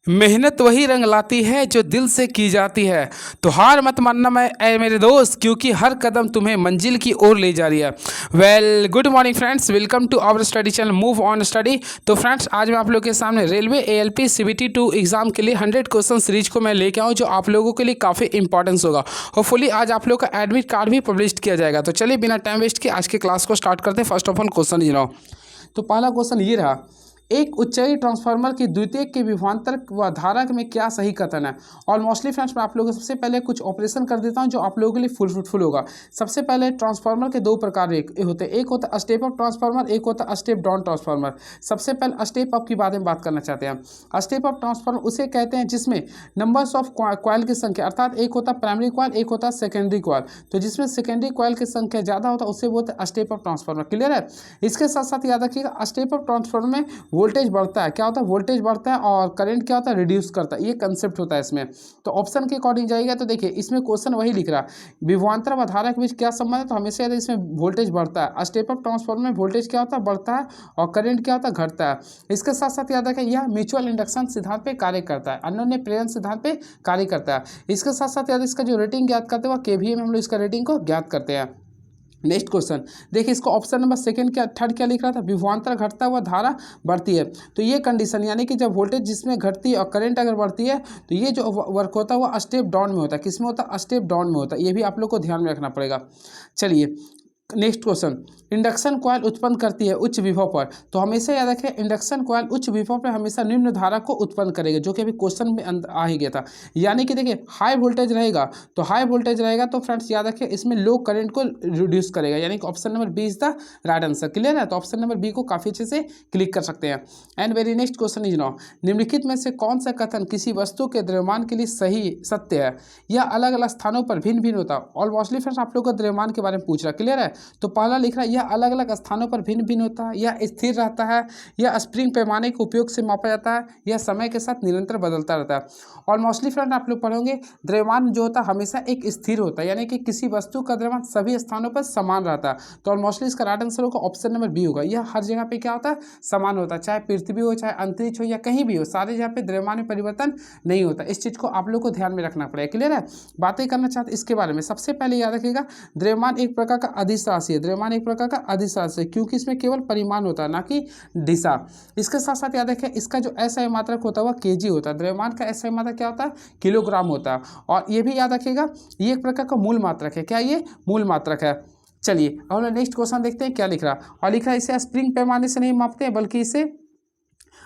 मेहनत वही रंग लाती है जो दिल से की जाती है। तो हार मत मानना मैं ऐ मेरे दोस्त, क्योंकि हर कदम तुम्हें मंजिल की ओर ले जा रही है। Well, good morning friends, welcome to our study channel move on study. तो फ्रेंड्स, आज मैं आप लोगों के सामने रेलवे ALP CBT 2 एग्जाम के लिए 100 क्वेश्चन सीरीज को मैं लेके आऊँ, जो आप लोगों के लिए काफ़ी इंपॉर्टेंस होगा। होपफुली आज आप लोगों का एडमिट कार्ड भी पब्लिश किया जाएगा। तो चलिए बिना टाइम वेस्ट किए आज के क्लास को स्टार्ट करते हैं। फर्स्ट ऑफ ऑल क्वेश्चन तो पहला क्वेश्चन ये रहा, एक उच्चाई ट्रांसफार्मर की द्वितीयक के विभवांतर व धारा में क्या सही कथन है। और मोस्टली फ्रेंड्स, मैं आप लोगों को सबसे पहले कुछ ऑपरेशन कर देता हूं जो आप लोगों के लिए फ्रूटफुल होगा। सबसे पहले ट्रांसफार्मर के दो प्रकार होते हैं, एक होता है स्टेप अप ट्रांसफार्मर, एक होता है स्टेप डाउन ट्रांसफार्मर। सबसे पहले स्टेप अप की बारे में बात करना चाहते हैं। स्टेप अप ट्रांसफार्मर उसे कहते हैं जिसमें नंबर्स ऑफ क्वाइल की संख्या, अर्थात एक होता है प्राइमरी क्वाइल, एक होता है सेकेंडरी क्वाइल। तो जिसमें सेकेंडरी क्वाइल की संख्या ज़्यादा होता है उसे बोलते हैं स्टेप अप ट्रांसफार्मर। क्लियर है। इसके साथ साथ याद रखिएगा, स्टेप अप ट्रांसफार्मर में वोल्टेज बढ़ता है, क्या होता है, वोल्टेज बढ़ता है, और करंट क्या होता है, रिड्यूस करता है। ये कंसेप्ट होता है इसमें। तो ऑप्शन के अकॉर्डिंग जाइएगा तो देखिए इसमें क्वेश्चन वही लिख रहा है, विभवांतर व धारा के बीच क्या संबंध है। तो हमेशा याद है इसमें वोल्टेज बढ़ता है। स्टेप अप ट्रांसफार्मर में वोल्टेज क्या होता है, बढ़ता है, और करंट क्या होता है, घटता है। इसके साथ साथ याद रखें यह म्यूचुअल इंडक्शन सिद्धांत पे कार्य करता है, अन्योन्य प्रेरण सिद्धांत पे कार्य करता है। इसके साथ साथ याद इसका जो रेटिंग ज्ञात करते हैं वह KVA में हम लोग इसका रेटिंग को ज्ञात करते हैं। नेक्स्ट क्वेश्चन देखिए, इसको ऑप्शन नंबर सेकंड क्या थर्ड क्या लिख रहा था, विभवांतर घटता हुआ धारा बढ़ती है। तो ये कंडीशन यानी कि जब वोल्टेज जिसमें घटती है और करंट अगर बढ़ती है तो ये जो वर्क होता है वो स्टेप डाउन में होता है। किस में होता है, स्टेप डाउन में होता है। ये भी आप लोग को ध्यान में रखना पड़ेगा। चलिए नेक्स्ट क्वेश्चन, इंडक्शन कॉइल उत्पन्न करती है उच्च विभव पर। तो हमेशा याद रखें, इंडक्शन कॉइल उच्च विभव पर हमेशा निम्न धारा को उत्पन्न करेगा, जो कि अभी क्वेश्चन में आ ही गया था। यानी कि देखिए हाई वोल्टेज रहेगा, तो हाई वोल्टेज रहेगा तो फ्रेंड्स याद रखें इसमें लो करंट को रिड्यूस करेगा। यानी कि option number B is the right answer. Clear है। तो ऑप्शन नंबर बी को काफ़ी अच्छे से क्लिक कर सकते हैं। And very next question is now, निम्नलिखित में से कौन सा कथन किसी वस्तु के द्रव्यमान के लिए सही सत्य है। यह अलग अलग स्थानों पर भिन्न भिन्न होता है। ऑलमोस्टली फ्रेंड्स आप लोग को द्रव्यमान के बारे में पूछ रहा है। क्लियर है। तो पहला लिख रहा है, यह अलग अलग स्थानों पर भिन्न भिन्न होता है, यह स्थिर रहता है, यह स्प्रिंग पैमाने के उपयोग से मापा जाता है, यह समय के साथ निरंतर बदलता रहता है। और मोस्टली फ्रेंड आप लोग पढ़ोगे, द्रव्यमान जो होता है हमेशा एक स्थिर होता है, यानी कि किसी वस्तु का द्रव्यमान सभी स्थानों पर समान रहता है। तो और मोस्टली इसका राइट आंसर होगा ऑप्शन नंबर बी होगा। यह हर जगह पे क्या होता है, समान होता है, चाहे पृथ्वी हो, चाहे अंतरिक्ष हो, या कहीं भी हो, सारे जगह पे द्रव्यमान में परिवर्तन नहीं होता। इस चीज़ को आप लोग को ध्यान में रखना पड़ेगा। क्लियर है। बातें करना चाहते इसके बारे में, सबसे पहले याद रखिएगा, द्रव्यमान एक प्रकार का अदिश राशि है। द्रव्यमान एक प्रकार का अदिश राशि है, क्योंकि इसमें केवल परिमाण होता है, ना कि दिशा। इसके साथ साथ याद रखें, इसका जो SI मात्रक होता है वह kg होता है। द्रव्यमान का SI मात्रक क्या होता है, किलोग्राम होता है। और ये भी याद रखिएगा, ये एक प्रकार का मूल मात्रक है। क्या ये मूल मात्रक है। चलिए अब हम नेक्स्ट क्वेश्चन देखते हैं क्या लिख रहा है। और लिख रहा है, इसे स्प्रिंग पैमाने से नहीं मापते हैं, बल्कि इसे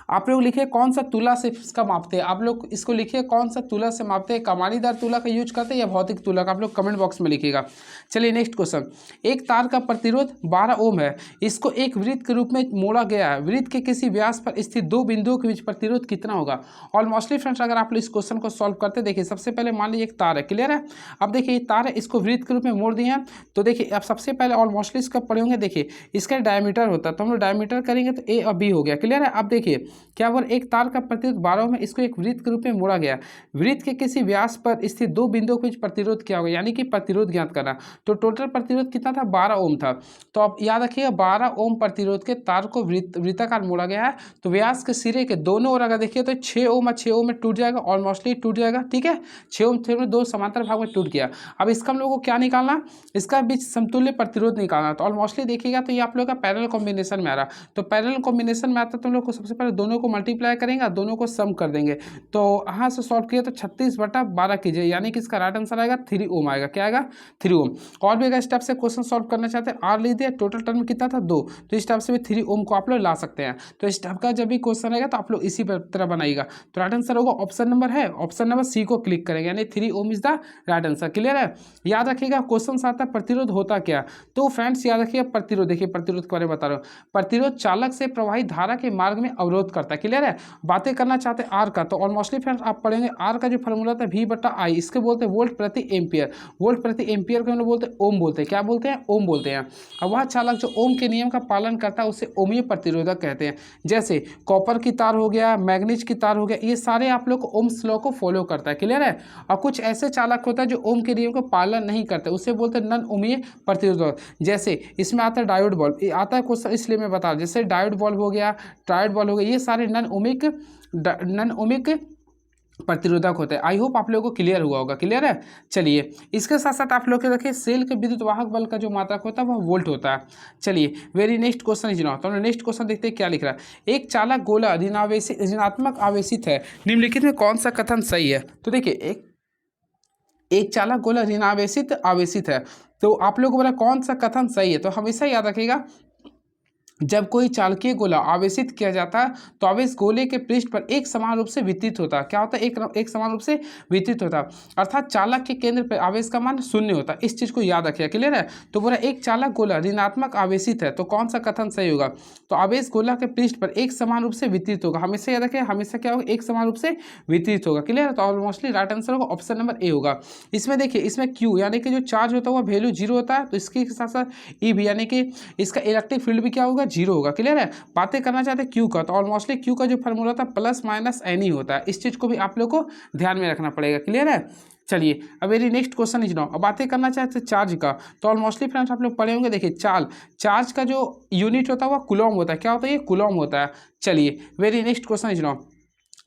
आप लोग लिखिए कौन सा तुला से इसका मापते हैं। आप लोग इसको लिखिए कौन सा तुला से मापते हैं, कमानीदार तुला का यूज करते हैं या भौतिक तुला का, आप लोग कमेंट बॉक्स में लिखिएगा। चलिए नेक्स्ट क्वेश्चन, एक तार का प्रतिरोध 12 ओम है, इसको एक वृत्त के रूप में मोड़ा गया है, वृत्त के किसी व्यास पर स्थित दो बिंदुओं के बीच प्रतिरोध कितना होगा। और मोस्टली फ्रेंड्स अगर आप लोग इस क्वेश्चन को सॉल्व करते देखिए, सबसे पहले मान लीजिए एक तार है। क्लियर है। अब देखिए ये तार है, इसको वृत्त के रूप में मोड़ दिए हैं। तो देखिए अब सबसे पहले और मोस्टली इसका पढ़े होंगे, देखिए इसका डायमीटर होता है, तो हम लोग डायमीटर करेंगे तो A और B हो गया। क्लियर है। अब देखिए क्या वो एक तार का प्रतिरोध 12 में, इसको एक वृत्त के रूप में मोड़ा गया, वृत्त के किसी व्यास पर स्थित दो बिंदुओं के बीच प्रतिरोध क्या होगा, यानी कि प्रतिरोध ज्ञात करना। तो टोटल प्रतिरोध कितना था, 12 ओम था। तो आप याद रखिएगा 12 ओम प्रतिरोध के तार को वृत्ताकार मोड़ा गया है। तो व्यास के सिरे के दोनों ओर अगर देखिए तो 6 ओम और 6 ओम में टूट जाएगा, ऑलमोस्टली टूट जाएगा। ठीक है। 6 ओम थे दो समांतर भाग में टूट गया। अब इसका हम लोग को क्या निकालना, इसका बीच समतुल्य प्रतिरोध निकालना। तो ऑलमोस्टली देखिएगा तो ये आप लोग का पैरेलल कॉम्बिनेशन में आ रहा। तो पैरेलल कॉम्बिनेशन में आता है तो हम लोग को सबसे पहले दोनों को मल्टीप्लाई करेंगे, दोनों को सम कर देंगे। तो यहाँ से सॉल्व किया तो 36/12 कीजिए, यानी कि इसका राइट आंसर आएगा 3 ओम आएगा। क्या आएगा, 3 ओम। और भी अगर स्टेप से क्वेश्चन सॉल्व करना चाहते हैं, R ले दिया, टोटल टर्म कितना था 2, तो इस टाइप से भी 3 ओम को आप लोग ला सकते हैं। तो इस टाइप का जब भी क्वेश्चन आएगा तो आप लोग इसी तरह बनाइएगा। तो राइट आंसर होगा ऑप्शन नंबर है, ऑप्शन नंबर C को क्लिक करेंगे, यानी 3 ohm is the right answer. Clear है। याद रखिएगा क्वेश्चन आता है प्रतिरोध होता क्या। तो फ्रेंड्स याद रखिए प्रतिरोध, देखिए प्रतिरोध के बारे में बता रहा हूँ, प्रतिरोध चालक से प्रवाहित धारा के मार्ग में अवरोध करता है। क्लियर है। बातें करना चाहते हैं R का, तो ऑलमोस्टली फ्रेंड्स आप पढ़ेंगे R का जो फॉर्मूला था V/I, इसके बोलते हैं वोल्ट प्रति एम्पियर। वोल्ट प्रति एम्पियर को हम लोग बोलते हैं ओम बोलते हैं। क्या बोलते हैं, ओम बोलते हैं। अब वह चालक जो ओम के नियम का पालन करता है उसे ओमीय प्रतिरोधक कहते हैं। जैसे कॉपर की तार हो गया, मैग्नीज की तार हो गया, ये सारे आप लोग ओम्स लॉ को फॉलो करता है। क्लियर है। और कुछ ऐसे चालक होता है जो ओम के नियम का पालन नहीं करते, उसे बोलते हैं नन ओमीय प्रतिरोधक। जैसे इसमें आता है डायोड बल्ब, आता है क्वेश्चन इसलिए मैं बता रहा हूं, जैसे डायोड बल्ब हो गया, ट्रायोड बल्ब हो गया, ये सारे नन ओमिक प्रतिरोधक होता है। आई होप आप लोगों को क्लियर हुआ होगा। क्लियर है? चलिए, इसके साथ साथ आप लोग के देखिए सेल के विद्युत वाहक बल का जो मात्रक होता है वह वोल्ट होता है। चलिए, very next question is now. तो हम नेक्स्ट क्वेश्चन देखते हैं क्या लिख रहा है। एक चालक गोला ऋणात्मक आवेशित है, निम्नलिखित में कौन सा कथन सही है? तो देखिए, एक चालक गोला ऋणावेशित आवेशित है, तो आप लोग को बोला कौन सा कथन सही है। तो हमेशा याद रखिएगा, जब कोई चालकीय गोला आवेशित किया जाता है तो आवेश गोले के पृष्ठ पर एक समान रूप से वितरित होता है। क्या होता है? एक समान रूप से वितरित होता है, अर्थात चालक के केंद्र पर आवेश का मान शून्य होता है। इस चीज को याद रखिए। क्लियर है? तो बोला एक चालक गोला ऋणात्मक आवेशित है, तो कौन सा कथन सही होगा? तो आवेश गोला के पृष्ठ पर एक समान रूप से वितरित होगा। हमेशा याद रखिए, हमेशा क्या होगा? एक समान रूप से वितरित होगा। क्लियर है? तो ऑलमोस्टली राइट आंसर होगा ऑप्शन नंबर ए होगा। इसमें देखिए, इसमें क्यू यानी कि जो चार्ज होता है वह वैल्यू जीरो होता है, तो इसके साथ साथ ई भी यानी कि इसका इलेक्ट्रिक फील्ड भी क्या होगा? जीरो होगा। क्लियर है? बातें करना चाहते हैं क्यू का, तो ऑलमोस्टली क्यू का जो फॉर्मूला था प्लस माइनस एन ही होता है। इस चीज को भी आप लोग को ध्यान में रखना पड़ेगा। क्लियर है? चलिए, अब मेरी नेक्स्ट क्वेश्चन इज नाउ। अब बातें करना चाहते हैं चार्ज का, तो ऑलमोस्टली फ्रेंड्स आप लोग पढ़े होंगे। देखिए, चार्ज का जो यूनिट होता है वह कूलॉम होता है। क्या होता है? ये कूलॉम होता है। चलिए, very next question is now.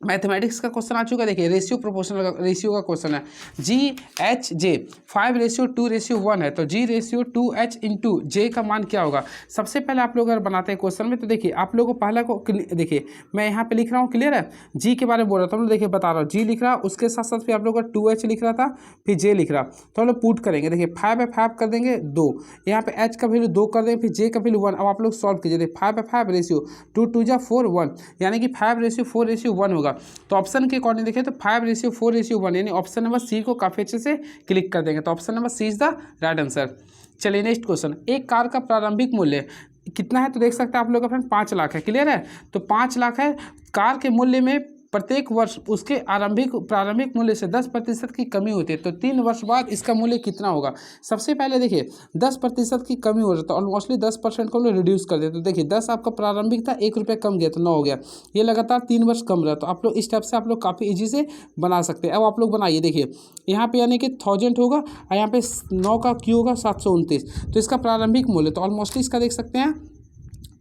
Mathematics का क्वेश्चन आ चुका है। देखिए, रेशियो प्रोपोर्शनल का रेशियो का क्वेश्चन है। जी एच जे 5:2:1 है, तो जी रेशियो 2h इंटू जे का मान क्या होगा? सबसे पहले आप लोग अगर बनाते हैं क्वेश्चन में, तो देखिए आप लोगों को पहला को देखिए मैं यहाँ पे लिख रहा हूँ। क्लियर है? जी के बारे में बोल रहा था, हम लोग देखिए बता रहा हूँ। जी लिख रहा, उसके साथ साथ फिर आप लोग का 2h लिख रहा था, फिर जे लिख रहा, तो हम लोग पुट करेंगे। देखिए 5/5 कर देंगे 2, यहाँ पे h का वैल्यू 2 कर देंगे, फिर जे का वैल्यू 1। अब आप लोग सॉल्व कीजिए। देखिए 5/5 रेशियो 2 1, यानी कि 5:4:1 होगा। तो ऑप्शन के अकॉर्डिंग देखिए तो 5:4:1, यानी ऑप्शन नंबर सी को काफी अच्छे से क्लिक कर देंगे। तो option number C is the right answer. चलिए, नेक्स्ट क्वेश्चन। एक कार का प्रारंभिक मूल्य कितना है? तो देख सकते हैं आप लोग का फ्रेंड 5 लाख है। क्लियर है? तो 5 लाख है। कार के मूल्य में प्रत्येक वर्ष उसके प्रारंभिक मूल्य से 10% की कमी होती है, तो 3 वर्ष बाद इसका मूल्य कितना होगा? सबसे पहले देखिए 10% की कमी हो रहा था, ऑलमोस्टली 10% को हम लोग रिड्यूस कर देते। तो देखिए 10 आपका प्रारंभिक था, 1 रुपये कम गया तो 9 हो गया। ये लगातार 3 वर्ष कम रहा, तो आप लोग इस टाइप से आप लोग काफ़ी ईजी से बना सकते हैं। अब आप लोग बनाइए। देखिए यहाँ पे यानी कि 1000 होगा और यहाँ पे 9 का क्यू होगा 729, तो इसका प्रारंभिक मूल्य, तो ऑलमोस्टली इसका देख सकते हैं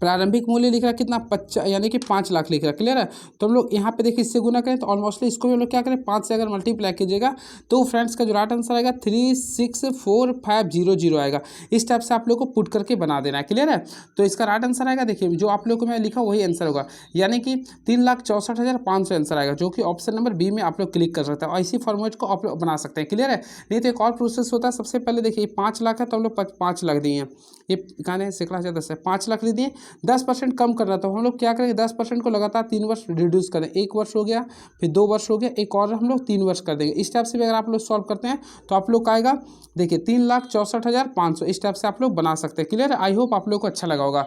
प्रारंभिक मूल्य लिख रहा है कितना? 50, यानी कि 5 लाख लिख रहा है। क्लियर है? तो हम लोग यहाँ पे देखिए इससे गुना करें, तो ऑलमोस्टली इसको भी हम लोग क्या करें? 5 से अगर मल्टीप्लाई कीजिएगा तो फ्रेंड्स का जो राइट आंसर आएगा 364500 आएगा। इस टाइप से आप लोग को पुट करके बना देना है। क्लियर है? तो इसका राइट आंसर आएगा, देखिए जो आप लोग को मैं लिखा वही आंसर होगा, यानी कि 3,64,500 आंसर आएगा, जो कि ऑप्शन नंबर बी में आप लोग क्लिक कर सकते हैं। और इसी फॉर्मेट को आप लोग बना सकते हैं। क्लियर है? नहीं तो एक और प्रोसेस होता है। सबसे पहले देखिए 5 लाख है, तो हम लोग 5 लाख दिए, ये कहने से क्लास 10 है, 5 लाख दे दिए, 10% कम करना, तो हम लोग क्या करेंगे? 10% को लगातार 3 वर्ष रिड्यूस करें। 1 वर्ष हो गया, फिर 2 वर्ष हो गया, एक और हम लोग 3 वर्ष कर देंगे। इस टाइप से भी अगर आप लोग सॉल्व करते हैं तो आप लोग का आएगा देखिए 3,64,500। इस टाइप से आप लोग बना सकते हैं। क्लियर है? आई होप आप लोग को अच्छा लगा होगा।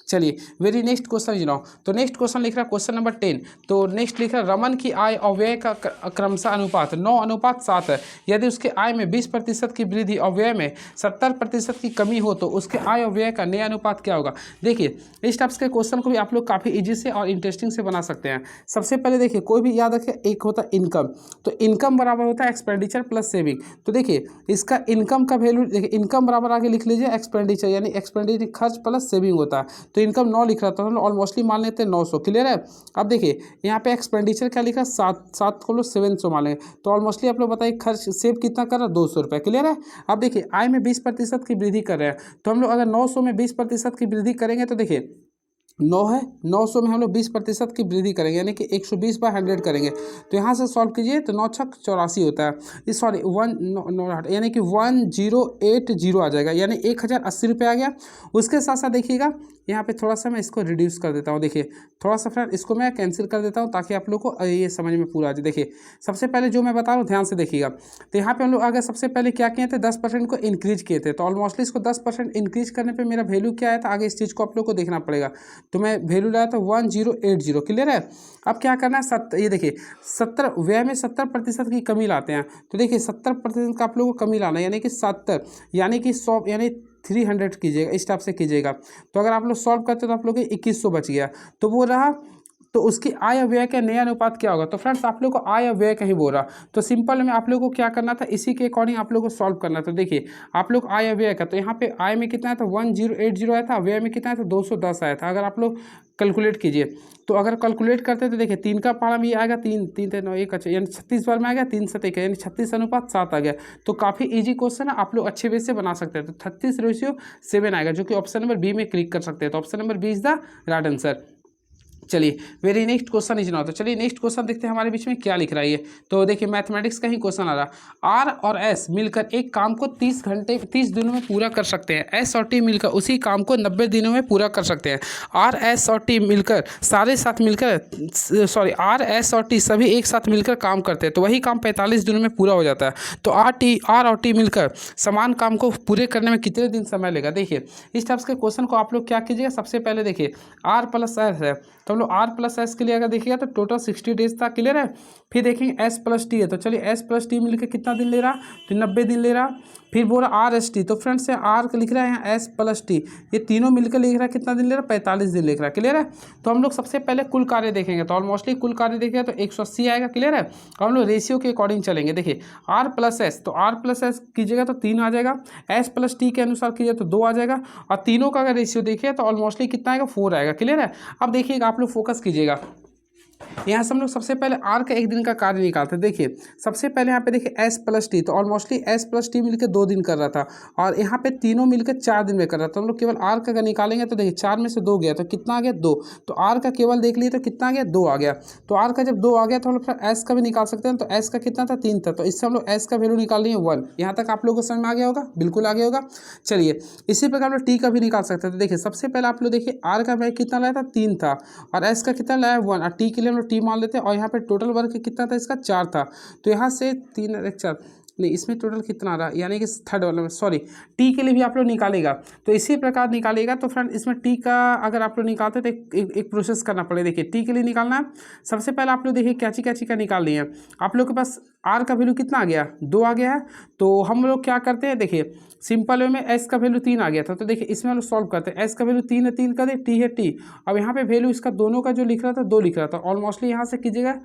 चलिए, वेरी नेक्स्ट क्वेश्चन जनाओ। तो नेक्स्ट क्वेश्चन लिख रहा है क्वेश्चन नंबर 10। तो नेक्स्ट लिख रहा है रमन की आय और व्यय का क्रमशः अनुपात 9:7 है। यदि उसके आय में 20% की वृद्धि और व्यय में 70% की कमी हो तो उसके आय और व्यय का नया अनुपात क्या होगा? देखिए इस टाइप्स के क्वेश्चन को भी आप लोग काफ़ी इजी से और इंटरेस्टिंग से बना सकते हैं। सबसे पहले देखिए कोई भी याद रखे, एक होता है इनकम, तो इनकम बराबर होता है एक्सपेंडिचर प्लस सेविंग। तो देखिए इसका इनकम का वैल्यू, देखिए इनकम बराबर आगे लिख लीजिए एक्सपेंडिचर, यानी एक्सपेंडिचर खर्च प्लस सेविंग होता है। तो इनकम 9 लिख रहा था, हम ऑलमोस्टली मान लेते हैं 900। क्लियर है? अब देखिए यहाँ पे एक्सपेंडिचर क्या लिखा? 7 को लोग 700 मान लेंगे, तो ऑलमोस्टली आप लोग बताइए खर्च सेव कितना कर रहा है? 200 रुपये। क्लियर है? अब देखिए आय में 20% की वृद्धि कर रहे हैं, तो हम लोग अगर 900 में 20% की वृद्धि करेंगे तो देखिए 9 है, 900 में हम लोग 20% की वृद्धि करेंगे, यानी कि 120/100 करेंगे। तो यहाँ से सॉल्व कीजिए तो 9 छक 84 होता है, सॉरी 1 यानी कि 1080 आ जाएगा, यानी 1080 रुपये आ गया। उसके साथ साथ देखिएगा यहाँ पे थोड़ा सा मैं इसको रिड्यूस कर देता हूँ। देखिए थोड़ा सा फ्रेंड इसको मैं कैंसिल कर देता हूँ ताकि आप लोग को ये समझ में पूरा आ जाए। देखिए सबसे पहले जो मैं बता रहा हूँ ध्यान से देखिएगा, तो यहाँ पे हम लोग आगे सबसे पहले क्या किए थे? 10% को इंक्रीज किए थे, तो ऑलमोस्टली इसको 10% इंक्रीज करने पर मेरा वैल्यू क्या आया था? आगे इस चीज़ को आप लोग को देखना पड़ेगा। तो मैं वैल्यू लाया था 1080। क्लियर है? अब क्या करना है? ये देखिए 70 व्यय में 70% की कमी लाते हैं, तो देखिए 70% का आप लोगों को कमी लाना है, यानी कि 70, यानी कि 100, यानी 300 कीजिएगा, इस टाइप से कीजिएगा। तो अगर आप लोग सॉल्व करते तो आप लोग 2100 बच गया, तो वो रहा तो उसकी आय और व्यय का नया अनुपात क्या होगा। तो फ्रेंड्स आप लोग को आय और व्यय का ही बोल रहा, तो सिंपल में आप लोग को क्या करना था, इसी के अकॉर्डिंग आप लोग को सॉल्व करना था। देखिए आप लोग आय और व्यय का, तो यहाँ पे आय में कितना आया था 1080 आया था, व्यय में कितना आया था 210 आया था। अगर आप लोग कैलकुलेट कीजिए, तो अगर कैलकुलेट करते तो देखिए 3 का पारा में ये आएगा 3 3 3 9 1 अच्छा, यानी 36 बार में आ गया 3 7 1 यानी 36:7 आ गया। तो काफ़ी इजी क्वेश्चन है, आप लोग अच्छे वे से बना सकते हैं। तो 36:7 आएगा, जो कि ऑप्शन नंबर बी में क्लिक कर सकते हैं। तो option number B is the right answer. चलिए very next question is not. तो चलिए नेक्स्ट क्वेश्चन देखते हैं हमारे बीच में क्या लिख रहा है ये। तो देखिए मैथमेटिक्स का ही क्वेश्चन आ रहा। आर और एस मिलकर एक काम को 30 दिनों में पूरा कर सकते हैं। एस और टी मिलकर उसी काम को 90 दिनों में पूरा कर सकते हैं। आर एस और टी मिलकर सारे साथ मिलकर आर एस और टी सभी एक साथ मिलकर काम करते हैं, तो वही काम 45 दिनों में पूरा हो जाता है। तो आर और टी मिलकर समान काम को पूरे करने में कितने दिन समय लेगा। देखिए इस टाइप्स के क्वेश्चन को आप लोग क्या कीजिएगा, सबसे पहले देखिए आर प्लस एस है, तो हम लोग आर प्लस एस के लिए अगर देखिएगा तो टोटल 60 डेज था। क्लियर है। फिर देखेंगे एस प्लस टी है, तो चलिए एस प्लस टी मिलकर कितना दिन ले रहा, तो 90 दिन ले रहा। फिर बोल रहा आर एस टी, तो फ्रेंड्स से आर का लिख रहा है यहाँ एस प्लस टी, ये तीनों मिलकर लिख रहा है कितना दिन ले रहा है, 45 दिन लिख रहा है। क्लियर है। तो हम लोग सबसे पहले कुल कार्य देखेंगे, तो ऑलमोस्टली कुल कार्य देखेंगे तो 180 आएगा। क्लियर है। और हम लोग रेशियो के अकॉर्डिंग चलेंगे। देखिए आर प्लस एस, तो आर प्लस एस कीजिएगा तो 3 आ जाएगा, एस प्लस टी के अनुसार कीजिए तो 2 आ जाएगा, और तीनों का अगर रेशियो देखिए तो ऑलमोस्टली कितना आएगा 4 आएगा। क्लियर है। अब देखिएगा आप लोग फोकस कीजिएगा, यहाँ से हम लोग सबसे पहले आर का एक दिन का कार्य निकालते हैं। देखिए सबसे पहले यहाँ पे देखिए एस प्लस टी, तो ऑलमोस्टली एस प्लस टी मिलकर 2 दिन कर रहा था, और यहाँ पे तीनों मिलकर 4 दिन में कर रहा था। तो हम लोग केवल आर का अगर निकालेंगे तो देखिए 4 में से 2 गया तो कितना आ गया 2, तो आर का केवल देख लिए तो कितना आ गया 2 आ गया। तो आर का जब 2 आ गया तो हम लोग फिर एस का भी निकाल सकते हैं। तो एस का कितना था 3 था, तो इससे हम लोग एस का वैल्यू निकाल लिए 1। यहाँ तक आप लोगों को समझ में आ गया होगा, बिल्कुल आ गया होगा। चलिए इसी प्रकार हम लोग टी का भी निकाल सकते हैं। तो देखिए सबसे पहले आप लोग देखिए आर का वैल्यू कितना लाया था 3 था, और एस का कितना लाया 1, और टी के लिए हम लोग टी मान लेते हैं। और यहाँ पे टोटल वर्क कितना था इसका 4 था, तो यहाँ से 3 1 4 नहीं, इसमें टोटल कितना आ रहा है, यानी कि थर्ड वाले में सॉरी टी के लिए भी आप लोग निकालेगा तो इसी प्रकार निकालेगा। तो फ्रेंड इसमें टी का अगर आप लोग निकालते तो एक प्रोसेस करना पड़ेगा। देखिए टी के लिए निकालना है, सबसे पहले आप लोग देखिए कैची का निकाल लिए हैं। आप लोग के पास आर का वैल्यू कितना आ गया 2 आ गया है, तो हम लोग क्या करते हैं देखिए सिंपल वे में एस का वैल्यू 3 आ गया था, तो देखिए इसमें हम लोग सॉल्व करते हैं। एस का वैल्यू 3 है, 3 का दे टी है टी, अब यहाँ पे वैल्यू इसका दोनों का जो लिख रहा था 2 लिख रहा था, ऑलमोस्टली यहाँ से कीजिएगा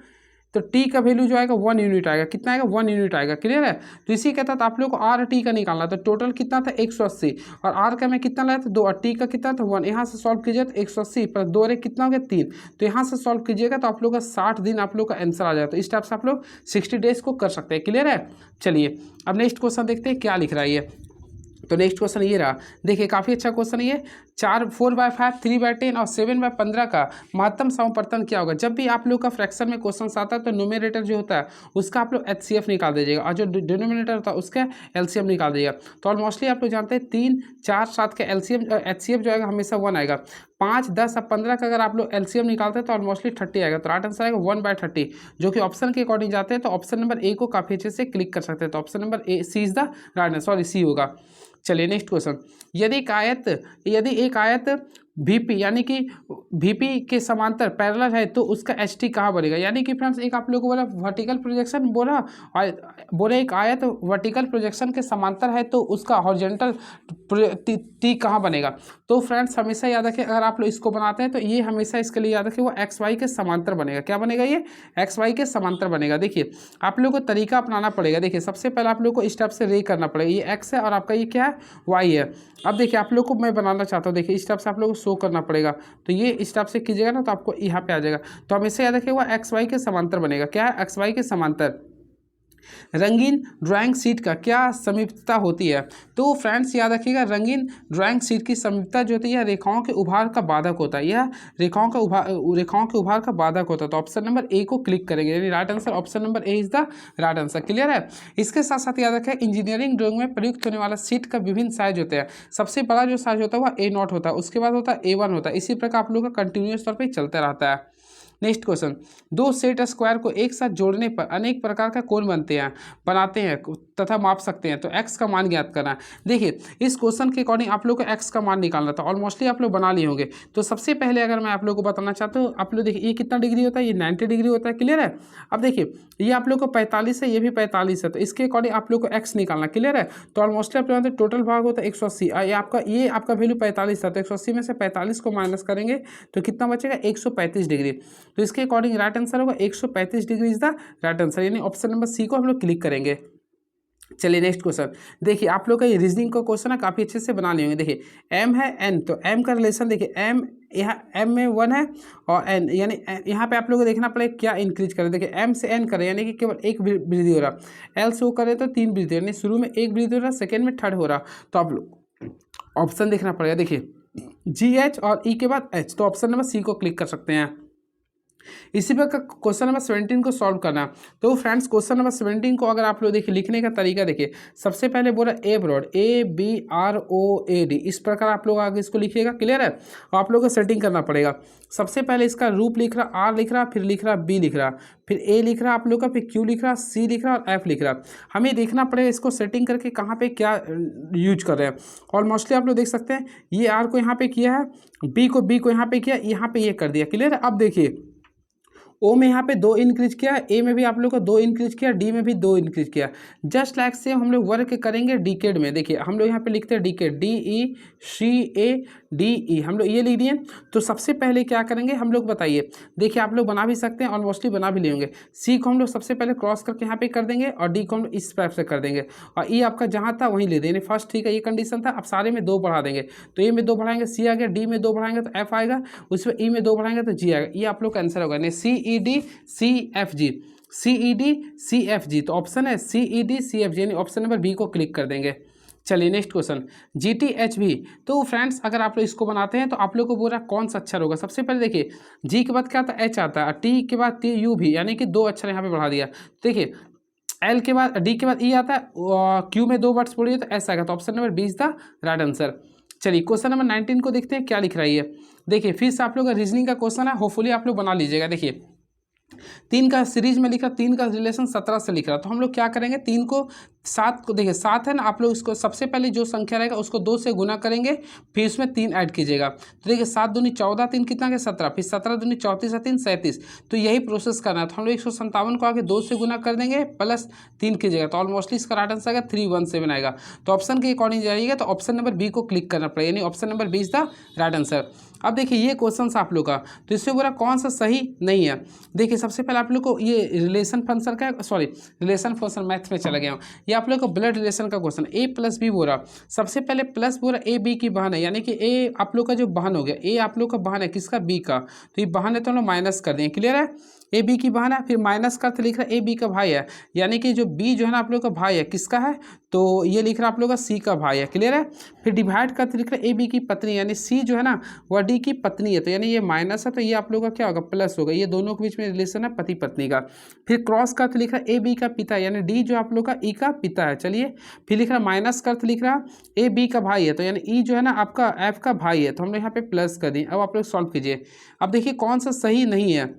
तो टी का वैल्यू जो आएगा 1 यूनिट आएगा। कितना आएगा 1 यूनिट आएगा। क्लियर है। तो इसी के तहत आप लोग को आर टी का निकालना, तो टोटल कितना था 180, और आर का मैं कितना लाया था 2, और टी का कितना था 1। यहाँ से सॉल्व कीजिए तो 180 प्लस 2 अरे कितना हो गया 3, तो यहाँ से सॉल्व कीजिएगा तो आप लोग का 60 दिन आप लोग का आंसर आ जाएगा। तो इस टाइप से आप लोग 60 डेज को कर सकते हैं। क्लियर है। चलिए अब नेक्स्ट क्वेश्चन देखते हैं क्या लिख रहा है ये। तो नेक्स्ट क्वेश्चन ये रहा। देखिए काफ़ी अच्छा क्वेश्चन है ये। 4/5, 3/10 और 7/15 का महत्तम समापवर्तन क्या होगा। जब भी आप लोग का फ्रैक्शन में क्वेश्चन आता है तो न्यूमरेटर जो होता है उसका आप लोग HCF निकाल दीजिएगा, और जो डिनोमिनेटर होता है उसका LCM निकाल दीजिएगा। तो ऑलमोस्टली आप लोग जानते हैं 3, 4, 7 का HCF जो आएगा हमेशा 1 आएगा। 5, 10 और 15 का अगर आप लोग LCM निकालते हैं तो ऑलमोस्टली 30 आएगा। तो राइट आंसर आएगा 1/30, जो कि ऑप्शन के अकॉर्डिंग जाते हैं। तो ऑप्शन नंबर ए को काफ़ी अच्छे से क्लिक कर सकते हैं। तो option number A C is the right answer, sorry C होगा। चलिए नेक्स्ट क्वेश्चन। यदि एक आयत VP यानी कि VP के समांतर पैरेलल है तो उसका HT कहाँ बनेगा। यानी कि फ्रेंड्स एक आप लोगों को बोला वर्टिकल प्रोजेक्शन बोला, और बोले एक आयत वर्टिकल प्रोजेक्शन के समांतर है तो उसका हॉरिजॉन्टल T कहाँ बनेगा। तो फ्रेंड्स हमेशा याद रखें, अगर आप लोग इसको बनाते हैं तो ये हमेशा इसके लिए याद रखें वो XY के समांतर बनेगा। क्या बनेगा ये XY के समांतर बनेगा। देखिए आप लोग को तरीका अपनाना पड़ेगा। देखिए सबसे पहले आप लोग को इस टाइप से रे करना पड़ेगा। ये X है और आपका ये क्या है Y है। अब देखिए आप लोग को मैं बनाना चाहता हूँ, देखिए इस टाइप से आप लोग को शो करना पड़ेगा। तो ये इस टाइप से कीजिएगा ना तो आपको यहाँ पे आ जाएगा। तो हमेशा याद रखिए वो XY के समांतर बनेगा। क्या है XY के समांतर। रंगीन ड्राइंग शीट का क्या समीपता होती है। तो फ्रेंड्स याद रखिएगा रंगीन ड्राइंग शीट की समीपता जो होती है रेखाओं के उभार का बाधक होता है। यह रेखाओं के उभार का बाधक होता है। तो ऑप्शन नंबर ए को क्लिक करेंगे, यानी right answer option number A is the right answer. Clear है। इसके साथ साथ याद रखें इंजीनियरिंग ड्राइंग में प्रयुक्त होने वाला शीट का विभिन्न साइज होते हैं। सबसे बड़ा जो साइज होता है वह A0 होता है, उसके बाद होता है A1 होता है। इसी प्रकार आप लोग का कंटिन्यूस तौर पर चलता रहता है। Next question. 2 सेट स्क्वायर को एक साथ जोड़ने पर अनेक प्रकार का कोण बनाते हैं तथा माप सकते हैं। तो x का मान ज्ञात करना है। देखिए इस क्वेश्चन के अकॉर्डिंग आप लोग को x का मान निकालना था। ऑलमोस्टली आप लोग बना लिए होंगे। तो सबसे पहले अगर मैं आप लोग को बताना चाहता हूँ, आप लोग देखिए ये कितना डिग्री होता है, ये 90 डिग्री होता है। क्लियर है। अब देखिए ये आप लोग को 45 है, ये भी 45 है, तो इसके अकॉर्डिंग आप लोग को x निकालना। क्लियर है। तो ऑलमोस्टली आप लोग टोटल भाग होता है 180, ये आपका वैल्यू 45 था, तो 180 में से 45 को माइनस करेंगे तो कितना बचेगा 135 डिग्री। तो इसके अकॉर्डिंग राइट आंसर होगा 135 degree is the right answer, यानी ऑप्शन नंबर सी को हम लोग क्लिक करेंगे। चलिए नेक्स्ट क्वेश्चन देखिए, आप लोग का ये रीजनिंग का क्वेश्चन है, काफ़ी अच्छे से बना लिए होंगे। देखिए m है n, तो m का रिलेशन देखिए m, यहाँ m में 1 है और n, यानी यहाँ पे आप लोगों को देखना पड़ेगा क्या इंक्रीज करें। देखिए m से n करें यानी कि केवल एक वृद्धि हो रहा, l से o करें तो 3 वृद्धि, यानी शुरू में 1 वृद्धि हो रहा, सेकेंड में थर्ड हो रहा, तो आप लोग ऑप्शन देखना पड़ेगा। देखिए GH और E के बाद H, तो ऑप्शन नंबर सी को क्लिक कर सकते हैं। इसी पर क्वेश्चन नंबर 17 को सॉल्व करना। तो फ्रेंड्स क्वेश्चन नंबर 17 को अगर आप लोग देखिए लिखने का तरीका देखिए, सबसे पहले बोला ए ब्रॉड, ABROAD, इस प्रकार आप लोग आगे इसको लिखिएगा, क्लियर है। और आप लोग को सेटिंग करना पड़ेगा। सबसे पहले इसका रूप लिख रहा, R लिख रहा, फिर लिख रहा B लिख रहा, फिर A लिख रहा आप लोग का, फिर Q लिख रहा, C लिख रहा और F लिख रहा। हमें देखना पड़ेगा इसको सेटिंग करके कहाँ पे क्या यूज कर रहे हैं। और मोस्टली आप लोग देख सकते हैं ये R को यहाँ पे किया है, B को यहाँ पे किया, यहाँ पे ये कर दिया, क्लियर है। अब देखिए ओ में यहाँ पे 2 इंक्रीज किया, ए में भी आप लोग को 2 इंक्रीज किया, डी में भी 2 इंक्रीज किया। जस्ट लाइक से हम लोग वर्क करेंगे डिकेड में। देखिए हम लोग यहाँ पे लिखते हैं डिकेड, DECADE, हम लोग ये लिख दिए। तो सबसे पहले क्या करेंगे हम लोग बताइए, देखिए आप लोग बना भी सकते हैं, ऑलमोस्टली बना भी लेंगे। सी को हम लोग सबसे पहले क्रॉस करके यहाँ पे कर देंगे और डी को हम लोग इस टाइप से कर देंगे और ई आपका जहाँ था वहीं ले देंगे फर्स्ट, ठीक है, ये कंडीशन था। अब सारे में 2 बढ़ा देंगे, तो ए में 2 बढ़ाएंगे सी आ गया, डी में 2 बढ़ाएंगे तो एफ आएगा, उसमें ई में 2 बढ़ाएंगे तो जी आएगा। ये आप लोग का आंसर होगा, यानी CED CFG, तो ऑप्शन है CED CFG, यानी ऑप्शन नंबर बी को क्लिक कर देंगे। चलिए नेक्स्ट क्वेश्चन GTHB। तो फ्रेंड्स अगर आप लोग इसको बनाते हैं तो आप लोग को बोल रहा कौन सा अक्षर होगा। सबसे पहले देखिए जी के बाद क्या आता है, H आता है, टी के बाद TU भी, यानी कि 2 अक्षर यहाँ पे बढ़ा दिया। देखिए एल के बाद डी के बाद ई आता है, क्यू में 2 वर्ड्स पढ़िए तो ऐसा आएगा, तो option number B is the right answer. चलिए क्वेश्चन नंबर 19 को देखते हैं क्या लिख रही है। देखिए फिर से आप लोग का रीजनिंग का क्वेश्चन है, होपफुली आप लोग बना लीजिएगा। देखिए 3 का सीरीज में लिखा, 3 का रिलेशन 17 से लिख रहा, तो हम लोग क्या करेंगे 3 को 7 को, देखिए 7 है ना, आप लोग इसको सबसे पहले जो संख्या रहेगा उसको 2 से गुना करेंगे, फिर उसमें 3 ऐड कीजिएगा। तो देखिए 7 दूनी 14, 3 कितना गया 17, फिर 17 दूनी 34 3 37, तो यही प्रोसेस करना है। तो हम लोग 157 को आगे 2 से गुना कर देंगे प्लस 3 कीजिएगा, तो ऑलमोस्टली इसका राइट आंसर आएगा 317 आएगा। तो ऑप्शन के अकॉर्डिंग जाइएगा तो ऑप्शन नंबर बी को क्लिक करना पड़ेगा, यानी option number B is the right answer. अब देखिए ये क्वेश्चन आप लोग का, तो इससे बोला कौन सा सही नहीं है। देखिए सबसे पहले आप लोग को ये रिलेशन फंक्शन का, सॉरी रिलेशन फंक्शन मैथ में चला गया हूँ, ये आप लोग को ब्लड रिलेशन का क्वेश्चन, A + B बोला। सबसे पहले प्लस बोला A B की बहन है, यानी कि A आप लोग का जो बहन हो गया, A आप लोग का बहन है किसका, B का, तो ये बहन है तो हम लोग माइनस कर देंगे, क्लियर है। A B की बहन है, फिर माइनस करते लिख रहा है A B का भाई है, यानी कि जो B जो है ना आप लोग का भाई है किसका है, तो ये लिख रहा है आप लोग का C का भाई है, क्लियर है। फिर डिवाइड करते लिख रहा है A B की पत्नी, यानी C जो है ना वह D की पत्नी है, तो यानी ये माइनस है तो ये आप लोग का क्या होगा प्लस होगा, ये दोनों के बीच में रिलेशन है पति पत्नी का। फिर क्रॉस करते लिख रहा है A B का पिता, यानी D जो आप लोग का E का पिता है, चलिए। फिर लिख रहा माइनस करते लिख रहा A B का भाई है, तो यानी E जो है ना आपका F का भाई है, तो हम लोग यहाँ पे प्लस कर दें। अब आप लोग सॉल्व कीजिए। अब देखिए कौन सा सही नहीं है,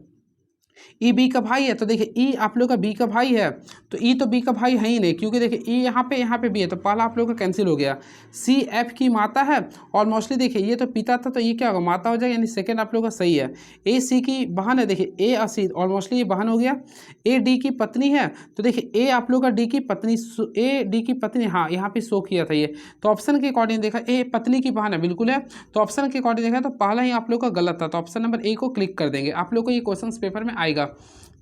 ई बी का भाई है, तो देखिए ई आप लोग का बी का भाई है, तो ई तो बी का भाई है ही नहीं, क्योंकि देखिए ई यहाँ पे भी है, तो पहला आप लोग का कैंसिल हो गया। सी एफ की माता है, और मोस्टली देखिए ये तो पिता था तो ये क्या होगा माता हो जाएगा, यानी सेकंड आप लोग का सही है। ए सी की बहन है, देखिए ए और सी ऑलमोस्टली ये बहन हो गया। ए डी की पत्नी है, तो देखिए ए आप लोग का डी की पत्नी, ए डी की पत्नी, हाँ यहाँ पे शो किया था ये, तो ऑप्शन के अकॉर्डिंग देखा ए पत्नी की बहन है, बिल्कुल है, तो ऑप्शन के अकॉर्डिंग देखा तो पहला ही आप लोग का गलत था, तो ऑप्शन नंबर ए को क्लिक कर देंगे। आप लोग को ये क्वेश्चन पेपर में आएगा।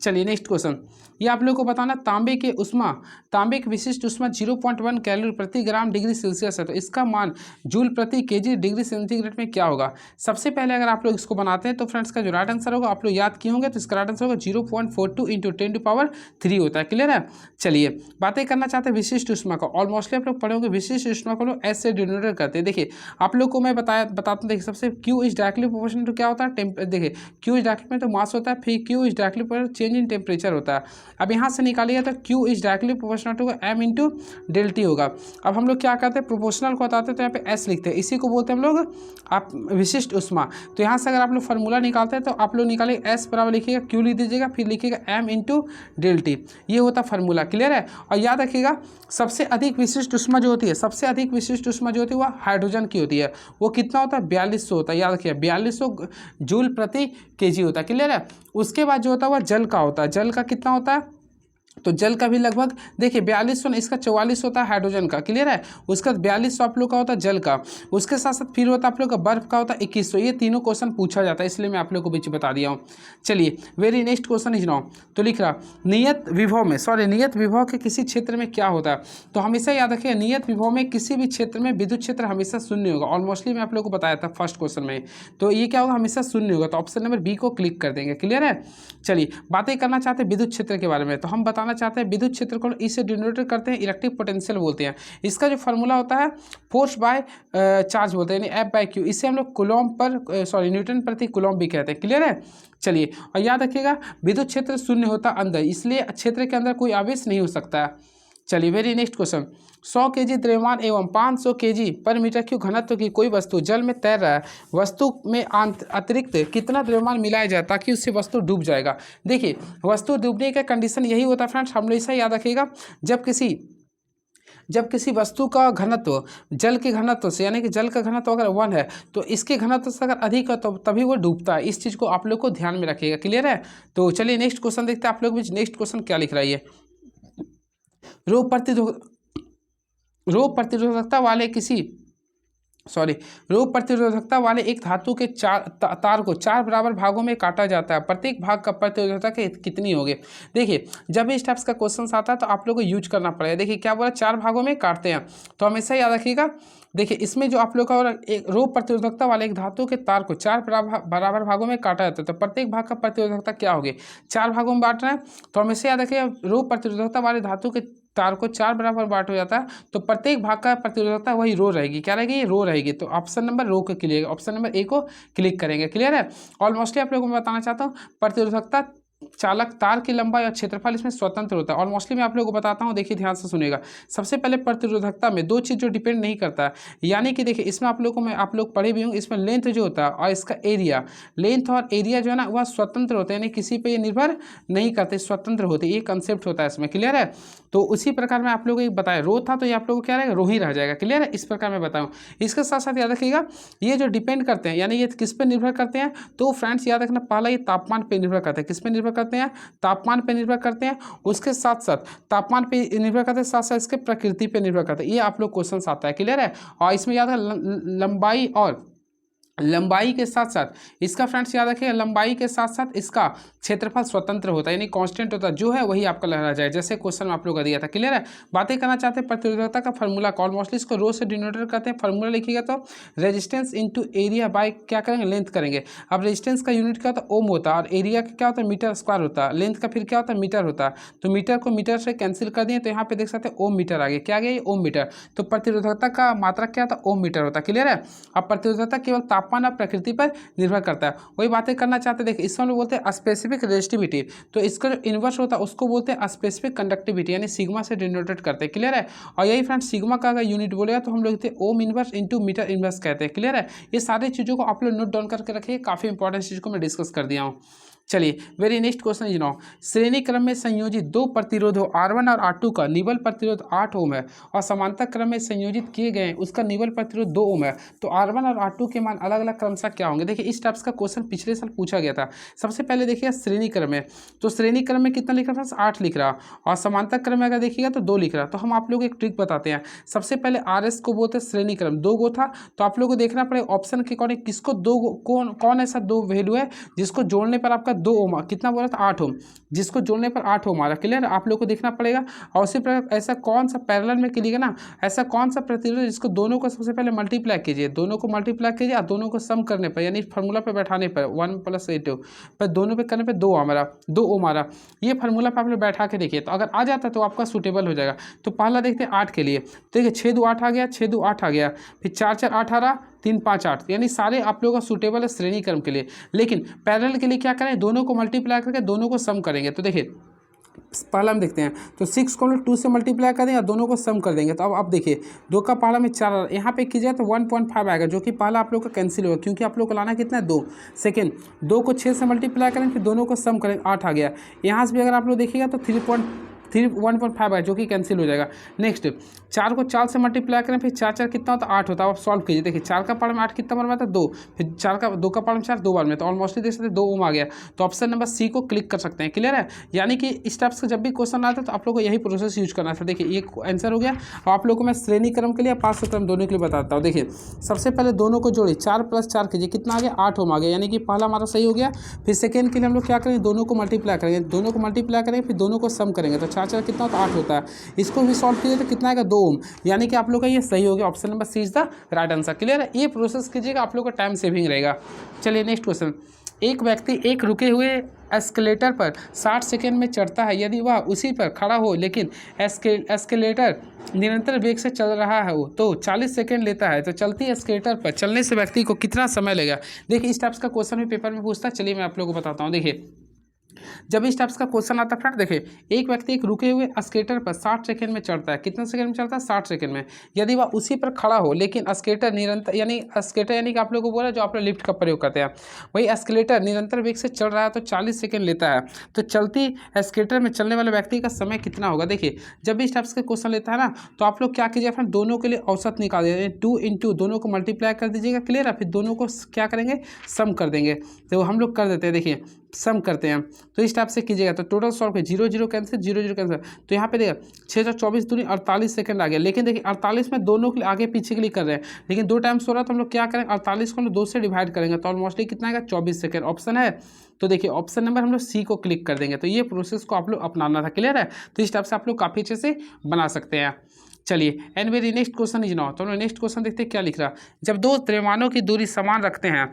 चलिए नेक्स्ट क्वेश्चन, ये आप लोग को बताना तांबे के विशिष्ट उष्मा 0.1 कैलोरी प्रति ग्राम डिग्री सेल्सियस है, तो इसका मान जूल प्रति केजी डिग्री सेंटीग्रेड में क्या होगा। सबसे पहले अगर आप लोग इसको बनाते हैं तो फ्रेंड्स का जो राइट आंसर होगा आप लोग याद किए होंगे, तो इसका राइट आंसर होगा 0.42 × 10⁻³ होता है, क्लियर है। चलिए बातें करना चाहते हैं विशिष्ट उष्मा का, ऑलमोस्टली आप लोग पढ़े होंगे विशिष्ट उष्मा को लोग ऐसे डिनोटेट करते हैं। देखिए आप लोग को मैं बताता हूँ, देखिए सबसे Q is directly proportional to क्या होता है, देखिए Q इज डायरेक्टली में तो मास होता है, फिर Q is directly proportional change in temperature होता है। अब यहाँ से निकालिए तो Q is directly proportional to M × ΔT होगा। अब हम लोग क्या करते हैं प्रोपोर्शनल को बताते हैं तो यहाँ पे S लिखते हैं, इसी को बोलते हैं हम लोग आप विशिष्ट उष्मा। तो यहाँ से अगर आप लोग फार्मूला निकालते हैं तो आप लोग निकालिए S बराबर लिखिएगा Q लिख दीजिएगा, फिर लिखिएगा M × ΔT, ये होता फार्मूला, क्लियर है। और याद रखिएगा सबसे अधिक विशिष्ट उष्मा जो होती है, सबसे अधिक विशिष्ट उष्मा जो होती है वह हाइड्रोजन की होती है, वो कितना होता है 4200 होता है, याद रखिए 4200 जूल प्रति केजी होता है, क्लियर है। उसके बाद जो होता है वह जल का होता है, जल का कितना होता है तो जल का भी लगभग देखिए 4200, इसका 44 होता है हाइड्रोजन का, क्लियर है। उसका 4200 आप लोग का होता है जल का, उसके साथ साथ फिर होता है आप लोग का बर्फ का होता है 2100। ये तीनों क्वेश्चन पूछा जाता है, इसलिए मैं आप लोग को बीच बता दिया हूँ। चलिए very next question is now, तो लिख रहा नियत विभव में, नियत विभव के किसी क्षेत्र में क्या होता है। तो हमेशा याद रखिए नियत विभव में किसी भी क्षेत्र में विद्युत क्षेत्र हमेशा शून्य होगा। ऑलमोस्टली मैं आप लोग को बताया था फर्स्ट क्वेश्चन में, तो ये क्या होगा, हमेशा शून्य होगा। तो ऑप्शन नंबर बी को क्लिक कर देंगे, क्लियर है। चलिए बातें करना चाहते हैं विद्युत क्षेत्र के बारे में, तो हम बताना चाहते हैं विद्युत क्षेत्र को इसे डिनोट करते हैं इलेक्ट्रिक पोटेंशियल बोलते हैं। इसका जो फार्मूला होता है फोर्स बाय चार्ज बोलते हैं, यानी F/Q। इसे हम लोग कूलॉम पर न्यूटन प्रति कूलॉम भी कहते हैं, क्लियर है। चलिए और याद रखिएगा विद्युत क्षेत्र शून्य होता अंदर, इसलिए क्षेत्र के अंदर कोई आवेश नहीं हो सकता है। चलिए वेरी नेक्स्ट क्वेश्चन, 100 kg द्रव्यमान एवं 500 kg पर मीटर क्यूब घनत्व की कोई वस्तु जल में तैर रहा है, वस्तु में अतिरिक्त कितना द्रव्यमान मिलाया जाए ताकि उससे वस्तु डूब जाएगा। देखिए वस्तु डूबने का कंडीशन यही होता है फ्रेंड्स, हमेशा याद रखिएगा जब किसी वस्तु का घनत्व जल के घनत्व से, यानी कि जल का घनत्व अगर 1 है तो इसके घनत्व से अगर अधिक है तो तभी वो डूबता है। इस चीज़ को आप लोग को ध्यान में रखिएगा, क्लियर है। तो चलिए नेक्स्ट क्वेश्चन देखते हैं आप लोग भी नेक्स्ट क्वेश्चन क्या लिख रहा है। रोग प्रतिरोधकता वाले एक धातु के तार को 4 बराबर भागों में काटा जाता है, प्रत्येक भाग का प्रतिरोधकता कितनी होगी। देखिए जब इस टाइप्स का क्वेश्चन आता है तो आप लोगों को यूज करना पड़ेगा। देखिए क्या बोला, 4 भागों में काटते हैं, तो हमेशा याद रखिएगा। देखिए इसमें जो आप लोग का एक रोग प्रतिरोधकता वाले एक धातु के तार को 4 बराबर भागों में काटा जाता है, तो प्रत्येक भाग का प्रतिरोधकता क्या होगी, 4 भागों में बांट रहे हैं। तो हमेशा याद रखिएगा रोग प्रतिरोधकता वाले धातु के तार को 4 बराबर बांट हो जाता है, तो प्रत्येक भाग का प्रतिरोधकता वही रो रहेगी, क्या रहेगी, ये रो रहेगी। तो ऑप्शन नंबर रो को क्लियर, ऑप्शन नंबर ए को क्लिक करेंगे, क्लियर है। ऑलमोस्टली आप लोगों को मैं बताना चाहता हूँ प्रतिरोधकता चालक तार की लंबाई और क्षेत्रफल इसमें स्वतंत्र होता है। और मोस्टली मैं आप लोगों को बताता हूं, देखिए ध्यान से सुनिएगा। सबसे पहले प्रतिरोधकता में 2 चीज़ जो डिपेंड नहीं करता है, यानी कि देखिए इसमें आप लोगों को मैं आप लोग पढ़े भी हूँ, इसमें लेंथ जो होता है और इसका एरिया, लेंथ और एरिया जो है ना वह स्वतंत्र होते हैं, यानी किसी पे ये निर्भर नहीं करते, स्वतंत्र होते, ये कंसेप्ट होता है इसमें, क्लियर है। तो उसी प्रकार में आप लोगों को बताया रो था, तो ये आप लोगों को क्या रहेगा, रो ही रह जाएगा, क्लियर है। इस प्रकार मैं बताऊँ, इसके साथ साथ याद रखिएगा ये जो डिपेंड करते हैं, यानी ये किस पे निर्भर करते हैं, तो फ्रेंड्स याद रखना पहला ये तापमान पे निर्भर करते हैं। किस पे निर्भर करते हैं, तापमान पे निर्भर करते हैं। उसके साथ साथ तापमान पे निर्भर करते हैं, साथ साथ इसके प्रकृति पे निर्भर करते हैं। ये आप लोग क्वेश्चन आता है, क्लियर है। और इसमें याद है लंबाई के साथ साथ इसका फ्रेंड्स याद रखिए, लंबाई के साथ साथ इसका क्षेत्रफल स्वतंत्र होता है, यानी कांस्टेंट होता है, जो है वही आपका लहरा जाए, जैसे क्वेश्चन में आप लोग का दिया था, क्लियर है। बातें करना चाहते हैं प्रतिरोधकता का फार्मूला का, ऑलमोस्टली इसको रो से डिनोटर करते हैं। फार्मूला लिखिएगा तो रेजिस्टेंस इंटू एरिया बाय क्या करेंगे, लेंथ करेंगे। अब रेजिस्टेंस का यूनिट क्या होता है, ओम होता है, और एरिया का क्या होता है, मीटर स्क्वायर होता है। लेंथ का फिर क्या होता है, मीटर होता है। तो मीटर को मीटर से कैंसिल कर दिए, तो यहाँ पे देख सकते हैं ओम मीटर आ गया, क्या आ गया, ओम मीटर। तो प्रतिरोधकता का मात्रा क्या होता है, ओम मीटर होता है, क्लियर है। अब प्रतिरोधकता केवल तापमान और प्रकृति पर निर्भर करता है, वही बातें करना चाहते हैं। देखिए इसको हम लोग बोलते हैं स्पेसिफिक रेजिस्टिविटी, तो इसका जो इन्वर्स होता है उसको बोलते हैं स्पेसिफिक कंडक्टिविटी, यानी सिग्मा से डिनोटेड करते हैं, क्लियर है। और यही फ्रेंड्स सिग्मा का अगर यूनिट बोलेगा तो हम लोग ohm inverse into metre inverse कहते हैं, क्लियर है। ये सारी चीज़ों को आप लोग नोट डाउन करके रखिए, काफ़ी इंपॉर्टेंट चीज़ को मैं डिस्कस कर दिया हूँ। चलिए very next question is now, श्रेणी क्रम में संयोजित 2 प्रतिरोधों R1 और R2 का निबल प्रतिरोध 8 ओम है और समांतर क्रम में संयोजित किए गए उसका निबल प्रतिरोध 2 ओम है, तो R1 और R2 के मान अलग अलग क्रमशः क्या होंगे। देखिए इस टाइप्स का क्वेश्चन पिछले साल पूछा गया था। सबसे पहले देखिए श्रेणी क्रम में, तो श्रेणी क्रम में कितना लिख रहा था, 8 लिख रहा, और समांतर क्रम में अगर देखिएगा तो 2 लिख रहा। तो हम आप लोग एक ट्रिक बताते हैं। सबसे पहले RS को बोलते हैं श्रेणी क्रम, 2 गो था, तो आप लोग को देखना पड़ेगा ऑप्शन के अकॉर्डिंग किसको 2 कौन ऐसा 2 वैल्यू है जिसको जोड़ने पर आपका 2 ओम, कितना बोला था, 8 ओम, जिसको जोड़ने पर 8 ओम आ रहा, क्लियर। आप लोग को देखना पड़ेगा। और उसी प्रकार ऐसा कौन सा पैरेलल में कीजिएगा ना, ऐसा कौन सा प्रतिरोध जिसको दोनों को सबसे पहले मल्टीप्लाई कीजिए, दोनों को मल्टीप्लाई कीजिए और दोनों को सम करने पर, यानी फार्मूला पर बैठाने पर 1 + 8 पर दोनों पे करने पर 2 हमारा 2 ओम आ रहा। ये फार्मूला पर आप लोग बैठा के देखिए, तो अगर आ जाता तो आपका सूटेबल हो जाएगा। तो पहला देखते हैं 8 के लिए, तो देखिए 6 × 2 = 8 आ गया, 6 × 2 = 8 आ गया, फिर 4 × 4 = 8 आ रहा, 3 × 5 = 8, यानी सारे आप लोगों का सूटेबल है श्रेणी क्रम के लिए। लेकिन पैरेलल के लिए क्या करें, दोनों को मल्टीप्लाई करके दोनों को सम करेंगे। तो देखिए पहला हम देखते हैं, तो 6 को 2 से मल्टीप्लाई कर देंगे और दोनों को सम कर देंगे। तो अब देखिए 2 का पहला में 4 यहाँ पे कीजिए तो 1.5 आएगा, जो कि पहला आप लोग का कैंसिल होगा, क्योंकि आप लोग को लाना कितना है, 2। सेकेंड 2 को 6 से मल्टीप्लाई करें, फिर दोनों को सम करें, 8 आ गया। यहाँ से भी अगर आप लोग देखिएगा तो 1.5 है जो कि कैंसिल हो जाएगा। नेक्स्ट 4 को 4 से मल्टीप्लाई करें, फिर 4 4 कितना होता है 8 होता है। आप सॉल्व कीजिए, देखिए 4 का पावर में 8 कितना बार में आता है 2, फिर 4 का 2 का पावर में 4 2 बार में, तो ऑलमोस्टली देख सकते हैं 2 ओम आ गया। तो ऑप्शन नंबर सी को क्लिक कर सकते हैं। क्लियर है, यानी कि इस टाइप से जब भी क्वेश्चन आता है तो आप लोग को यही प्रोसेस यूज करना था। देखिए ये आंसर हो गया। और आप लोग को मैं श्रेणी क्रम के लिए 5 क्रम दोनों के लिए बताता हूँ। देखिए सबसे पहले दोनों को जोड़िए, 4 + 4 कीजिए, कितना आ गया 8 ओम आ गया, यानी कि पहला हमारा सही हो गया। फिर सेकेंड के लिए हम लोग क्या करेंगे, दोनों को मल्टीप्लाई करेंगे, दोनों को मल्टीप्लाई करेंगे, फिर दोनों को सम करेंगे, तो 4 4 कितना होता है 8 होता है। इसको भी सॉल्व कीजिए तो कितना आएगा 2 ओम, यानी कि आप लोग का ये सही हो गया। Option number C is the right answer. Clear है, ये प्रोसेस कीजिएगा, आप लोग का टाइम सेविंग रहेगा। चलिए नेक्स्ट क्वेश्चन। एक व्यक्ति एक रुके हुए एस्केलेटर पर 60 सेकेंड में चढ़ता है, यदि वह उसी पर खड़ा हो लेकिन एस्केलेटर निरंतर वेग से चल रहा है तो 40 सेकेंड लेता है, तो चलती एस्केलेटर पर चलने से व्यक्ति को कितना समय लगेगा। देखिए इस टाइप्स का क्वेश्चन भी पेपर में पूछता है। चलिए मैं आप लोगों को बताता हूँ। देखिए जब इस टाइप्स का क्वेश्चन आता है फ्रेंड, देखिए एक व्यक्ति एक रुके हुए स्केटर पर 60 सेकंड में चढ़ता है, कितने सेकंड में चढ़ता है 60 सेकंड में, यदि वह उसी पर खड़ा हो लेकिन स्केटर निरंतर यानी कि आप लोग को बोला जो आप लोग लिफ्ट का प्रयोग करते हैं, वही एस्केलेटर निरंतर वेग से चल रहा है तो 40 सेकंड लेता है, तो चलती एस्केलेटर में चलने वाले व्यक्ति का समय कितना होगा। देखिए जब भी इस टाइप्स का क्वेश्चन लेता है ना, तो आप लोग क्या कीजिए फ्रेंड, दोनों के लिए औसत निकाल दीजिए, 2 × दोनों को मल्टीप्लाई कर दीजिएगा। क्लियर है, फिर दोनों को क्या करेंगे, सम कर देंगे, तो हम लोग कर देते हैं। देखिए सम करते हैं तो इस टाइप से कीजिएगा, तो टोटल सॉल्व के 0 0 कैंसिल 0 0 कैंसिल, तो यहाँ पे देखिए 6 × 24 दूनी 48 सेकंड आ गया। लेकिन देखिए 48 में दोनों के लिए आगे पीछे के लिए कर रहे हैं, लेकिन 2 टाइम्स हो रहा है तो हम लोग क्या करेंगे, 48 को हम लोग 2 से डिवाइड करेंगे, तो ऑलमोस्टली कितना आएगा 24 सेकंड। ऑप्शन है, तो देखिए ऑप्शन नंबर हम लोग सी को क्लिक कर देंगे। तो ये प्रोसेस को आप लोग अपनाना था। क्लियर है, तो इस टाइप से आप लोग काफ़ी अच्छे से बना सकते हैं। चलिए and very next question is now, तो हम लोग नेक्स्ट क्वेश्चन देखते हैं क्या लिख रहा है। जब दो द्रव्यमानों की दूरी समान रखते हैं,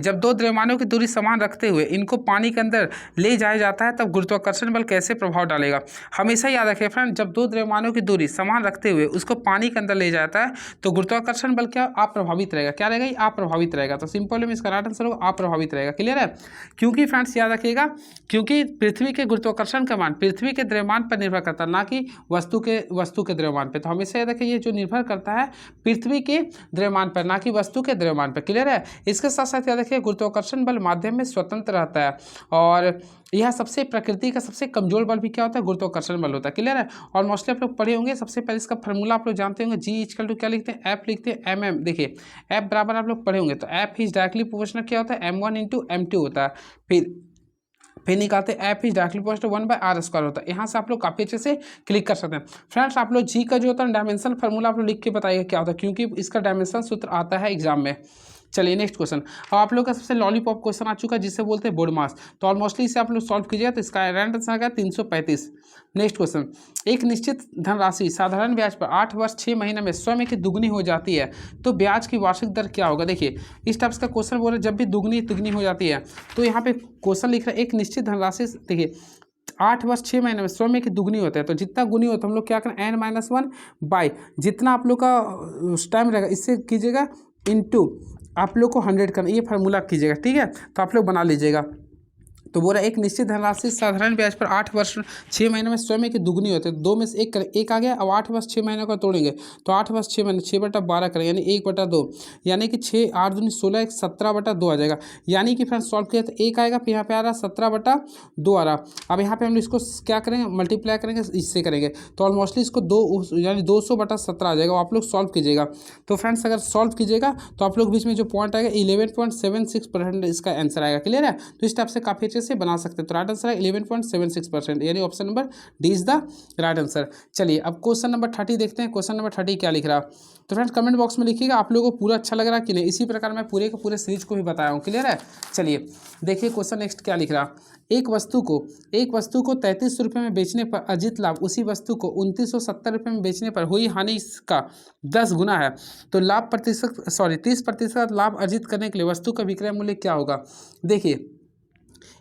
जब दो द्रव्यमानों की दूरी समान रखते हुए इनको पानी के अंदर ले जाया जाता है तब गुरुत्वाकर्षण बल कैसे प्रभाव डालेगा। हमेशा याद रखें फ्रेंड, जब दो द्रव्यमानों की दूरी समान रखते हुए उसको पानी के अंदर ले जाता है तो गुरुत्वाकर्षण बल क्या अप्रभावित रहेगा। क्या रहेगा, ये अप्रभावित रहेगा। तो सिंपल में इसका राइट आंसर होगा अप्रभावित रहेगा। क्लियर है, क्योंकि फ्रेंड्स याद रखिएगा, क्योंकि पृथ्वी के गुरुत्वाकर्षण का मान पृथ्वी के द्रव्यमान पर निर्भर करता है, ना कि वस्तु के द्रव्यमान पर। तो हमेशा याद रखिए, ये जो निर्भर करता है पृथ्वी के द्रव्यमान पर, ना कि वस्तु के द्रव्यमान पर। क्लियर है, इसके साथ याद रखिए गुरुत्वाकर्षण बल माध्यम में स्वतंत्र रहता है, और यह सबसे प्रकृति का सबसे कमजोर बल भी क्या होता है, गुरुत्वाकर्षण बल होता है। क्लियर है, और मोस्टली आप लोग पढ़े होंगे। सबसे पहले इसका फार्मूला आप लोग जानते होंगे, जी इक्वल टू क्या लिखते हैं, एफ लिखते हैं mm। देखिए एफ बराबर आप लोग पढ़े होंगे, तो एफ इज डायरेक्टली प्रोपोर्शनल क्या होता है, m1 × m2 होता है। फिर निकालते हैं F is directly proportional 1/r² होता है। यहाँ से आप लोग काफ़ी अच्छे से क्लिक कर सकते हैं। फ्रेंड्स आप लोग जी का जो होता है डायमेंशन फार्मूला आप लोग लिख के बताइए क्या होता है, क्योंकि इसका डायमेंशन सूत्र आता है एग्जाम में। चलिए नेक्स्ट क्वेश्चन। अब आप लोग का सबसे लॉलीपॉप क्वेश्चन आ चुका है जिसे बोलते हैं बोर्ड मास, तो ऑलमोस्टली इसे आप लोग सॉल्व कीजिएगा तो इसका राइट आंसर आएगा 335। नेक्स्ट क्वेश्चन, एक निश्चित धनराशि साधारण ब्याज पर 8 वर्ष 6 महीने में स्वयं की दुगनी हो जाती है तो ब्याज की वार्षिक दर क्या होगा। देखिए इस टाइप्स का क्वेश्चन बोल रहे जब भी दुगनी तिगनी हो जाती है, तो यहाँ पे क्वेश्चन लिख रहा है एक निश्चित धनराशि, देखिए 8 वर्ष 6 महीने में स्वयं की दुगनी होता है, तो जितना गुनी होता है हम लोग क्या करें n-1 जितना आप लोग का टाइम रहेगा इससे कीजिएगा इंटू आप लोग को 100 करना, ये फार्मूला कीजिएगा। ठीक है, तो आप लोग बना लीजिएगा। तो बोला एक निश्चित धनराशि साधारण ब्याज पर 8 वर्ष 6 महीने में स्वयं की दुगनी होती है, 2 में से 1 करें, 1 आ गया। अब 8 वर्ष 6 महीने का तोड़ेंगे तो 8 वर्ष 6 महीने 6/12 करेंगे, यानी 1/2, यानी कि 6 8 दूनी 16 1 17/2 आ जाएगा। यानी कि फ्रेंड्स सॉल्व किया तो 1 आएगा, फिर यहाँ पे आ रहा 17/2 आ रहा। अब यहाँ पे हम इसको क्या करेंगे, मल्टीप्लाई करेंगे, इससे करेंगे तो ऑलमोस्टली इसको 2 यानी 200/17 आ जाएगा। आप लोग सॉल्व कीजिएगा। तो फ्रेंड्स अगर सॉल्व कीजिएगा तो आप लोग बीच में जो पॉइंट आएगा 11.76% इसका आंसर आएगा। क्लियर है, तो इस टाइप से काफ़ी अच्छे से बना सकते हैं। तो राइट आंसर है 11.76%, यानी option number D is the right answer. चलिए अब क्वेश्चन नंबर 30 देखते हैं। क्वेश्चन नंबर 30 क्या लिख रहा है, तो फ्रेंड्स कमेंट बॉक्स में लिखिएगा आप लोगों को पूरा अच्छा लग रहा है कि नहीं। इसी प्रकार मैं पूरे के पूरे सीरीज को भी बताया हूँ। क्लियर है, चलिए देखिए क्वेश्चन नेक्स्ट क्या लिख रहा। एक वस्तु को 33 रुपये में बेचने पर अर्जित लाभ उसी वस्तु को 2970 रुपये में बेचने पर हुई हानि का 10 गुना है, तो 30% लाभ अर्जित करने के लिए वस्तु का विक्रय मूल्य क्या होगा। देखिए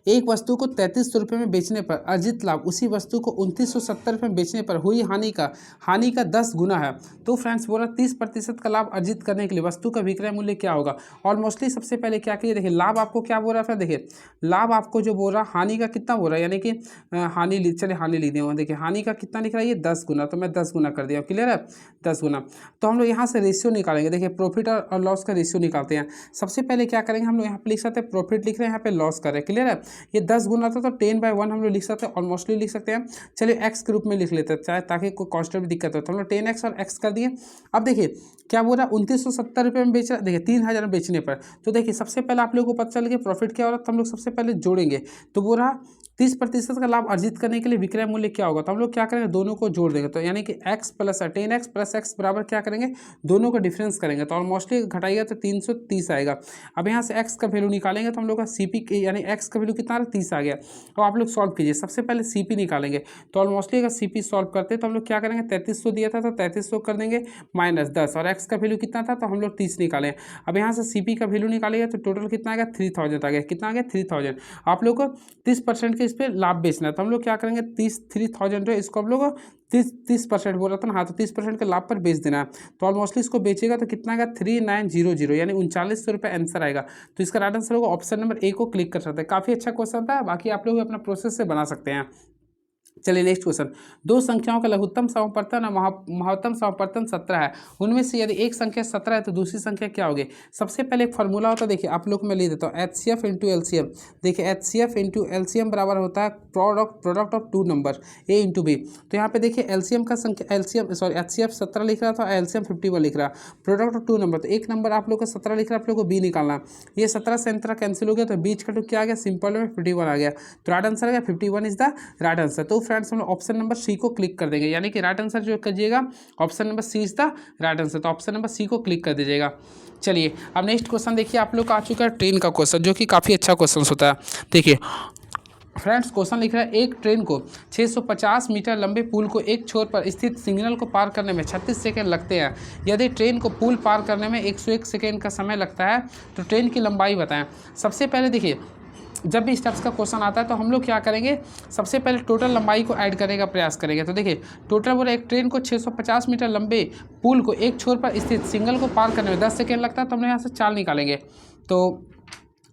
एक वस्तु को 33 रुपये में बेचने पर अर्जित लाभ उसी वस्तु को 2970 रुपये में बेचने पर हुई हानि का 10 गुना है, तो फ्रेंड्स बोला 30% का लाभ अर्जित करने के लिए वस्तु का विक्रय मूल्य क्या होगा। ऑलमोस्टली सबसे पहले क्या कीजिए, देखिए लाभ आपको क्या बोल रहा है, देखिए लाभ आपको जो बोल रहा हानि का कितना बोल रहा है, यानी कि हानि लिख दिया। देखिए हानि का कितना लिख रहा है, ये 10 गुना, तो मैं 10 गुना कर दिया। क्लियर है, 10 गुना। तो हम लोग यहाँ से रेशियो निकालेंगे। देखिए प्रॉफिट और लॉस का रेशियो निकालते हैं। सबसे पहले क्या करेंगे, हम लोग यहाँ पे लिख सकते हैं प्रॉफिट लिख रहे हैं, यहाँ पे लॉस कर रहे हैं। क्लियर है, ये 10 गुना था तो 10/1 हम लोग लिख सकते हैं, ऑलमोस्टली लिख सकते हैं। चलिए एक्स के रूप में लिख लेते हैं, चाहे ताकि कोई कॉन्स्टेंट में दिक्कत हो। तो हम लोग 10x और x कर दिए। अब देखिए क्या बोल रहा है, 2970 में बेच रहा है। देखिए 3000 बेचने पर, तो देखिए सबसे पहले आप लोगों को पता चल गया प्रॉफिट क्या हो रहा है, तो हम लोग सबसे पहले जोड़ेंगे। तो बोल रहा 30% का लाभ अर्जित करने के लिए विक्रय मूल्य क्या होगा, तो हम लोग क्या करेंगे, दोनों को जोड़ देंगे। तो यानी कि x plus 10x plus x बराबर क्या करेंगे, दोनों का डिफरेंस करेंगे। तो ऑलमोस्टली घटाइएगा तो 330 आएगा। अब यहाँ से x का वैल्यू निकालेंगे तो हम लोग का CP यानी x का वैल्यू कितना आ रहा है, 30 आ गया। तो आप लोग सॉल्व कीजिए, सबसे पहले CP निकालेंगे। तो ऑलमोस्टली अगर CP सॉल्व करते हैं तो हम लोग क्या करेंगे, 3300 दिया था तो 3300 कर देंगे माइनस 10, और x का वैल्यू कितना था तो हम लोग 30 निकालें। अब यहाँ से CP का वैल्यू निकालेंगे तो टोटल कितना आ गया, 3000 आ गया। कितना आ गया, 3000। आप लोग को 30% के इस पर लाभ बेचना है, तो हम लोग क्या करेंगे, 30,000 है, इसको हम लोग 30% बोल रहा था ना, हाँ, तो 30% के लाभ पर बेच देना है। तो ऑलमोस्टली इसको बेचेगा तो कितना आएगा, 3900 यानी 3900 रुपये आंसर आएगा। तो इसका राइट आंसर होगा ऑप्शन नंबर ए को क्लिक कर सकते हैं। काफ़ी अच्छा क्वेश्चन था, बाकी आप लोग अपना प्रोसेस से बना सकते हैं। चलिए नेक्स्ट क्वेश्चन, दो संख्याओं का लघुत्तम समापवर्तन और महत्तम समापवर्तन 17 है, उनमें से यदि एक संख्या 17 है तो दूसरी संख्या क्या होगी। सबसे पहले एक फार्मूला होता है, देखिए आप लोग को मैं ले देता हूँ, HCF इंटू LCM। देखिए HCF इंटू LCM बराबर होता है product of two number A into B। तो यहाँ पे देखिए LCM का संख्या HCF 17 लिख रहा था, LCM 51 लिख रहा, प्रोडक्ट ऑफ टू नंबर, तो एक नंबर आप लोग का 17 लिख रहा है, आप लोग को B निकालना। ये 17 से 17 कैंसिल हो गया तो बीच का टू क्या आ गया, सिंपल में 51 आ गया। तो राइट आंसर आ गया 51 इज द राइट आंसर। तो फ्रेंड्स हम लोग ऑप्शन नंबर सी को क्लिक कर देंगे, यानी कि राइट आंसर जो करिएगा option number C is the right answer. तो ऑप्शन नंबर सी को क्लिक कर दीजिएगा। चलिए अब नेक्स्ट क्वेश्चन देखिए, आप लोग का आ चुका है ट्रेन का क्वेश्चन, जो कि काफ़ी अच्छा क्वेश्चन होता है। देखिए फ्रेंड्स क्वेश्चन लिख रहा है, एक ट्रेन को 650 मीटर लंबे पुल को एक छोर पर स्थित सिग्नल को पार करने में 36 सेकंड लगते हैं। यदि ट्रेन को पुल पार करने में 101 सेकंड का समय लगता है तो ट्रेन की लंबाई बताएं। सबसे पहले देखिए, जब भी स्टेप्स का क्वेश्चन आता है तो हम लोग क्या करेंगे, सबसे पहले टोटल लंबाई को ऐड करने का प्रयास करेंगे। तो देखिए टोटल बोला, एक ट्रेन को 650 मीटर लंबे पुल को एक छोर पर स्थित सिग्नल को पार करने में 10 सेकंड लगता है, तो हम लोग यहाँ से चाल निकालेंगे। तो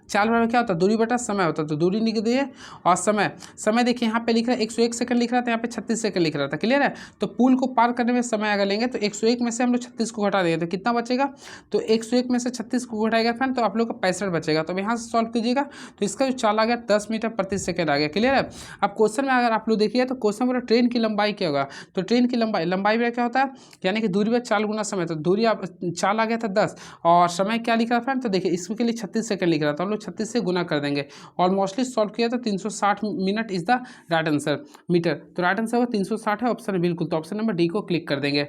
चाल बराबर क्या होता है, दूरी बटा समय होता है। तो दूरी लिख दिए और समय देखिए यहाँ पे लिख रहा है 101 सेकंड लिख रहा था, यहाँ पे 36 सेकंड लिख रहा था, क्लियर है। तो पुल को पार करने में समय अगर लेंगे तो 101 में से हम लोग 36 को घटा देंगे तो कितना बचेगा, तो 101 में से 36 को घटाएगा फ्रेंड तो आप लोग का 65 बचेगा। तो अब यहाँ से सॉल्व कीजिएगा तो इसका जो चाल आ गया 10 मीटर प्रति सेकंड आ गया, क्लियर है। अब क्वेश्चन में अगर आप लोग देखिए तो क्वेश्चन बोला ट्रेन की लंबाई क्या होगा, तो ट्रेन की लंबाई में क्या होता है, यानी कि दूरी में चाल गुना समय। तो दूरी आप चाल आ गया था 10 और समय क्या लिख रहा था फ्रेंड, तो देखिए इसके लिए 36 सेकंड लिख रहा था, हम लोग 36 से गुना कर देंगे। ऑलमोस्टली सॉल्व किया तो 360 minute is the right answer metre. तो राइट आंसर होगा 360 है ऑप्शन बिल्कुल। तो ऑप्शन नंबर डी को क्लिक कर देंगे।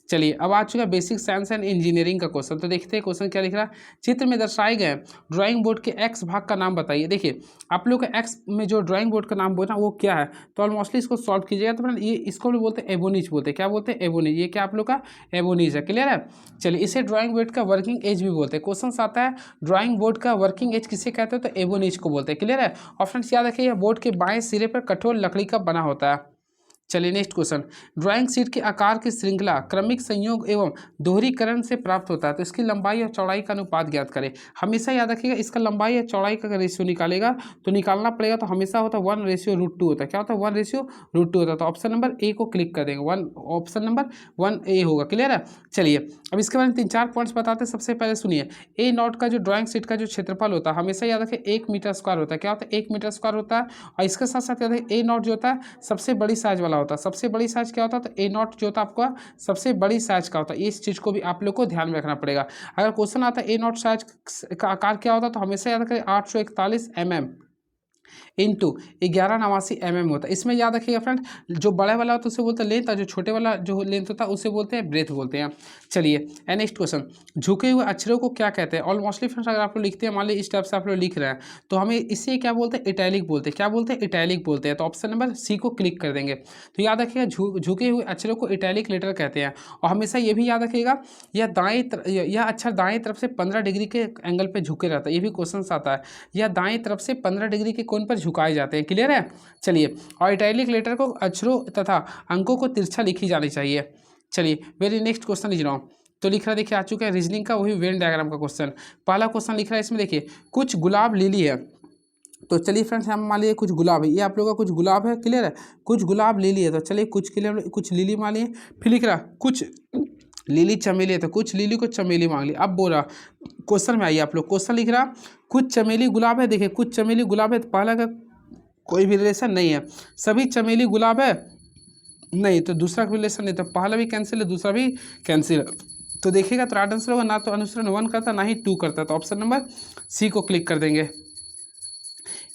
चलिए अब आ चुका है बेसिक साइंस एंड इंजीनियरिंग का क्वेश्चन। तो देखते हैं क्वेश्चन क्या लिख रहा है, चित्र में दर्शाए गए ड्राइंग बोर्ड के एक्स भाग का नाम बताइए। देखिए आप लोग का एक्स में जो ड्राइंग बोर्ड का नाम बोलना वो क्या है, तो ऑलमोस्टली इसको सॉल्व कीजिएगा। तो फ्रेंड ये इसको भी बोलते हैं एबोनिज बोलते हैं, क्या बोलते हैं, एबोनिज। ये क्या आप लोग का एबोनिज है, क्लियर है। चलिए इसे ड्राइंग बोर्ड का वर्किंग एज भी बोलते हैं। क्वेश्चन आता है ड्राइंग बोर्ड का वर्किंग एज किसे कहते हैं, तो एबोनिज को बोलते हैं, क्लियर है। और फ्रेंड्स याद रखिए बोर्ड के बाएं सिरे पर कठोर लकड़ी का बना होता है। चलिए नेक्स्ट क्वेश्चन, ड्राइंग शीट के आकार की श्रृंखला क्रमिक संयोग एवं दोहरीकरण से प्राप्त होता है, तो इसकी लंबाई और चौड़ाई का अनुपात ज्ञात करें। हमेशा याद रखिएगा इसका लंबाई और चौड़ाई का रेशियो निकालेगा तो निकालना पड़ेगा, तो हमेशा होता है 1:√2 होता है। क्या होता है, 1:√2 होता है। तो ऑप्शन नंबर ए को क्लिक कर देंगे, ऑप्शन नंबर 1 ए होगा, क्लियर है। चलिए अब इसके बारे में 3-4 पॉइंट्स बताते हैं। सबसे पहले सुनिए, ए नॉट का जो ड्राइंग शीट का जो क्षेत्रफल होता है हमेशा याद रखें 1 मीटर स्क्वायर होता है। क्या होता है, 1 मीटर स्क्वायर होता है। और इसके साथ साथ याद रखें ए नॉट जो होता है सबसे बड़ी साइज वाला होता है। सबसे बड़ी साइज क्या होता है, तो ए नॉट जो होता है आपका सबसे बड़ी साइज का होता है। इस चीज़ को भी आप लोग को ध्यान में रखना पड़ेगा। अगर क्वेश्चन आता है ए नॉट साइज का आकार क्या होता है, तो हमेशा याद रखें 841 mm इंटू 1189 mm होता है। इसमें याद रखिएगा फ्रेंड, जो बड़ा वाला होता है उसे बोलते हैं लेंथ, और जो छोटे वाला जो लेंथ होता है उसे बोलते हैं ब्रेथ बोलते हैं। चलिए नेक्स्ट क्वेश्चन, झुके हुए अक्षरों को क्या कहते हैं। ऑलमोस्टली फ्रेंड्स अगर आप लोग लिखते हैं, मान लीजिए इस टाइप से आप लोग लिख रहे हैं तो हमें इसे क्या बोलते हैं, इटैलिक बोलते हैं। क्या बोलते हैं, इटैलिक बोलते हैं। तो ऑप्शन नंबर सी को क्लिक कर देंगे। तो याद रखिएगा झुके हुए अक्षरों को इटैलिक लेटर कहते हैं। और हमेशा ये भी याद रखिएगा यह अक्षर दाएं तरफ से 15 डिग्री के एंगल पर झुके रहता है। ये भी क्वेश्चन आता है, यह दाएं तरफ से 15 डिग्री के कोण पर झुकाए जाते हैं, क्लियर है। चलिए और इटैलिक लेटर को अक्षरों तथा अंकों को तिरछा लिखी जानी चाहिए। चलिए वेरी नेक्स्ट क्वेश्चन लिख रहा हूँ। तो लिख रहा है, देखिए आ चुका है रीजनिंग का वही वेन डायग्राम का क्वेश्चन। पहला क्वेश्चन लिख रहा है, इसमें देखिए कुछ गुलाब लिली है। तो चलिए फ्रेंड्स हम मान लिए कुछ गुलाब है, ये आप लोगों का कुछ गुलाब है, क्लियर है। कुछ गुलाब लिली है, तो चलिए कुछ लिली मान लिए। फिर लिख रहा कुछ लिली चमेली है, तो कुछ लिली को चमेली मांग ली। अब बोल रहा क्वेश्चन में आइए आप लोग। क्वेश्चन लिख रहा कुछ चमेली गुलाब है। देखिए कुछ चमेली गुलाब है, तो पहला का कोई भी रिलेशन नहीं है। सभी चमेली गुलाब है नहीं, तो दूसरा का रिलेशन नहीं, तो पहला भी कैंसिल है, दूसरा भी कैंसिल है। तो देखिएगा तो राइट आंसर होगा ना तो अनुसरण 1 करता ना ही 2 करता, तो ऑप्शन नंबर सी को क्लिक कर देंगे।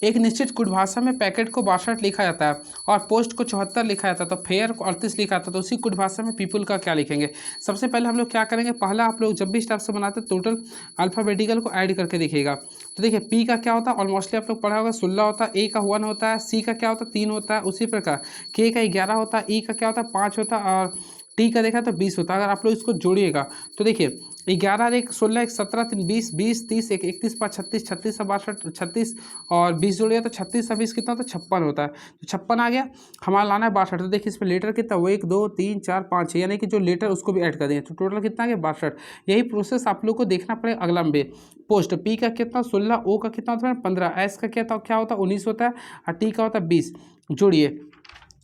एक निश्चित कुट भाषा में पैकेट को 62 लिखा जाता है और पोस्ट को 74 लिखा जाता है, तो फेयर को 38 लिखा जाता है, तो उसी कुट भाषा में पीपल का क्या लिखेंगे। सबसे पहले हम लोग क्या करेंगे, पहला आप लोग जब भी स्टेप से बनाते हैं टोटल अल्फ़ाबेटिकल को ऐड करके देखिएगा। तो देखिए पी का क्या होता है, ऑलमोस्टली आप लोग पढ़ा होगा 16 होता है, ए का 1 होता है, सी का क्या होता है 3 होता है, उसी प्रकार के का 11 होता है, ई का क्या होता है 5 होता है, और टी का देखा तो 20 होता है। अगर आप लोग इसको जोड़िएगा तो देखिए 11 एक 16 एक 17 3 20 20 30 एक 31 5 36 36 62 36 और 20 जोड़िए तो 36 और 20 कितना होता है 56 होता है। तो 56 आ गया, हमारा लाना है 62। तो देखिए इसमें लेटर कितना वो 1 2 3 4 5 है, यानी कि जो लेटर उसको भी ऐड कर देंगे, तो टोटल कितना आ गया 62। यही प्रोसेस आप लोग को देखना पड़ेगा अगला में। पोस्ट पी का कितना 16, ओ का कितना होता है 15, एस का क्या होता है 19 होता है, और टी का होता है 20। जोड़िए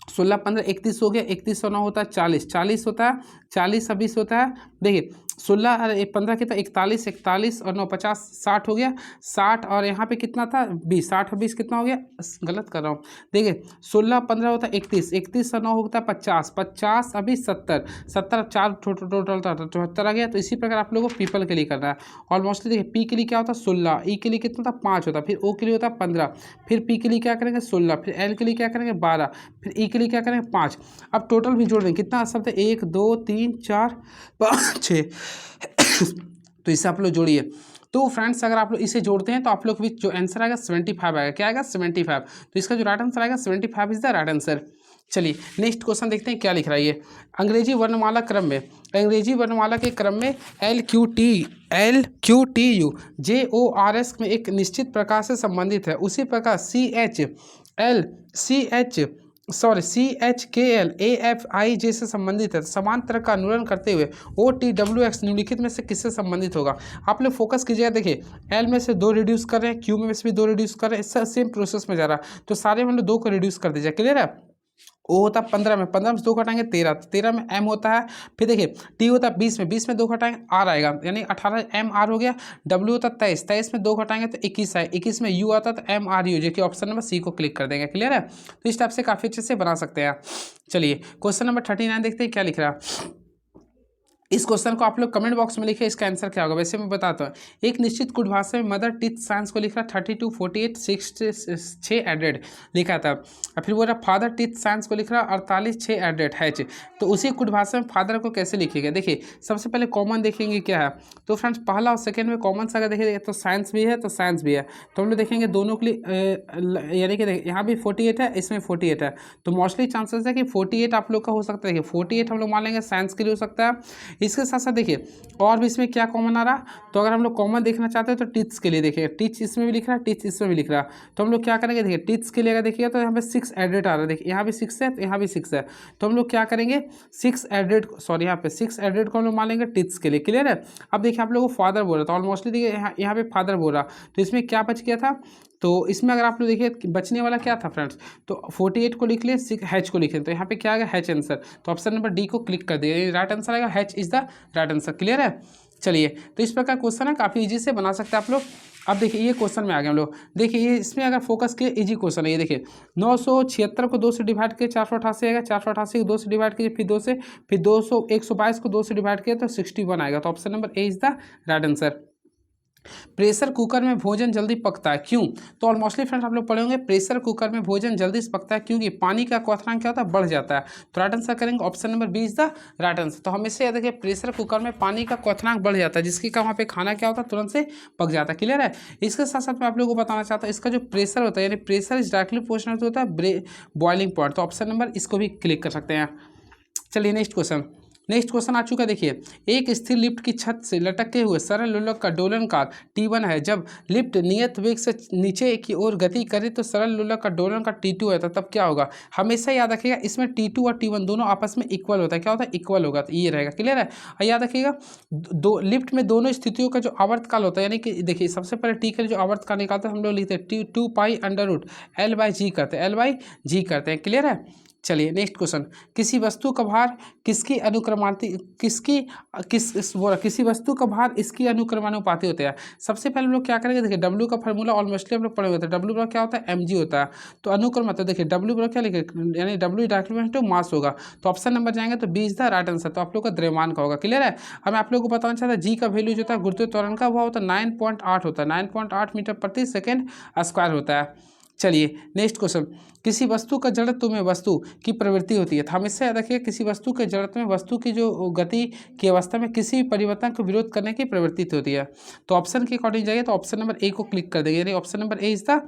16 15 31 हो गया, 31 और 9 होता है 40, 40 होता है, 40 और 20 होता है। देखिए 16 और 15 कितना 41, 41 और 9 50, 60 हो गया, 60 और यहाँ पे कितना था 20, 60 और 20 कितना हो गया, गलत कर रहा हूँ। देखिए 16 15 होता है 31, 31 और 9 होता है 50, 50 अभी 70, 70 4 टोटल था 74 आ गया। तो इसी प्रकार आप लोगों को पीपल के लिए करना है। ऑलमोस्टली देखिए पी के लिए क्या होता है 16, ई के लिए कितना था 5 होता, फिर ओ के लिए होता है 15, फिर पी के लिए क्या करेंगे 16, फिर एल के लिए क्या करेंगे 12, फिर ई के लिए क्या करेंगे 5। अब टोटल भी जोड़ देंगे, कितना शब्द है 1 2 3 4 5 6 तो इसे आप लोग जोड़िए। तो फ्रेंड्स अगर आप लोग इसे जोड़ते हैं तो आप लोग भी जो आंसर आएगा 75 आएगा। क्या आएगा 75। तो इसका जो राइट आंसर आएगा 75 इज द राइट आंसर। चलिए नेक्स्ट क्वेश्चन देखते हैं क्या लिख रहा है ये। अंग्रेजी वर्णमाला क्रम में, अंग्रेजी वर्णमाला के क्रम में LQTU JORS में एक निश्चित प्रकार से संबंधित है, उसी प्रकार CHKL AFI से संबंधित है। समांतर का अनुसरण करते हुए OTWX निम्नलिखित में से किससे संबंधित होगा। आप लोग फोकस कीजिएगा। देखिए एल में से 2 रिड्यूस कर रहे हैं, क्यू में से भी 2 रिड्यूस कर रहे हैं, सेम प्रोसेस में जा रहा है, तो सारे में 2 को रिड्यूस कर दीजिए। क्लियर है। ओ होता है 15 में, 15 में 2 घटाएंगे 13, 13 में एम होता है। फिर देखिए टी होता है 20 में 2 घटाएंगे आर आएगा, यानी 18 एम आर हो गया। डब्ल्यू होता है 23, 23 में 2 घटाएंगे तो 21 है, 21 में यू आता है तो एम आर यू, जो कि ऑप्शन नंबर सी को क्लिक कर देंगे। क्लियर है। तो इस टाइप से काफ़ी अच्छे से बना सकते हैं। चलिए क्वेश्चन नंबर 39 देखते हैं क्या लिख रहा है। इस क्वेश्चन को आप लोग कमेंट बॉक्स में लिखिए, इसका आंसर क्या होगा। वैसे मैं बताता हूँ। एक निश्चित कुट भाषा में मदर टीथ साइंस को लिख रहा 32 48 6 एडेड लिखा था, और फिर वो रहा फादर टीथ साइंस को लिख रहा 48 6 एडेड है। तो उसी कुट भाषा में फादर को कैसे लिखेगा। देखिए सबसे पहले कॉमन देखेंगे क्या है। तो फ्रेंड्स पहला और सेकेंड में कॉमन सा अगर देखिए तो साइंस भी है तो साइंस भी है, तो हम लोग देखेंगे दोनों के लिए, यानी कि देखिए यहाँ भी 48 है, इसमें 48 है, तो मोस्टली चांसेस है कि 48 आप लोग का हो सकता है। देखिए 48 हम लोग मान लेंगे साइंस के लिए हो सकता है। इसके साथ साथ देखिए और भी इसमें क्या कॉमन आ रहा, तो अगर हम लोग कॉमन देखना चाहते हैं तो टिथ्स के लिए देखिए, टिथ्स इसमें भी लिख रहा है, टिथ्स इसमें भी लिख रहा है, तो हम लोग क्या करेंगे। देखिए टिथ्स के लिए अगर देखिएगा तो यहाँ पे 6 एडेड आ रहा है। देखिए यहाँ भी 6 है तो यहाँ भी 6 है, तो हम लोग क्या करेंगे 6 एडेड, सॉरी यहाँ पे 6 एडेड को हम लोग मान लेंगे टिथ्स के लिए। क्लियर है। अब देखिए आप लोगों को फादर बोल रहा था, ऑलमोस्टली देखिए यहाँ पे फादर बोल रहा, तो इसमें क्या बच गया था। तो इसमें अगर आप लोग देखिए बचने वाला क्या था फ्रेंड्स, तो 48 को लिख लिए, 6 हैच को लिख लें, तो यहाँ पे क्या आ गया हैच आंसर, तो ऑप्शन नंबर डी को क्लिक कर दिए, राइट आंसर आएगा hatch is the right answer. Clear है। चलिए तो इस प्रकार क्वेश्चन है, काफ़ी इजी से बना सकते हैं आप लोग। अब देखिए ये क्वेश्चन में आ गए हम लोग। देखिए ये इसमें अगर फोकस किए इजी क्वेश्चन है ये। देखिए 976 को 2 से डिवाइड किए 488 आएगा, 488 को 2 से डिवाइड किए फिर 2 से, फिर 122 को 2 से डिवाइड किए तो 61 आएगा, तो option number A is the right answer. Pressure cooker में भोजन जल्दी पकता है क्यों। तो ऑलमोस्टली फ्रेंड्स आप लोग पढ़े होंगे प्रेशर कुकर में भोजन जल्दी पकता है क्योंकि पानी का क्वथनांक क्या होता है बढ़ जाता है। तो राइट आंसर करेंगे option number B is the right answer. तो हमेशा याद रखिए प्रेशर कुकर में पानी का क्वथनांक बढ़ जाता है, जिसके कारण वहाँ पे खाना क्या होता है तुरंत से पक जाता है। क्लियर है। इसके साथ साथ मैं आप लोगों को बताना चाहता हूँ इसका जो प्रेशर होता है, यानी प्रेशर इज डायरेक्टली प्रोपोर्शनल होता है बॉइलिंग पॉइंट, तो ऑप्शन नंबर इसको भी क्लिक कर सकते हैं। चलिए नेक्स्ट क्वेश्चन आ चुका है। देखिए एक स्थिर लिफ्ट की छत से लटकते हुए सरल लोलक का दोलनकाल T1 है। जब लिफ्ट नियत वेग से नीचे की ओर गति करे तो सरल लोलक का दोलन का T2 है, तो तब क्या होगा। हमेशा याद रखिएगा इसमें T2 और T1 दोनों आपस में इक्वल होता है। क्या होता है इक्वल होगा, तो ये रहेगा। क्लियर है। और याद रखिएगा लिफ्ट में दोनों स्थितियों का जो आवर्तकाल होता है, यानी कि देखिए सबसे पहले टी का जो आवर्तकाल निकालते हैं हम लोग लिखते हैं 2 पाई अंडर रूट L/G करते हैं, L/G करते हैं। क्लियर है। चलिए नेक्स्ट क्वेश्चन, किसी वस्तु का भार किसकी किसी वस्तु का भार इसकी अनुक्रमानुपाती होता है। सबसे पहले हम लोग क्या करेंगे, देखिए डब्ल्यू का फार्मूला ऑलमोस्टली हम लोग पढ़े होते हैं। डब्ल्यू बराबर क्या होता है, एम जी होता है। तो अनुक्रम मतलब देखिए डब्ल्यू बराबर क्या लिखे, यानी डब्ल्यू डायरेक्टली टू मास होगा। तो ऑप्शन नंबर जाएंगे तो 20 द राइट आंसर, तो आप लोग का द्रव्यमान का होगा। क्लियर है। अब मैं आप लोग को बताना चाहता जी का वैल्यू जो होता है गुरुत्वीय त्वरण का वो होता है 9.8 होता है, 9.8 मीटर प्रति सेकेंड स्क्वायर होता है। चलिए नेक्स्ट क्वेश्चन, किसी वस्तु का जड़त्व में वस्तु की प्रवृत्ति होती है। तो हमेशा याद रखिए किसी वस्तु के जड़त्व में वस्तु की जो गति की अवस्था में किसी भी परिवर्तन को विरोध करने की प्रवृत्ति होती है। तो ऑप्शन के अकॉर्डिंग जाइए तो ऑप्शन नंबर ए को क्लिक कर देंगे, यानी option number A is the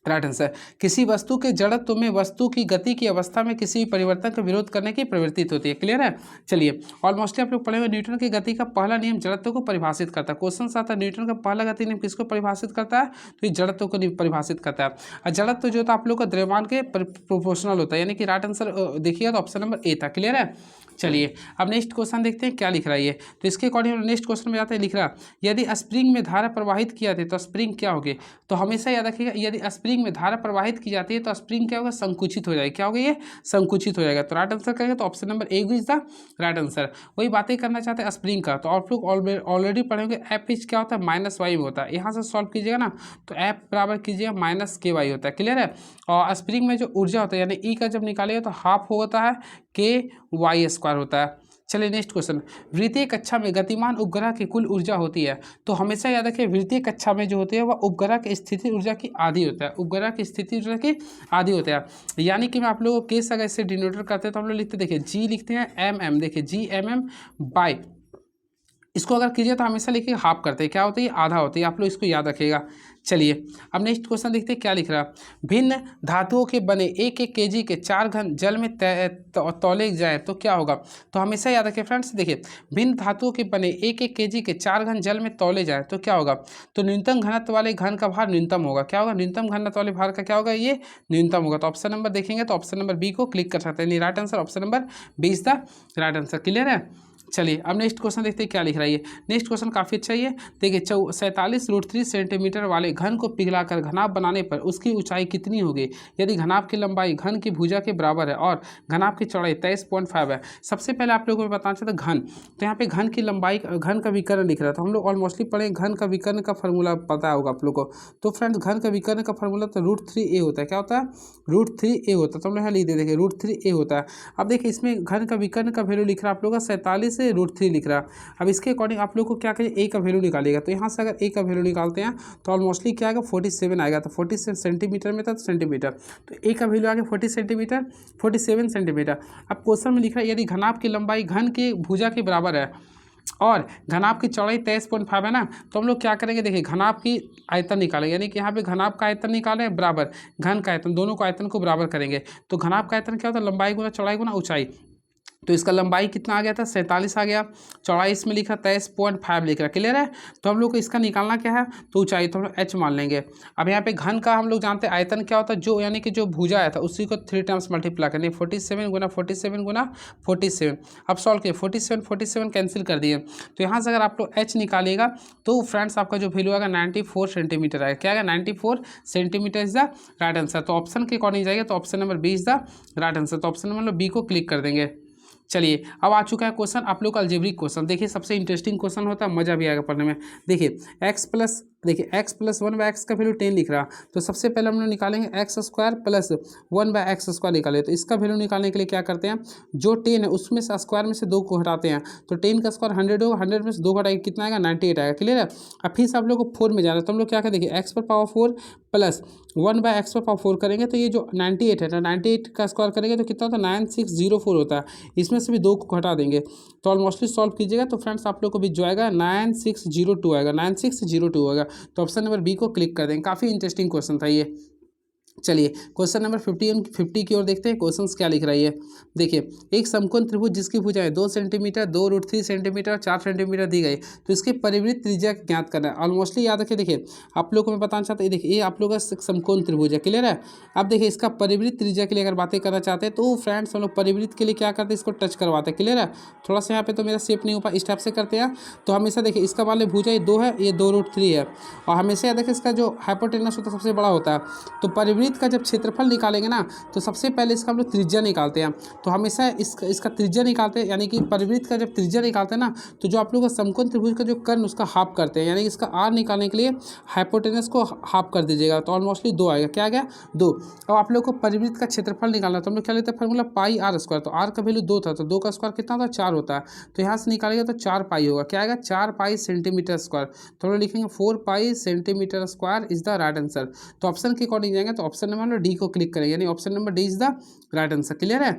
right answer. किसी वस्तु के जड़त्व में वस्तु की गति की अवस्था में किसी भी परिवर्तन का विरोध करने की प्रवृत्ति होती है। क्लियर है। चलिए ऑलमोस्टली आप लोग पढ़े हुए न्यूटन की गति का पहला नियम जड़त्व को परिभाषित करता है। क्वेश्चन आता है न्यूटन का पहला गति नियम किसको परिभाषित करता है, तो ये जड़त्व को परिभाषित करता है। और जड़त्व जो होता है आप लोग का द्रव्यमान के प्रोपोर्शनल होता है, यानी कि राइट आंसर देखिएगा तो ऑप्शन नंबर ए था। क्लियर है। चलिए अब नेक्स्ट क्वेश्चन देखते हैं क्या लिख रहा है ये। तो इसके अकॉर्डिंग नेक्स्ट क्वेश्चन में जाते हैं, लिख रहा यदि स्प्रिंग में धारा प्रवाहित किया जाती है तो स्प्रिंग क्या होगी। तो हमेशा याद रखिएगा यदि स्प्रिंग में धारा प्रवाहित की जाती है तो स्प्रिंग क्या होगा, संकुचित हो जाएगा। क्या होगा, ये संकुचित हो जाएगा। तो राइट आंसर करेंगे तो option number A is the right answer. वही बातें करना चाहते हैं स्प्रिंग का, तो आप लोग ऑलरेडी पढ़ेंगे एफ इच क्या होता है, माइनस वाई में होता है। यहाँ से सॉल्व कीजिएगा ना तो एफ बराबर कीजिएगा माइनस के वाई होता है। क्लियर है। और स्प्रिंग में जो ऊर्जा होता है यानी ई का जब निकालेगा तो हाफ होता है के वाई स्क्वायर होता है। चलिए नेक्स्ट क्वेश्चन, वृत्तीय कक्षा में गतिमान उपग्रह की कुल ऊर्जा होती है। तो हमेशा याद रखिए वृत्तीय कक्षा में जो होती है वह उपग्रह की स्थिति ऊर्जा की आधी होता है, उपग्रह की स्थिति ऊर्जा की आधी होता है। यानी कि मैं आप लोगों को केस अगर इससे डिनोटर करते हैं तो हम लोग लिखते देखिए जी लिखते हैं एम एम, देखिए जी एम एम बाई, इसको अगर कीजिए तो हमेशा लिखिए हाफ करते हैं, क्या होता है आधा होता है। आप लोग इसको याद रखिएगा। चलिए अब नेक्स्ट क्वेश्चन देखते हैं क्या लिख रहा है। भिन्न धातुओं के बने एक एक केजी के 4 घन जल में तौले जाए तो क्या होगा। तो हमेशा याद रखिए फ्रेंड्स, देखिए भिन्न धातुओं के बने एक एक केजी के 4 घन जल में तौले जाए तो क्या होगा। तो न्यूनतम घनत्व वाले घन का भार न्यूनतम होगा। क्या होगा, न्यूनतम घनत्व वाले भार का क्या होगा, ये न्यूनतम होगा। तो ऑप्शन नंबर देखेंगे तो ऑप्शन नंबर बी को क्लिक कर सकते हैं। Right answer option number B is the right answer. Clear है। चलिए अब नेक्स्ट क्वेश्चन देखते हैं क्या लिख रहा है ये। नेक्स्ट क्वेश्चन काफ़ी अच्छा ही है। देखिए 47√3 सेंटीमीटर वाले घन को पिघलाकर घनाभ बनाने पर उसकी ऊंचाई कितनी होगी यदि घनाभ की लंबाई घन की भुजा के बराबर है और घनाभ की चौड़ाई 23.5 है। सबसे पहले आप लोगों को बताना चाहता घन, तो यहाँ पे घन की लंबाई घन का विकर्ण लिख रहा था। हम लोग ऑलमोस्टली पढ़े घन का विकर्ण का फॉर्मूला पता होगा आप लोग को। तो फ्रेंड्स घन का विकर्ण का फॉर्मूला तो √3a होता है। क्या होता है, √3a होता है। तो हम लोग यहाँ लिख दे देखिए √3a होता है। अब देखिए इसमें घन का विकर्ण का वैल्यू लिख रहा है आप लोग का 47 से √3 लिख रहा है। अब इसके अकॉर्डिंग आप लोग को क्या करिए, ए का वैल्यू निकालिएगा। तो यहाँ से अगर ए का वैल्यू निकालते हैं तो ऑलमोस्टली क्या आएगा 47 आएगा। तो 47 सेंटीमीटर में था तो सेंटीमीटर, तो ए का वैल्यू आ गया 40 सेंटीमीटर 47 सेंटीमीटर। अब क्वेश्चन में लिख रहा है यदि घनाभ की लंबाई घन के भुजा के बराबर है और घनाभ की चौड़ाई 23.5 है ना, तो हम लोग क्या करेंगे, देखिए घनाभ की आयतन निकालेंगे। यानी कि यहाँ पे घनाभ का आयतन निकालें बराबर घन का आयतन, दोनों को आयतन को बराबर करेंगे। तो घनाभ का आयतन क्या होता है, लंबाई गुना चौड़ाई गुना ऊंचाई। तो इसका लंबाई कितना आ गया था 47 आ गया, चौड़ाई इसमें लिखा 23.5 लिख रहा है। क्लियर है। तो हम लोग को इसका निकालना क्या है, तो ऊंचाई तो हम लोग h मान लेंगे। अब यहाँ पे घन का हम लोग जानते हैं आयतन क्या होता है, जो यानी कि जो भुजा आया था उसी को 3 टाइम्स मल्टीप्लाई करनी, 47 गुना 47 गुना 47। अब सॉल्व किए 47 कैंसिल कर दिए। तो यहाँ से अगर आप लोग h निकालिएगा तो फ्रेंड्स आपका जो वैल्यू आएगा 94 सेंटीमीटर आएगा। क्या आएगा, 94 centimetre is the right answer. तो ऑप्शन के अकॉर्डिंग जाएगा तो option number B is the right answer. तो ऑप्शन नंबर बी को क्लिक कर देंगे। चलिए अब आ चुका है क्वेश्चन आप लोग का अलजेब्रिक क्वेश्चन। देखिए सबसे इंटरेस्टिंग क्वेश्चन होता है, मज़ा भी आएगा पढ़ने में। देखिए x प्लस 1/x का वैल्यू 10 लिख रहा। तो सबसे पहले हम लोग निकालेंगे x² प्लस 1/x² निकालें। तो इसका वैल्यू निकालने के लिए क्या करते हैं, जो 10 है उसमें से स्क्वायर में से 2 को हटाते हैं। तो 10 का स्क्वायर 100 होगा, 100 में से 2 घटाएगा कितना आएगा 98 आएगा। क्लियर है। अब फिर से आप लोग को 4 में जाना है। तो हम लोग क्या करें, देखिए x पर पावर 4 प्लस 1/x पर पावर 4 करेंगे तो ये जो 98 है 98 का स्क्वायर करेंगे तो कितना होता है 9604 होता है। इसमें से भी 2 को हटा देंगे। तो ऑलमोस्टली सॉल्व कीजिएगा तो फ्रेंड्स आप लोग को भी जो आएगा 9602 आएगा, 9602 होगा। तो ऑप्शन नंबर बी को क्लिक कर देंगे। काफ़ी इंटरेस्टिंग क्वेश्चन था ये। चलिए क्वेश्चन नंबर 50 की ओर देखते हैं। क्वेश्चंस क्या लिख रहा है ये। देखिए एक समकोण त्रिभुज जिसकी भुजाएं 2 सेंटीमीटर 2√3 सेंटीमीटर 4 सेंटीमीटर दी गई, तो इसके परिवृत्त त्रिज्या ज्ञात करना है। ऑलमोस्टली याद रखिए, देखिए आप लोग को मैं बताना चाहता हूँ, देखिए ये आप लोग का समकोण त्रिभुज है। क्लियर है। अब देखिए इसका परिवृत्त त्रिज्या के लिए अगर बातें करना चाहते हैं तो फ्रेंड्स हम लोग परिवृत्त के लिए क्या करते हैं, इसको टच करवाते हैं। क्लियर है। थोड़ा सा यहाँ पे तो मेरा शेप नहीं हो पाया, इस टाइप से करते हैं। तो हमेशा देखिए इसका मान लीजिए भुजा ये 2 है, ये 2√3 है, और हमेशा देखिए इसका जो हाइपोटेनस होता है सबसे बड़ा होता है। तो परिवृत्त परिवृत्त का जब क्षेत्रफल निकालेंगे ना तो सबसे पहले इसका हम लोग त्रिज्या निकालते हैं। तो हमेशा इसका त्रिज्या निकालते हैं, यानी कि परिवृत्त का जब त्रिज्या निकालते हैं ना तो जो आप लोग का समकोण त्रिभुज का जो कर्ण उसका हाफ करते हैं, यानी कि इसका आर निकालने के लिए हाइपोटेनस को हाफ कर दीजिएगा तो ऑलमोस्टली 2 आएगा। क्या आ गया 2। अब आप लोग को परिवृत्त का क्षेत्रफल निकालना तो हम लोग क्या लेते हैं फॉर्मूला पाई आर स्क्वायर। तो आर का वैल्यू 2 था तो 2 का स्क्वायर कितना होता है 4 होता है। तो यहाँ से निकालेगा तो 4 पाई होगा। क्या आएगा 4 पाई सेंटीमीटर स्क्वायर। तो हम लोग लिखेंगे 4 पाई centimetre square is the right answer. तो ऑप्शन के अकॉर्डिंग जाएंगे तो ऑप्शन नंबर डी को क्लिक करेंगे, यानी option number D is the right answer. Clear है।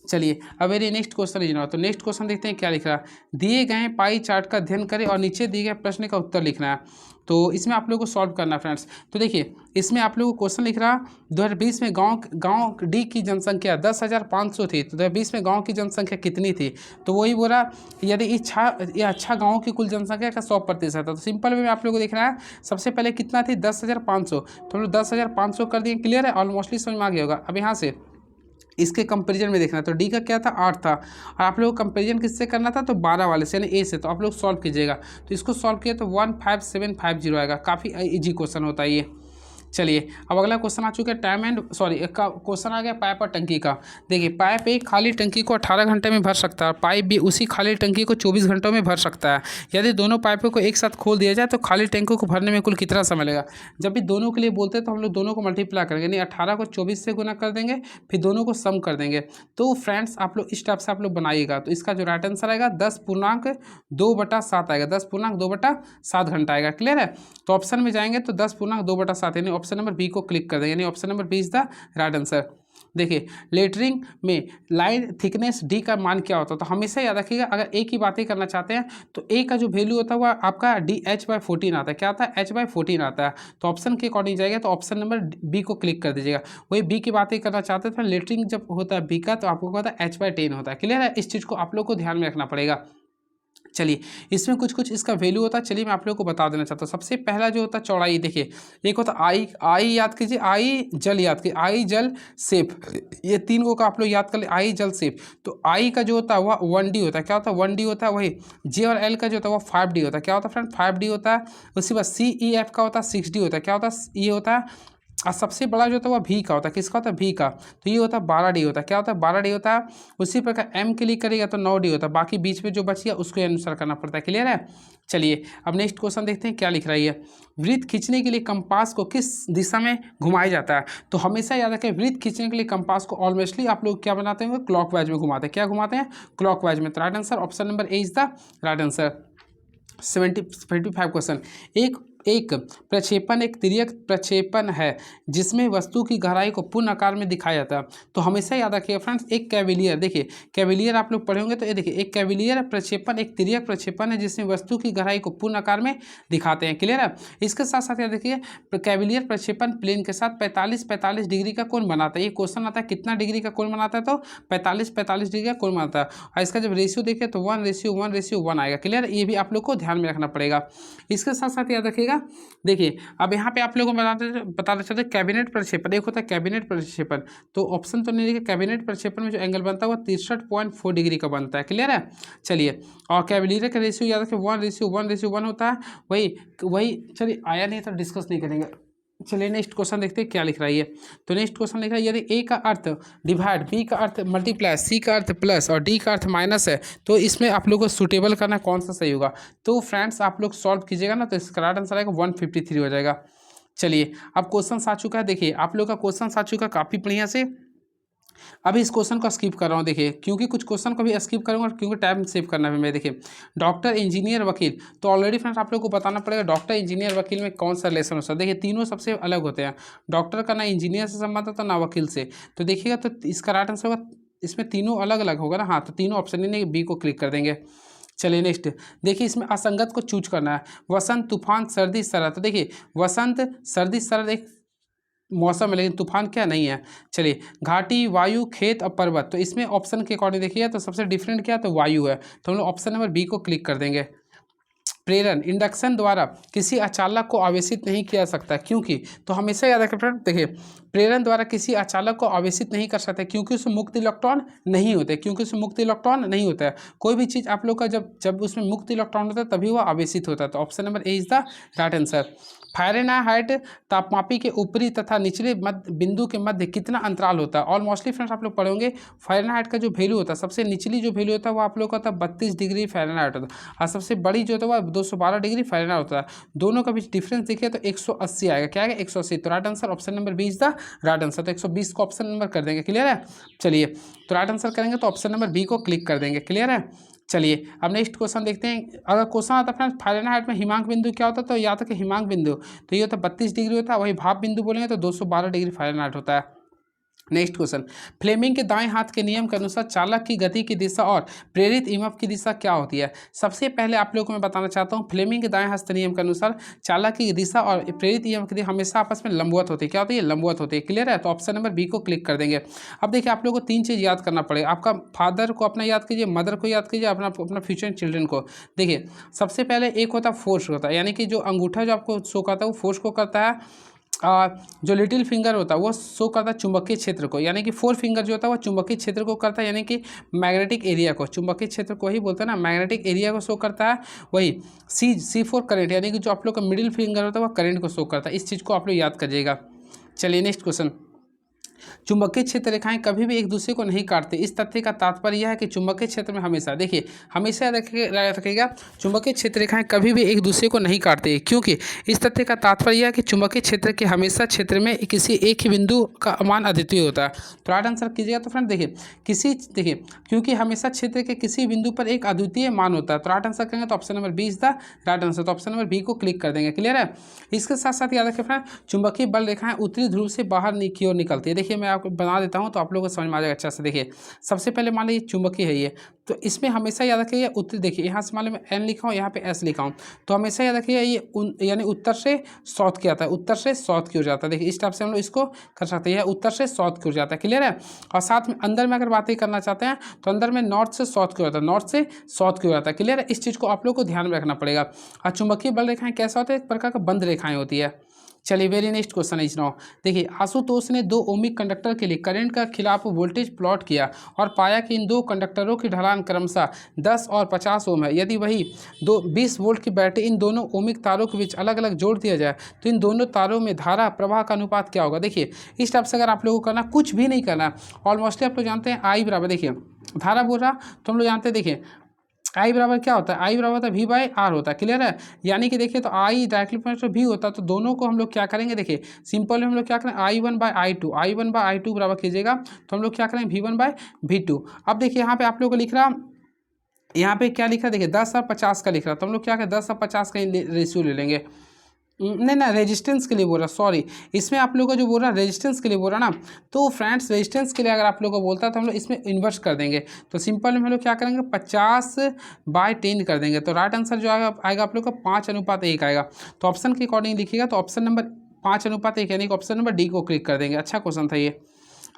चलिए अब मेरी नेक्स्ट क्वेश्चन लिखना। तो नेक्स्ट क्वेश्चन देखते हैं क्या लिख रहा है। दिए गए पाई चार्ट का अध्ययन करें और नीचे दिए गए प्रश्न का उत्तर लिखना है। तो इसमें आप लोगों को सॉल्व करना है फ्रेंड्स। तो देखिए इसमें आप लोगों को क्वेश्चन लिख रहा 2020 में गांव डी की जनसंख्या 10,500 थी। तो 2020 में गांव की जनसंख्या कितनी थी। तो वही बोला यदि अच्छा गाँव की कुल जनसंख्या का 100% है। तो सिंपल वे में आप लोगों को देख रहा है सबसे पहले कितना थी 10,500। तो हम लोग 10,500 कर दिए। क्लियर है, ऑलमोस्टली समझ में आ गया होगा। अब यहाँ से इसके कंपैरिजन में देखना। तो डी का क्या था 8 था और आप लोग कंपैरिजन किससे करना था तो 12 वाले से, यानी ए से। तो आप लोग सॉल्व कीजिएगा। तो इसको सॉल्व किया तो 15750 आएगा। काफ़ी इजी क्वेश्चन होता है ये। चलिए अब अगला क्वेश्चन आ चुका है टाइम एंड एक का क्वेश्चन आ गया पाइप और टंकी का। देखिए पाइप एक खाली टंकी को 18 घंटे में भर सकता है, पाइप भी उसी खाली टंकी को 24 घंटों में भर सकता है। यदि दोनों पाइपों को एक साथ खोल दिया जाए तो खाली टंकी को भरने में कुल कितना समय लगेगा। जब भी दोनों के लिए बोलते हैं तो हम लोग दोनों को मल्टीप्लाई करेंगे, यानी 18 को 24 से गुना कर देंगे, फिर दोनों को सम कर देंगे। तो फ्रेंड्स आप लोग इस टाइप से आप लोग बनाइएगा। तो इसका जो राइट आंसर आएगा 10.2/7 आएगा। 10.2/7 घंटा आएगा। क्लियर है। तो ऑप्शन में जाएंगे तो 10.2/7 यानी ऑप्शन नंबर बी को क्लिक कर देंगे, यानी option number B is the right answer. देखिए लेटरिंग में लाइन थिकनेस डी का मान क्या होता है। तो हमेशा याद रखिएगा अगर ए की बातें करना चाहते हैं तो ए का जो वैल्यू होता है वो आपका डी h/14 आता है। क्या आता है h/14 आता है। तो ऑप्शन के अकॉर्डिंग जाएगा तो ऑप्शन नंबर बी को क्लिक कर दीजिएगा। वही बी की बातें करना चाहते हैं तो लेटरिंग जब होता है बी का तो आपको पता है h/10 होता है। क्लियर है। इस चीज़ को आप लोग को ध्यान में रखना पड़ेगा। चलिए इसमें कुछ इसका वैल्यू होता है। चलिए मैं आप लोगों को बता देना चाहता हूँ। सबसे पहला जो होता है चौड़ाई, देखिए एक होता है आई याद कीजिए, आई जल याद कीजिए, आई जल सेप, ये 3 को का आप लोग याद कर ले, आई जल सेप। तो आई का जो होता है वह 1D होता है। क्या होता है 1D होता है। वही जे और एल का जो होता है वो 5D होता है। क्या होता है फ्रेंड 5D होता है। उसके बाद CEF का होता है 6D होता है। क्या होता है ये होता है। और सबसे बड़ा जो होता है वह भी का होता है। किसका होता है भी का। तो ये होता है 12D होता है। क्या होता है 12D होता है। उसी प्रकार एम के लिए करेगा तो 9D होता है। बाकी बीच में जो बच गया उसको अनुसार करना पड़ता है। क्लियर है। चलिए अब नेक्स्ट क्वेश्चन देखते हैं क्या लिख रहा है। वृत्त खींचने के लिए कंपास को किस दिशा में घुमाया जाता है। तो हमेशा याद रखें वृत्त खींचने के लिए कंपास को ऑलमोस्टली आप लोग क्या बनाते हैं क्लॉकवाइज में घुमाते हैं। क्या घुमाते हैं क्लॉकवाइज में। तो right answer option number A is the right answer. 75 question. एक प्रक्षेपण एक तिर्यक प्रक्षेपण है जिसमें वस्तु की गहराई को पूर्ण आकार में दिखाया जाता है। तो हमेशा याद रखिएगा फ्रेंड्स एक कैविलियर, देखिए कैविलियर आप लोग पढ़े होंगे तो ये देखिए एक कैविलियर प्रक्षेपण एक तिर्यक प्रक्षेपण है जिसमें वस्तु की गहराई को पूर्ण आकार में दिखाते हैं। क्लियर है। इसके साथ साथ याद देखिए कैविलियर प्रक्षेपण प्लेन के साथ 45 डिग्री का कोण बनाता है। ये क्वेश्चन आता है कितना डिग्री का कोण बनाता है तो 45 डिग्री का कोण बनाता है। और इसका जब रेशियो देखिए तो 1:1:1 आएगा। क्लियर। ये भी आप लोग को ध्यान में रखना पड़ेगा। इसके साथ साथ याद रखिएगा देखिए अब यहाँ पे आप लोगों को बताना चाहते हैं कैबिनेट प्रक्षेपण। एक होता है कैबिनेट प्रक्षेपण। तो ऑप्शन तो नहीं लिखे। कैबिनेट प्रक्षेपण में जो एंगल बनता है वो 63.4 डिग्री का बनता है। क्लियर है। चलिए और कैविलियर का रेशियो याद रखिए 1:1:1 होता है। वही चलिए आया नहीं तो डिस्कस नहीं करेंगे। चलिए नेक्स्ट क्वेश्चन देखते हैं क्या लिख रहा है ये। तो नेक्स्ट क्वेश्चन लिख रहा है यदि ए का अर्थ डिवाइड, बी का अर्थ मल्टीप्लाई, सी का अर्थ प्लस और डी का अर्थ माइनस है तो इसमें आप लोग को सूटेबल करना कौन सा सही होगा। तो फ्रेंड्स आप लोग सॉल्व कीजिएगा ना तो इसका राइट आंसर आएगा 153 हो जाएगा। चलिए अब क्वेश्चन आ चुका है। देखिए आप लोग का क्वेश्चन आ चुका है काफ़ी बढ़िया से। अभी इस क्वेश्चन को स्किप कर रहा हूँ देखिए क्योंकि कुछ क्वेश्चन को भी स्किप करूँगा क्योंकि टाइम सेव करना है मैं। देखिए डॉक्टर इंजीनियर वकील, तो ऑलरेडी फ्रेंड्स आप लोग को बताना पड़ेगा डॉक्टर इंजीनियर वकील में कौन सा रिलेशन होता है। देखिए तीनों सबसे अलग होते हैं। डॉक्टर का ना इंजीनियर से संबंध होता है ना वकील से। तो देखिएगा तो इसका राइट आंसर होगा इसमें तीनों अलग अलग होगा ना। हाँ तो तीनों ऑप्शन ही नहीं, बी को क्लिक कर देंगे। चलिए नेक्स्ट देखिए इसमें असंगत को चूज करना है। वसंत तूफान सर्दी शरद। तो देखिए वसंत सर्दी शरद एक मौसम है लेकिन तूफान क्या नहीं है। चलिए घाटी, वायु, खेत और पर्वत। तो इसमें ऑप्शन के अकॉर्डिंग देखिए तो सबसे डिफरेंट क्या है तो वायु है। तो हम लोग ऑप्शन नंबर बी को क्लिक कर देंगे। प्रेरण इंडक्शन द्वारा किसी अचालक को आवेशित नहीं किया सकता क्योंकि, तो हमेशा याद रखें फ्रेंड देखिए प्रेरण द्वारा किसी अचालक को आवेशित नहीं कर सकते क्योंकि उसमें मुक्त इलेक्ट्रॉन नहीं होते। क्योंकि उसमें मुक्त इलेक्ट्रॉन नहीं होता है। कोई भी चीज़ आप लोग का जब उसमें मुक्त इलेक्ट्रॉन होता है तभी वो आवेशित होता है। तो option number A is the right answer. Fahrenheit तापमापी के ऊपरी तथा निचले मध्य बिंदु के मध्य कितना अंतराल होता है। और मोस्टली फ्रेंड्स आप लोग पढ़ोगे फ़ारेनहाइट का जो वैल्यू होता है, सबसे निचली जो वैल्यू होता है वो आप लोग का होता है 32 डिग्री फ़ारेनहाइट होता है, और सबसे बड़ी जो होता है वो 212 डिग्री फ़ारेनहाइट होता है। दोनों का बीच डिफरेंस देखिए तो 180 आएगा। क्या आएगा? 180। तो right answer option number B is the right answer. तो 120 को ऑप्शन नंबर कर देंगे। क्लियर है? चलिए, तो राइट आंसर करेंगे तो ऑप्शन नंबर बी को क्लिक कर देंगे। क्लियर है? चलिए, अब नेक्स्ट क्वेश्चन देखते हैं। अगर क्वेश्चन आता है फ्रेंड्स फ़ारेनहाइट में हिमांक बिंदु क्या होता है, तो याद रखिए हिमांक बिंदु तो ये होता है 32 डिग्री होता है। वही भाप बिंदु बोलेंगे तो 212 डिग्री फ़ारेनहाइट होता है। नेक्स्ट क्वेश्चन, फ्लेमिंग के दाएं हाथ के नियम के अनुसार चालक की गति की दिशा और प्रेरित ईएमएफ की दिशा क्या होती है। सबसे पहले आप लोगों को मैं बताना चाहता हूं, फ्लेमिंग के दाएं हाथ के नियम के अनुसार चालक की दिशा और प्रेरित ईएमएफ की दिशा हमेशा आपस में लंबवत होती है। क्या होती है? लंबवत होती है। क्लियर है? तो ऑप्शन नंबर बी को क्लिक कर देंगे। अब देखिए, आप लोगों को 3 चीज़ याद करना पड़ेगा। आपका फादर को अपना याद कीजिए, मदर को याद कीजिए, अपना फ्यूचर चिल्ड्रन को। देखिए, सबसे पहले एक होता है फोर्स होता है, यानी कि जो अंगूठा जो आपको शो करता है वो फोर्स को करता है, और जो लिटिल फिंगर होता है वो शो करता है चुंबकीय क्षेत्र को, यानी कि 4 फिंगर जो होता है वो चुंबकीय क्षेत्र को करता है, यानी कि मैग्नेटिक एरिया को, चुंबकीय क्षेत्र को ही बोलते हैं ना, मैग्नेटिक एरिया को शो करता है। वही C4 करंट, यानी कि जो आप लोग का मिडिल फिंगर होता है वो करंट को शो करता है। इस चीज़ को आप लोग याद करिएगा। चलिए नेक्स्ट क्वेश्चन, चुंबकीय क्षेत्र रेखाएं कभी भी एक दूसरे को नहीं काटते। इस तथ्य का तात्पर्य यह है कि चुंबकीय क्षेत्र में हमेशा, देखिए हमेशा याद रखिएगा, चुंबकीय क्षेत्र रेखाएं कभी भी एक दूसरे को नहीं काटते, क्योंकि इस तथ्य का तात्पर्य यह है कि चुंबकीय क्षेत्र के हमेशा क्षेत्र में किसी एक ही बिंदु का मान अद्वितीय होता है। तो राइट आंसर कीजिएगा। तो फ्रेंड देखिए क्योंकि हमेशा क्षेत्र के किसी बिंदु पर एक अद्वितीय मान होता है। तो राइट आंसर करेंगे तो option number B is the right answer. तो ऑप्शन नंबर बी को क्लिक कर देंगे। क्लियर है? इसके साथ साथ याद रखें फ्रेंड, चुंबकीय बल रेखाएं उत्तरी ध्रुव से बाहर की ओर निकलती है। देखिए मैं आपको बना देता हूं तो आप लोगों को समझ में आ जाएगा अच्छा से। देखिए सबसे पहले मान लीजिए चुंबकीय है ये, तो इसमें हमेशा याद रखिए उत्तरी, देखिए यहाँ से मान लीजिए मैं एन लिखा हूँ, यहाँ पे एस लिखा हूँ, तो हमेशा याद रखिए ये यानी उत्तर से साउथ की आता है, उत्तर से साउथ की ओर जाता है। देखिए इस टाइप से हम लोग इसको कर सकते हैं, उत्तर से साउथ की ओर जाता है। क्लियर है? और साथ में अंदर में अगर बातें करना चाहते हैं तो अंदर में नॉर्थ से साउथ की ओर आता है, नॉर्थ से साउथ की ओर आता है। क्लियर है? इस चीज़ को आप लोग को ध्यान में रखना पड़ेगा। और चुंबकीय बल रेखाएं कैसा होता है? एक प्रकार का बंद रेखाएं होती है। चलिए very next question is now. देखिए आशुतोष ने 2 ओमिक कंडक्टर के लिए करंट का खिलाफ वोल्टेज प्लॉट किया और पाया कि इन 2 कंडक्टरों की ढलान क्रमशः 10 और 50 ओम है। यदि वही 20 वोल्ट की बैटरी इन दोनों ओमिक तारों के बीच अलग अलग जोड़ दिया जाए तो इन दोनों तारों में धारा प्रवाह का अनुपात क्या होगा। देखिए इस टाइप से अगर आप लोगों को करना, कुछ भी नहीं करना, ऑलमोस्टली आप लोग जानते हैं आई बराबर, देखिए धारा बोल रहा तो हम लोग जानते हैं, देखिए आई बराबर क्या होता है? आई बराबर होता है V बाई आर होता है। क्लियर है? यानी कि देखिए तो आई डायरेक्टली प्रोपोर्शनल भी होता है, तो दोनों को हम लोग क्या करेंगे, देखिए सिंपल हम लोग क्या करें, I1 बाई I2 बराबर कीजिएगा तो हम लोग क्या करेंगे V1 बाई V2। अब देखिए यहाँ पे आप लोगों को लिख रहा, यहाँ पे क्या लिख रहा है, देखिए 10 और 50 का लिख रहा, तो हम लोग क्या करें 10 और 50 का रेशियो ले लेंगे। नहीं ना, रेजिस्टेंस के लिए बोल रहा, सॉरी, इसमें आप लोग का जो बोल रहा है रेजिस्टेंस के लिए बोल रहा ना, तो फ्रेंड्स रेजिस्टेंस के लिए अगर आप लोग को बोलता है तो हम लोग इसमें इन्वर्स कर देंगे। तो सिंपल में हम लोग क्या करेंगे 50/10 कर देंगे। तो राइट आंसर जो आएगा आप लोग का 5:1 आएगा। तो ऑप्शन के अकॉर्डिंग लिखिएगा तो ऑप्शन नंबर 5:1 यानी कि ऑप्शन नंबर डी को क्लिक कर देंगे। अच्छा क्वेश्चन था ये।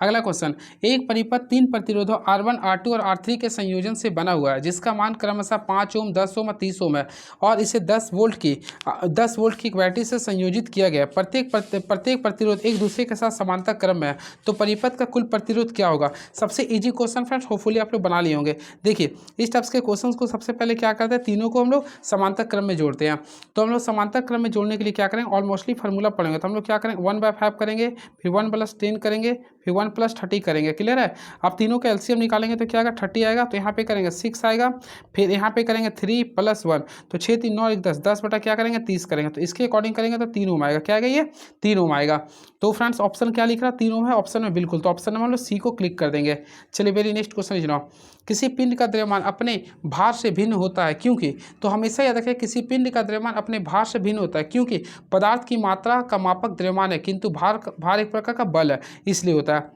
अगला क्वेश्चन, एक परिपथ 3 प्रतिरोधों R1, R2 और R3 के संयोजन से बना हुआ है जिसका मान क्रमशः 5 ओम, 10 ओम और 30 ओम है और इसे 10 वोल्ट की बैटरी से संयोजित किया गया। प्रत्येक प्रतिरोध एक दूसरे के साथ समांतर क्रम में है, तो परिपथ का कुल प्रतिरोध क्या होगा। सबसे इजी क्वेश्चन फ्रेंड्स, होपफुली आप लोग बना लिए होंगे। देखिए इस टाइप्स के क्वेश्चन को सबसे पहले क्या करते हैं, तीनों को हम लोग समांतर क्रम में जोड़ते हैं। तो हम लोग समांतर क्रम में जोड़ने के लिए क्या करेंगे, ऑलमोस्टली फार्मूला पढ़ेंगे। तो हम लोग क्या करेंगे 1/5 करेंगे, फिर 1 + 10 करेंगे, फिर 1 + 30 करेंगे। क्लियर है? अब तीनों का एलसीएम निकालेंगे तो क्या आएगा 30 आएगा, तो यहाँ पे करेंगे 6 आएगा, फिर यहाँ पे करेंगे 3 + 1, तो 6 3 9 1 10, 10 बटा क्या करेंगे 30 करेंगे, तो इसके अकॉर्डिंग करेंगे तो 3 ओम आएगा। क्या आएगा ये 3 ओम आएगा। तो फ्रेंड्स ऑप्शन क्या लिख रहा है 3 ओम है ऑप्शन में, बिल्कुल। तो ऑप्शन नंबर हम लोग सी को क्लिक कर देंगे। चलिए वेरी नेक्स्ट क्वेश्चन सुनाओ। किसी पिंड का द्रव्यमान अपने भार से भिन्न होता है क्योंकि, तो हमेशा याद रखें किसी पिंड का द्रव्यमान अपने भार से भिन्न होता है क्योंकि पदार्थ की मात्रा का मापक द्रव्यमान है किंतु भार एक प्रकार का बल है, इसलिए होता है।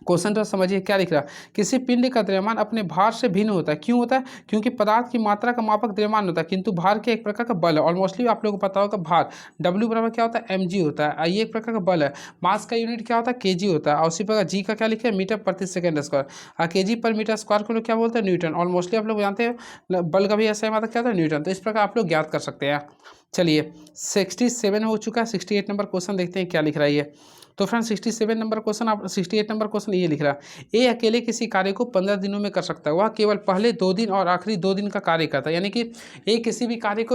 क्वेश्चन तो समझिए क्या लिख रहा है, किसी पिंड का द्रव्यमान अपने भार से भिन्न होता है, क्यों होता है, क्योंकि पदार्थ की मात्रा का मापक द्रव्यमान होता है किंतु भार के एक प्रकार का बल है। ऑलमोस्टली आप लोगों को पता होगा भार W बराबर क्या होता है mg होता है, ये एक प्रकार का बल है। मास का यूनिट क्या होता है kg होता है, और उसी प्रकार जी का क्या लिखे मीटर प्रति सेकेंड स्क्वायर, और kg/मीटर² को लोग क्या बोलते हैं न्यूटन। ऑलमोस्टली आप लोग जानते हैं बल का भी ऐसा मात्रा क्या होता है न्यूटन, तो इस प्रकार आप लोग ज्ञात कर सकते हैं। चलिए 67 हो चुका है, 68 नंबर क्वेश्चन देखते हैं क्या लिख रहा है ये। तो फ्रेंड 67 नंबर क्वेश्चन, आप 68 नंबर क्वेश्चन ये लिख रहा है, ए अकेले किसी कार्य को 15 दिनों में कर सकता है, वह केवल पहले 2 दिन और आखिरी 2 दिन का कार्य करता है। यानी कि ए किसी भी कार्य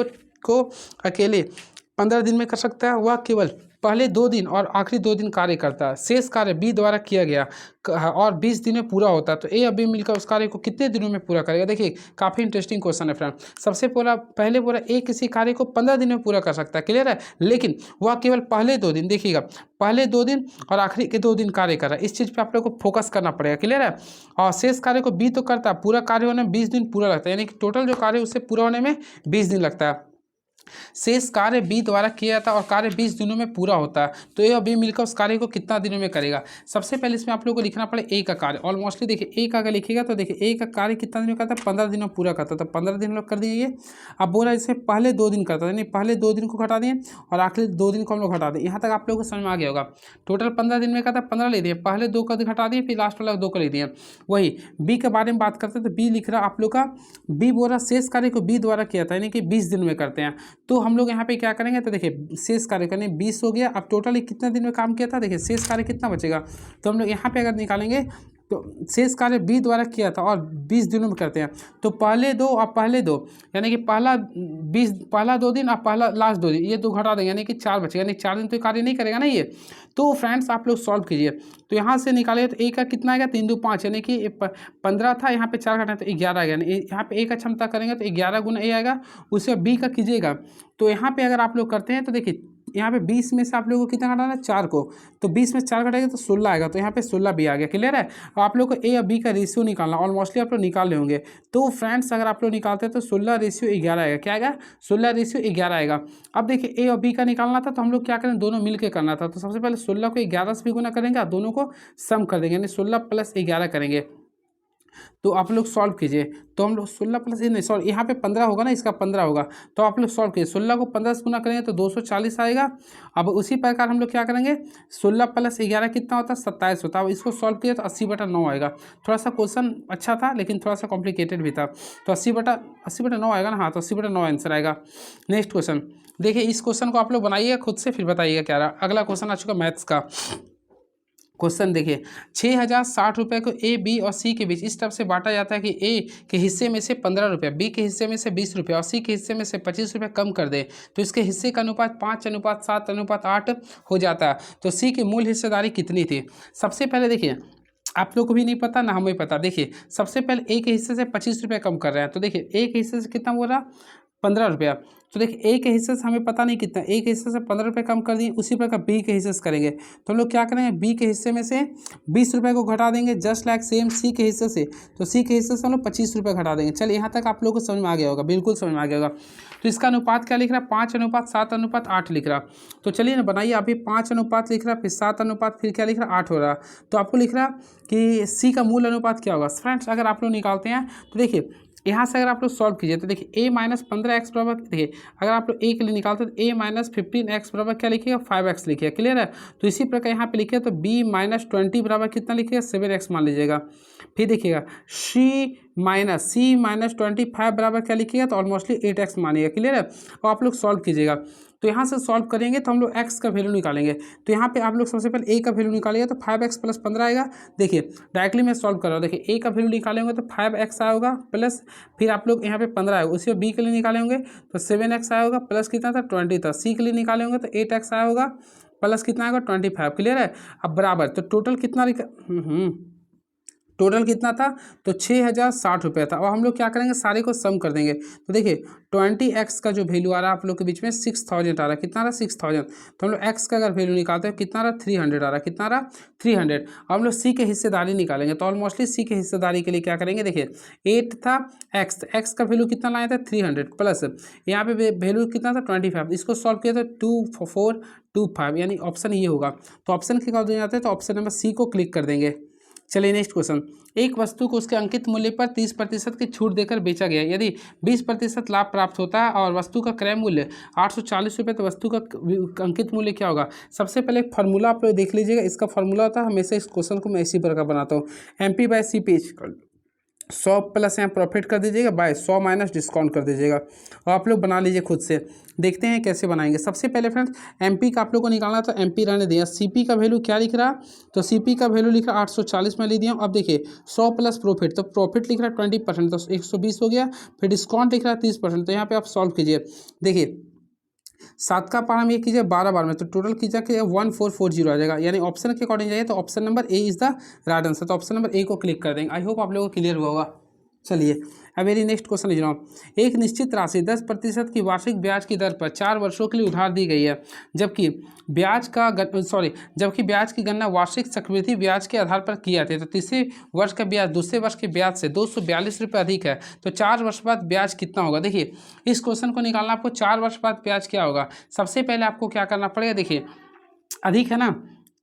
को अकेले 15 दिन में कर सकता है, वह केवल पहले 2 दिन और आखिरी 2 दिन कार्य करता है। शेष कार्य बी द्वारा किया गया और 20 दिन में पूरा होता है, तो ए और बी मिलकर उस कार्य को कितने दिनों में पूरा करेगा। देखिए काफ़ी इंटरेस्टिंग क्वेश्चन है फ्रेंड। सबसे पहले बोला ए किसी कार्य को 15 दिन में पूरा कर सकता है, क्लियर है, लेकिन वह केवल पहले 2 दिन, देखिएगा पहले 2 दिन और आखिरी के 2 दिन कार्य कर रहा है। इस चीज़ पर आप लोग को फोकस करना पड़ेगा, क्लियर है। और शेष कार्य को बी तो करता है, पूरा कार्य होने में 20 दिन पूरा लगता है, यानी कि टोटल जो कार्य उससे पूरा होने में 20 दिन लगता है। शेष कार्य बी द्वारा किया जाता है और कार्य 20 दिनों में पूरा होता है, तो ए और बी मिलकर उस कार्य को कितना दिनों में करेगा। सबसे पहले इसमें आप लोगों को लिखना पड़े ए का कार्य। ऑलमोस्टली देखिए ए का अगर लिखिएगा तो देखिए ए का कार्य कितना दिन में करता है, 15 दिनों में पूरा करता है, तो 15 दिन लोग कर दिए ये। अब बोला इसमें पहले 2 दिन करता है, यानी पहले 2 दिन को घटा दिए और आखिरी 2 दिन को हम लोग घटा दें। यहाँ तक आप लोगों को समझ में आ गया होगा। टोटल 15 दिन में करता है, 15 ले दिए, पहले 2 का घटा दिए, फिर लास्ट वाला 2 को ले दिए। वही बी के बारे में बात करते हैं, तो बी लिख रहा आप लोग का, बी बोल रहा शेष कार्य को बी द्वारा किया था, यानी कि 20 दिन में करते हैं। तो हम लोग यहाँ पे क्या करेंगे, तो देखिए शेष कार्य करने 20 हो गया। अब टोटल कितने दिन में काम किया था, देखिए शेष कार्य कितना बचेगा, तो हम लोग यहाँ पे अगर निकालेंगे तो शेष कार्य बी द्वारा किया था और 20 दिनों में करते हैं, तो पहले 2 और पहले 2, यानी कि पहला 2 दिन और पहला लास्ट 2 दिन, ये 2 घटा देंगे, यानी कि 4 बचेगा, यानी 4 दिन तो कार्य नहीं करेगा ना ये। तो फ्रेंड्स आप लोग सॉल्व कीजिए, तो यहाँ से निकालिए तो ए का कितना आएगा, 3 2 5, यानी कि 15 था, यहाँ पे 4 घटाए तो 11 आ गया। यहाँ पे ए का क्षमता करेंगे तो 11 गुना ए आएगा, उससे बी का कीजिएगा। तो यहाँ पे अगर आप लोग करते हैं तो देखिए यहाँ पे 20 में से आप लोगों को कितना घटाना है, 4 को, तो 20 में 4 घटाएगा तो 16 आएगा, तो यहाँ पे 16 भी आ गया, क्लियर है। और आप लोग को ए और बी का रेशियो निकालना, ऑलमोस्टली आप लोग निकाल ले होंगे। तो फ्रेंड्स अगर आप लोग निकालते हैं तो 16:11 आएगा, क्या आएगा, 16:11 आएगा। अब देखिए ए और बी का निकालना था, तो हम लोग क्या करें, दोनों मिल के करना था, तो सबसे पहले 16 को 11 से भी गुना करेंगे और दोनों को सम कर देंगे, यानी 16 + 11 करेंगे। तो आप लोग सॉल्व कीजिए, तो हम लोग 16 + नहीं सॉरी यहाँ पे 15 होगा ना, इसका 15 होगा, तो आप लोग सॉल्व कीजिए। 16 को 15 से गुना करेंगे तो 240 आएगा। अब उसी प्रकार हम लोग क्या करेंगे, 16 + 11 कितना होता है, 27 होता है। अब इसको सॉल्व किया तो 80/9 आएगा। थोड़ा सा क्वेश्चन अच्छा था लेकिन थोड़ा सा कॉम्प्लिकेटेड भी था, तो 80/9 आएगा ना, हाँ, तो 80/9 आंसर आएगा। नेक्स्ट क्वेश्चन देखिए, इस क्वेश्चन को आप लोग बनाइएगा खुद से, फिर बताइएगा क्या रहा। अगला क्वेश्चन आ चुका मैथ्स का। क्वेश्चन देखिए, 6060 रुपये को ए बी और सी के बीच इस तरफ से बांटा जाता है कि ए के हिस्से में से 15 रुपये, बी के हिस्से में से 20 रुपये और सी के हिस्से में से 25 रुपये कम कर दे, तो इसके हिस्से का अनुपात 5:7:8 हो जाता है। तो सी की मूल हिस्सेदारी कितनी थी। सबसे पहले देखिए, आप लोग को भी नहीं पता ना हमें पता। देखिए सबसे पहले ए के हिस्से से 25 रुपये कम कर रहे हैं, तो देखिए ए के हिस्से से कितना बोल रहा, 15 रुपया। तो देखिए ए के हिस्से से हमें पता नहीं कितना, ए के हिस्से से 15 रुपये कम कर दिए। उसी प्रकार बी के हिस्से से करेंगे, तो हम लोग क्या करेंगे, बी के हिस्से में से 20 रुपये को घटा देंगे, जस्ट लाइक सेम सी के हिस्से से। तो सी के हिस्से से हम लोग 25 रुपये घटा देंगे। चलिए यहाँ तक आप लोगों को समझ में आ गया होगा, बिल्कुल समझ में आ गया होगा। तो इसका अनुपात क्या लिख रहा है, 5:7:8 लिख रहा। तो चलिए ना बनाइए, अभी 5 अनुपात लिख रहा, फिर 7 अनुपात, फिर क्या लिख रहा, 8 हो रहा। तो आपको लिख रहा कि सी का मूल अनुपात क्या होगा। फ्रेंड्स अगर आप लोग निकालते हैं तो देखिए यहाँ से अगर आप लोग सॉल्व कीजिए तो देखिए a - 15x बराबर, देखिए अगर आप लोग a के लिए निकालते हैं तो a - 15x बराबर क्या लिखिएगा, 5x लिखिएगा, क्लियर है। तो इसी प्रकार यहाँ पे लिखिए तो b - 20 बराबर कितना लिखिएगा, 7x मान लीजिएगा। फिर देखिएगा c - 25 बराबर क्या लिखिएगा, तो ऑलमोस्टली 8x मानिएगा, क्लियर है। और आप लोग सॉल्व कीजिएगा, तो यहाँ से सॉल्व करेंगे तो हम लोग x का वैल्यू निकालेंगे। तो यहाँ पे आप लोग सबसे पहले a का वैल्यू निकालेंगे तो 5x + 15 आएगा। देखिए डायरेक्टली मैं सॉल्व कर रहा हूँ, देखिए a का वैल्यू निकालेंगे तो 5x आएगा प्लस, फिर आप लोग यहाँ पे 15 आएगा। उसी b के लिए निकालेंगे तो 7x आएगा प्लस कितना था, 20 था। c के लिए निकालेंगे तो 8x आएगा प्लस कितना आएगा, 25, क्लियर है। अब बराबर, तो टोटल कितना टोटल कितना था, तो 6060 रुपये था। और हम लोग क्या करेंगे, सारे को सम कर देंगे। तो देखिए 20x का जो वैल्यू आ रहा है आप लोग के बीच में 6000 आ रहा है, कितना रहा, 6000। तो हम लोग x का अगर वैल्यू निकालते हैं कितना रहा, 300 आ रहा है, कितना रहा, 300। अब हम लोग c के हिस्सेदारी निकालेंगे, तो ऑलमोस्टली c के हिस्सेदारी के लिए क्या करेंगे, देखिए 8 था x का वैल्यू कितना लाया था, 300 प्लस यहाँ पे वैल्यू कितना था, 25। इसको सॉल्व किया तो 2425, यानी ऑप्शन ये होगा। तो ऑप्शन के बाद जाते हैं तो ऑप्शन नंबर सी को क्लिक कर देंगे। चलिए नेक्स्ट क्वेश्चन, एक वस्तु को उसके अंकित मूल्य पर 30% की छूट देकर बेचा गया, यदि 20% लाभ प्राप्त होता है और वस्तु का क्रय मूल्य 840 रुपये, तो वस्तु का अंकित मूल्य क्या होगा। सबसे पहले एक फार्मूला आप लोग देख लीजिएगा, इसका फार्मूला होता है, हमेशा इस क्वेश्चन को मैं इसी प्रकार बनाता हूँ, MP/CP 100 प्लस यहाँ प्रॉफिट कर दीजिएगा बाय 100 माइनस डिस्काउंट कर दीजिएगा। और आप लोग बना लीजिए खुद से, देखते हैं कैसे बनाएंगे। सबसे पहले फ्रेंड्स MP का आप लोग को निकालना, तो MP रहने दिया। CP का वैल्यू क्या लिख रहा, तो CP का वैल्यू लिख रहा 840 में ले दिया। अब देखिए 100 प्लस प्रॉफिट, तो प्रॉफिट लिख रहा 20%, तो 120 हो गया। फिर डिस्काउंट लिख रहा 30%, तो यहाँ पर आप सॉल्व कीजिए। देखिए 7 का पावर हम ये कीजिए 12 बार में, तो टोटल कीजिए कि 1440 आ जाएगा, यानी ऑप्शन के अकॉर्डिंग जाइए तो option number A is the right answer. तो ऑप्शन नंबर ए को क्लिक कर देंगे। आई होप आप लोगों को क्लियर हुआ होगा। चलिए अब मेरी नेक्स्ट क्वेश्चन ले जाओ। एक निश्चित राशि 10% की वार्षिक ब्याज की दर पर 4 वर्षों के लिए उधार दी गई है, जबकि जबकि ब्याज की गणना वार्षिक चक्रवृद्धि ब्याज के आधार पर की जाती है। तो तीसरे वर्ष का ब्याज दूसरे वर्ष के ब्याज से 242 रुपये अधिक है, तो 4 वर्ष बाद ब्याज कितना होगा। देखिए इस क्वेश्चन को निकालना आपको 4 वर्ष बाद ब्याज क्या होगा। सबसे पहले आपको क्या करना पड़ेगा, देखिए अधिक है ना,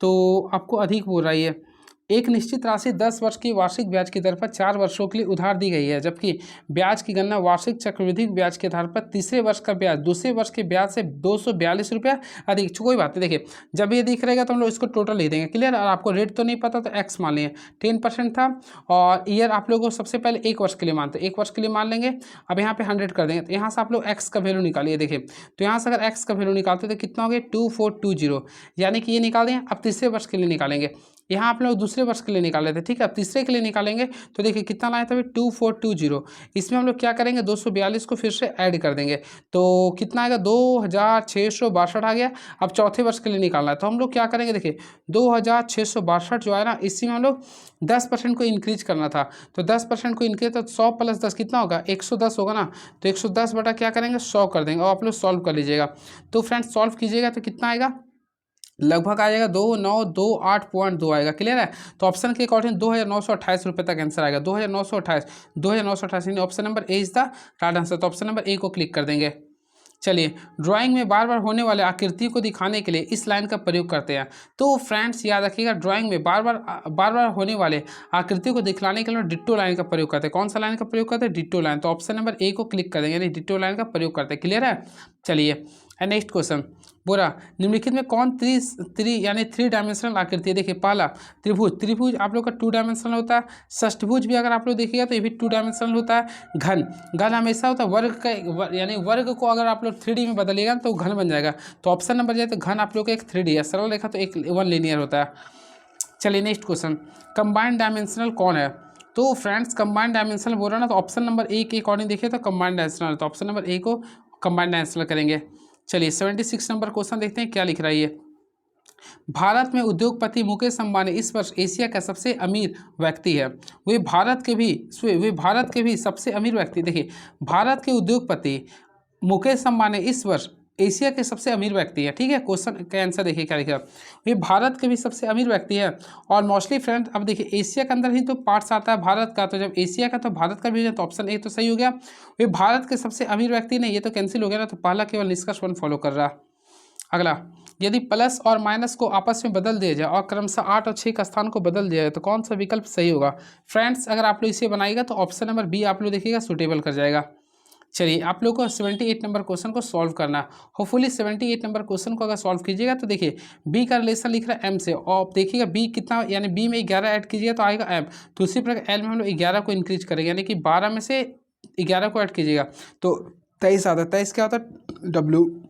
तो आपको अधिक बोल रही है। एक निश्चित राशि 10 वर्ष की वार्षिक ब्याज की दर पर 4 वर्षों के लिए उधार दी गई है, जबकि ब्याज की गणना वार्षिक चक्रवृद्धि ब्याज के आधार पर तीसरे वर्ष का ब्याज दूसरे वर्ष के ब्याज से 242 रुपया अधिक। कोई बात नहीं, देखिए जब ये दिख रहेगा तो हम लोग इसको टोटल लिख देंगे। क्लियर। और आपको रेट तो नहीं पता तो एक्स मान लेंगे, 10% था। और ईयर आप लोगों को सबसे पहले 1 वर्ष के लिए मानते, 1 वर्ष के लिए मान लेंगे। अब यहाँ पे 100 कर देंगे, तो यहाँ से आप लोग एक्स का वैल्यू निकालिए। देखिए तो यहाँ से अगर एक्स का वैल्यू निकालते तो कितना हो गया 2420, यानी कि ये निकाल दें। अब तीसरे वर्ष के लिए निकालेंगे, यहाँ आप लोग दूसरे वर्ष के लिए निकाल लेते, ठीक है। अब तीसरे के लिए निकालेंगे तो देखिए कितना लाए थे 2420। इसमें हम लोग क्या करेंगे 242 को फिर से ऐड कर देंगे, तो कितना आएगा 2662 आ गया। अब चौथे वर्ष के लिए निकालना है तो हम लोग क्या करेंगे, देखिए 2662 जो है ना, इसी में हम लोग 10% को इंक्रीज करना था, तो 10% को इंक्रीज, तो 100 + 10 कितना होगा 110 होगा ना। तो 110 बटा क्या करेंगे 100 कर देंगे, और आप लोग सॉल्व कर लीजिएगा। तो फ्रेंड्स सॉल्व कीजिएगा तो कितना आएगा, लगभग आ जाएगा 2928.2 आएगा। क्लियर है। तो ऑप्शन के अकॉर्डिंग 2928 रुपये तक आंसर आएगा। 2928 यानी option number A is the right answer. तो ऑप्शन नंबर ए को क्लिक कर देंगे। चलिए ड्राइंग में बार बार होने वाले आकृति को दिखाने के लिए इस लाइन का प्रयोग करते हैं। तो फ्रेंड्स याद रखिएगा, ड्राइंग में बार बार होने वाले आकृति को दिखलाने के लिए डिट्टो लाइन का प्रयोग करते हैं। कौन सा लाइन का प्रयोग करते हैं, डिट्टो लाइन। तो ऑप्शन नंबर ए को क्लिक कर देंगे, यानी डिट्टो लाइन का प्रयोग करते हैं। क्लियर है। चलिए नेक्स्ट क्वेश्चन बोला, निम्नलिखित में कौन यानी 3 डायमेंशनल आकृति है। देखिए पहला त्रिभुज आप लोग का 2 डायमेंशनल होता है। षष्ठभुज भी अगर आप लोग देखिएगा तो ये भी 2 डायमेंशनल होता है। घन हमेशा होता है वर्ग का, यानी वर्ग को अगर आप लोग 3D में बदलिएगा तो घन बन जाएगा। तो ऑप्शन नंबर जाए तो घन आप लोग का एक 3D है, सरल रेखा तो एक 1 लीनियर होता है। चलिए नेक्स्ट क्वेश्चन, कंबाइंड डायमेंशनल कौन है। तो फ्रेंड्स कंबाइंड डायमेंशनल बोल रहा ना, तो ऑप्शन नंबर ए के अकॉर्डिंग देखिए तो कंबाइंड डायमेंशनल, तो ऑप्शन नंबर ए को कंबाइंड डायमेंशनल करेंगे। चलिए 76 नंबर क्वेश्चन देखते हैं क्या लिख रहा है ये। भारत में उद्योगपति मुकेश अंबानी इस वर्ष एशिया का सबसे अमीर व्यक्ति है। वे भारत के भी सबसे अमीर व्यक्ति। देखिए भारत के उद्योगपति मुकेश अंबानी इस वर्ष एशिया के सबसे अमीर व्यक्ति है। ठीक है। क्वेश्चन का आंसर देखिए क्या लिखा है, ये भारत के भी सबसे अमीर व्यक्ति है। और मोस्टली फ्रेंड अब देखिए एशिया के अंदर ही तो पार्ट्स आता है भारत का, तो जब एशिया का तो भारत का भी है, तो ऑप्शन ए तो सही हो गया। ये भारत के सबसे अमीर व्यक्ति नहीं, ये तो कैंसिल हो गया ना, तो पहला केवल निष्कर्ष 1 फॉलो कर रहा। अगला, यदि प्लस और माइनस को आपस में बदल दिया जाए और क्रमशः 8 और 6 का स्थान को बदल दिया जाए तो कौन सा विकल्प सही होगा। फ्रेंड्स अगर आप लोग इसे बनाएगा तो ऑप्शन नंबर बी आप लोग देखिएगा सुटेबल कर जाएगा। चलिए आप लोग को 78 नंबर क्वेश्चन को सॉल्व करना। होपफुली 78 नंबर क्वेश्चन को अगर सॉल्व कीजिएगा तो देखिए बी का रिलेशन लिख रहा है एम से, और देखिएगा बी कितना, यानी बी में 11 ऐड कीजिएगा तो आएगा एम। तो उसी प्रकार एल में हम लोग 11 को इंक्रीज करेंगे, यानी कि 12 में से 11 को ऐड कीजिएगा तो 23 आता है। 23 क्या होता है डब्ल्यू।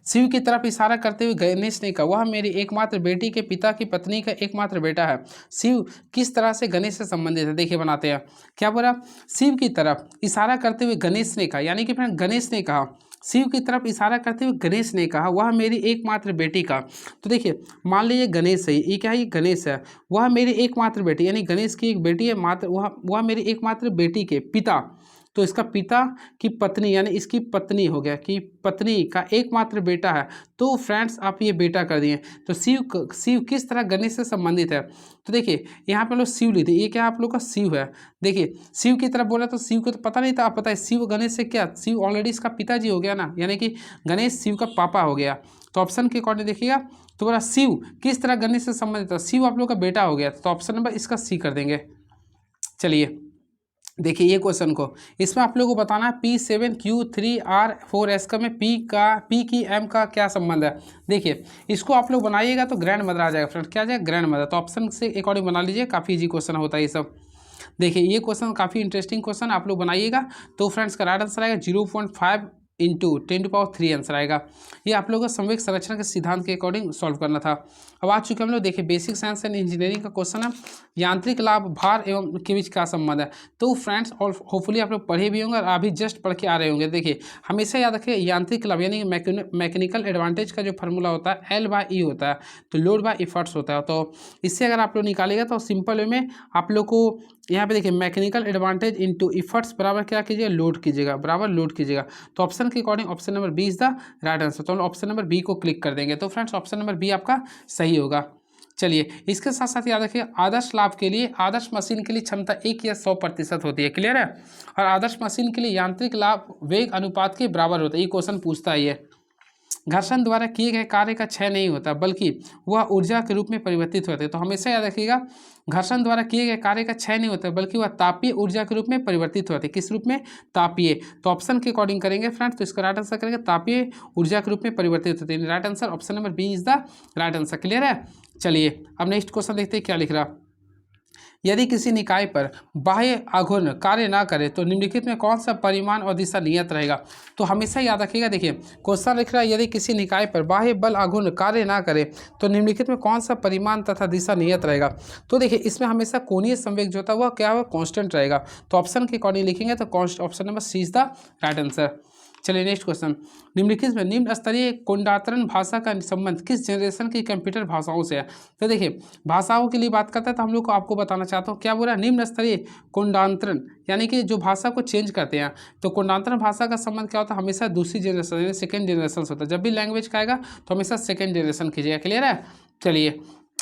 शिव की तरफ इशारा करते हुए गणेश ने कहा, वह मेरी एकमात्र बेटी के पिता की पत्नी का एकमात्र बेटा है। शिव किस तरह से गणेश से संबंधित है। देखिए बनाते हैं क्या बोला, शिव की तरफ इशारा करते हुए गणेश ने कहा, यानी कि फ्रेंड गणेश ने कहा, शिव की तरफ इशारा करते हुए गणेश ने कहा वह मेरी एकमात्र बेटी का। तो देखिए मान लीजिए गणेश है, ये क्या है, ये गणेश है, वह मेरी एकमात्र बेटी, यानी गणेश की एक बेटी है मात्र, वह मेरी एकमात्र बेटी के पिता, तो इसका पिता की पत्नी, यानी इसकी पत्नी हो गया कि पत्नी का एकमात्र बेटा है। तो फ्रेंड्स आप ये बेटा कर दिए, तो शिव किस तरह गणेश से संबंधित है। तो देखिए यहाँ पे लोग शिव लेते, ये क्या आप लोग का शिव है। देखिए शिव की तरफ बोला तो शिव को तो पता नहीं था, आप पता है शिव गणेश से क्या, शिव ऑलरेडी इसका पिताजी हो गया ना, यानी कि गणेश शिव का पापा हो गया। तो ऑप्शन के अकॉर्डिंग देखिएगा तो बोला शिव किस तरह गणेश से संबंधित है, शिव आप लोग का बेटा हो गया, तो ऑप्शन नंबर इसका सी कर देंगे। चलिए देखिए ये क्वेश्चन को, इसमें आप लोगों को बताना है P7Q3R4S का में P की M का क्या संबंध है। देखिए इसको आप लोग बनाइएगा तो ग्रैंड मदर आ जाएगा फ्रेंड, क्या आ जाएगा ग्रैंड मदर। तो ऑप्शन से अकॉर्डिंग बना लीजिए, काफ़ी इजी क्वेश्चन होता है ये सब। देखिए ये क्वेश्चन काफ़ी इंटरेस्टिंग क्वेश्चन आप लोग बनाइएगा। तो फ्रेंड्स का राइट आंसर आएगा 0.5 इंटू 10⁻³ आंसर आएगा। ये आप लोगों को संवेग संरक्षण के सिद्धांत के अकॉर्डिंग सॉल्व करना था। अब आ चुके हम लोग, देखिए बेसिक साइंस एंड इंजीनियरिंग का क्वेश्चन है, यांत्रिक लाभ भार एवं के बीच क्या संबंध है। तो फ्रेंड्स और होपफुली आप लोग पढ़े भी होंगे और अभी जस्ट पढ़ के आ रहे होंगे। देखिए हमेशा याद रखिए, यांत्रिक लाभ यानी मैकेनिकल एडवांटेज का जो फार्मूला होता है L/E होता है, तो लोड बाय इफर्ट्स होता है। तो इससे अगर आप लोग निकालेगा तो सिंपल वे में आप लोग को यहाँ पे देखिए मैकेनिकल एडवांटेज इंटू इफर्ट्स बराबर क्या कीजिएगा, लोड कीजिएगा, बराबर लोड कीजिएगा। तो ऑप्शन के according option number B is the right answer. तो हम ऑप्शन नंबर बी को क्लिक कर देंगे। तो फ्रेंड्स ऑप्शन नंबर बी आपका सही होगा। चलिए इसके साथ साथ याद रखिए, आदर्श लाभ के लिए आदर्श मशीन के लिए क्षमता 1 या 100% होती है, क्लियर है। और आदर्श मशीन के लिए यांत्रिक लाभ वेग अनुपात के बराबर होता है। ये क्वेश्चन पूछता है ये। घर्षण द्वारा किए गए कार्य का क्षय नहीं होता बल्कि वह ऊर्जा के रूप में परिवर्तित होते हैं। तो हमेशा याद रखिएगा, घर्षण द्वारा किए गए कार्य का क्षय नहीं होता बल्कि वह तापीय ऊर्जा के रूप में परिवर्तित होते हैं। किस रूप में, तापीय। तो ऑप्शन के अकॉर्डिंग करेंगे फ्रेंड्स, तो इसका राइट आंसर करेंगे तापीय ऊर्जा के रूप में परिवर्तित होते हैं। Right answer option number B is the right answer, clear है। चलिए अब नेक्स्ट क्वेश्चन देखते हैं क्या लिख रहा। यदि किसी निकाय पर बाह्य आघूर्ण कार्य ना करे तो निम्नलिखित में कौन सा परिमाण और दिशा नियत रहेगा। तो हमेशा याद रखिएगा, देखिए क्वेश्चन लिख रहा है यदि किसी निकाय पर बाह्य बल आघूर्ण कार्य ना करे तो निम्नलिखित में कौन सा परिमाण तथा दिशा नियत रहेगा। तो देखिए इसमें हमेशा कोणीय संवेग जो होता है वह क्या है, कांस्टेंट रहेगा। तो ऑप्शन के अकॉर्डिंग लिखेंगे तो option number C is the right answer. चलिए नेक्स्ट क्वेश्चन, निम्नलिखित में निम्न स्तरीय कुंडातरण भाषा का संबंध किस जनरेशन की कंप्यूटर भाषाओं से है। तो देखिए भाषाओं के लिए बात करता है तो हम लोग को आपको बताना चाहता हूँ क्या बोला, निम्न स्तरीय कुंडांतरण यानी कि जो भाषा को चेंज करते हैं। तो कुंडांतरण भाषा का संबंध क्या होता है, हमेशा दूसरी जनरेशन यानी सेकेंड जनरेशन होता है। जब भी लैंग्वेज का आएगा तो हमेशा सेकेंड जनरेशन कीजिएगा, क्लियर है। चलिए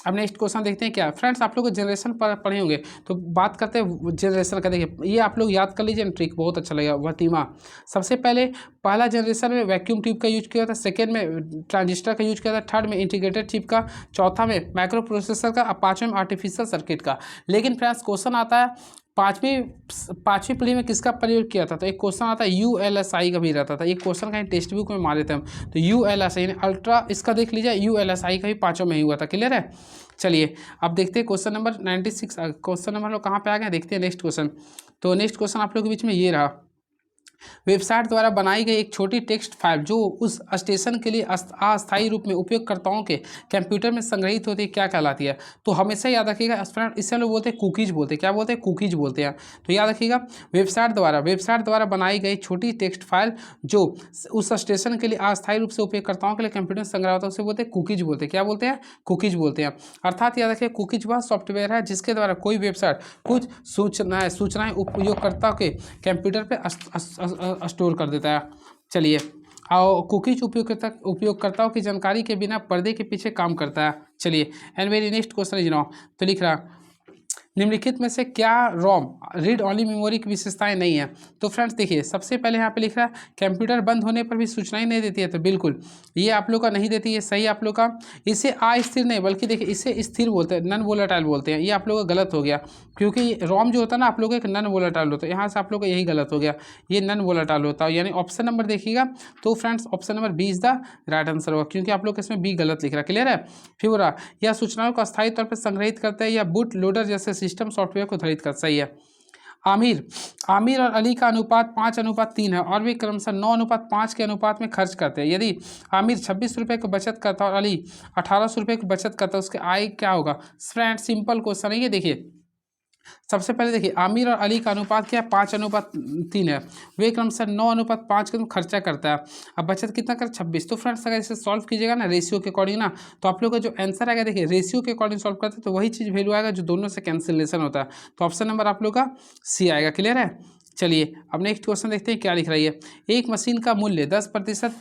अब नेक्स्ट क्वेश्चन देखते हैं क्या। फ्रेंड्स आप लोग जनरेशन पर पढ़े होंगे तो बात करते हैं जनरेशन का। देखिए ये आप लोग याद कर लीजिए, ट्रिक बहुत अच्छा लगेगा। वर्तिमा सबसे पहले पहला जनरेशन में वैक्यूम ट्यूब का यूज किया था, सेकेंड में ट्रांजिस्टर का यूज किया था, थर्ड में इंटीग्रेटेड चिप का, चौथा में माइक्रो प्रोसेसर का, पाँचवें में आर्टिफिशियल सर्किट का। लेकिन फ्रेंड्स क्वेश्चन आता है पाँचवीं पीढ़ी में किसका प्रयोग किया था। तो एक क्वेश्चन आता है ULSI का भी रहता था। एक क्वेश्चन कहीं टेक्स्ट बुक में मारे थे हम, तो ULSI यानी अल्ट्रा, इसका देख लीजिए ULSI का भी पाँचों में ही हुआ था, क्लियर है। चलिए अब देखते हैं क्वेश्चन नंबर 96। क्वेश्चन नंबर लोग कहाँ पे आ गए, देखते हैं नेक्स्ट क्वेश्चन। तो नेक्स्ट क्वेश्चन आप लोग के बीच में ये रहा, वेबसाइट द्वारा बनाई गई एक छोटी टेक्स्ट फाइल जो उस स्टेशन के लिए अस्थायी रूप में उपयोगकर्ताओं के कंप्यूटर में संग्रहित होती है क्या कहलाती है। तो हमेशा याद रखिएगा फ्रेंड, इससे लोग बोलते हैं कुकीज बोलते हैं, क्या बोलते हैं, कुकीज बोलते हैं। तो याद रखिएगा वेबसाइट द्वारा बनाई गई छोटी टेक्स्ट फाइल जो उस स्टेशन के लिए अस्थायी रूप से उपयोगकर्ताओं के लिए कंप्यूटर में संग्रह होता है उसे बोलते हैं कुकीज बोलते हैं, क्या बोलते हैं, कुकीज बोलते हैं। अर्थात याद रखिए कुकीज वह सॉफ्टवेयर है जिसके द्वारा कोई वेबसाइट कुछ सूचनाएं उपयोगकर्ता के कंप्यूटर पर स्टोर कर देता है। चलिए और कुकीज उपयोगकर्ताओं की जानकारी के बिना पर्दे के पीछे काम करता है। चलिए and very next question is now, तो लिख रहा निम्नलिखित में से क्या रोम रीड ओनली मेमोरी की विशेषताएं नहीं है। तो फ्रेंड्स देखिए सबसे पहले यहाँ पे लिख रहा है कंप्यूटर बंद होने पर भी सूचनाएं नहीं देती है, तो बिल्कुल ये आप लोग का नहीं देती है, सही आप लोग का। इसे अस्थिर नहीं बल्कि देखिए इसे स्थिर बोलते हैं, नॉन वोलेटाइल बोलते हैं। ये आप लोग का गलत हो गया क्योंकि रोम जो होता है ना आप लोग एक नॉन वोलेटाइल होता है, यहाँ से आप लोग का यही गलत हो गया, ये नॉन वोलेटाइल होता है। यानी ऑप्शन नंबर देखिएगा तो friends option number B is the right answer होगा क्योंकि आप लोग इसमें बी गलत लिख रहा है, क्लियर है। फिर बोला यह सूचनाओं को अस्थायी तौर पर संग्रहित करता है या बूट लोडर जैसे सिस्टम सॉफ्टवेयर को धरित कर, सही है। आमिर और अली का अनुपात 5:3 है और वे क्रमशः 9:5 के अनुपात में खर्च करते हैं। यदि आमिर 26 रुपये की बचत करता है और अली 1800 रुपये की बचत करता है, उसके आय क्या होगा। फ्रेंड सिंपल क्वेश्चन है ये। देखिए सबसे पहले देखिए आमिर और अली का अनुपात क्या है, 5:3 है। वे क्रमशः 9:5 के खर्चा करता है। अब बचत कितना कर, 26। तो फ्रेंड्स अगर इसे सॉल्व कीजिएगा ना रेशियो के अकॉर्डिंग ना, तो आप लोग का जो आंसर आएगा देखिए रेशियो के अकॉर्डिंग सॉल्व करते हैं तो वही चीज़ वैल्यू आएगा जो दोनों से कैंसिलेशन होता है। तो ऑप्शन नंबर आप लोग का सी आएगा, क्लियर है। चलिए अब नेक्स्ट क्वेश्चन देखते हैं क्या लिख रही है। एक मशीन का मूल्य 10%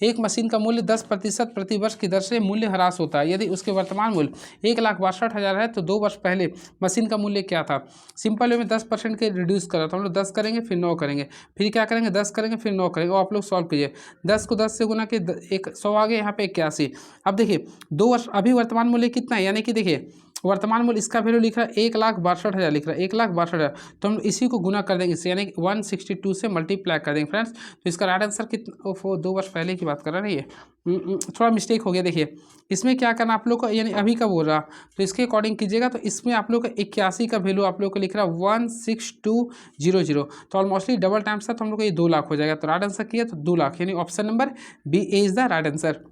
एक मशीन का मूल्य 10% प्रति वर्ष की दर से मूल्य ह्रास होता है। यदि उसके वर्तमान मूल्य 1,62,000 है तो 2 वर्ष पहले मशीन का मूल्य क्या था। सिंपल वे में 10% के रिड्यूस करा तो हम लोग 10 करेंगे फिर 9 करेंगे, फिर क्या करेंगे 10 करेंगे फिर 9 करेंगे। और आप लोग सॉल्व कीजिए, 10 को 10 से गुना के 100 आ गए, यहाँ पे 81। अब देखिए 2 वर्ष अभी वर्तमान मूल्य कितना है, यानी कि देखिए वर्तमान मूल्य इसका वैल्यू लिख रहा है 1,62,000 लिख रहा है, 1,62,000। तो हम इसी को गुना कर देंगे इससे, यानी कि 162 से मल्टीप्लाई कर देंगे फ्रेंड्स। तो इसका राइट आंसर कितना, 2 वर्ष पहले की बात कर रहा है ये, थोड़ा मिस्टेक हो गया। देखिए इसमें क्या करना आप लोग को, यानी अभी का बोल रहा, तो इसके अकॉर्डिंग कीजिएगा। तो इसमें आप लोग का 81 का वैल्यू आप लोग को लिख रहा है 16200। तो ऑलमोस्टली डबल टाइम्स था, तो हम लोग को ये 2 लाख हो जाएगा। तो राइट आंसर किया तो 2 लाख, यानी option number B is the right answer.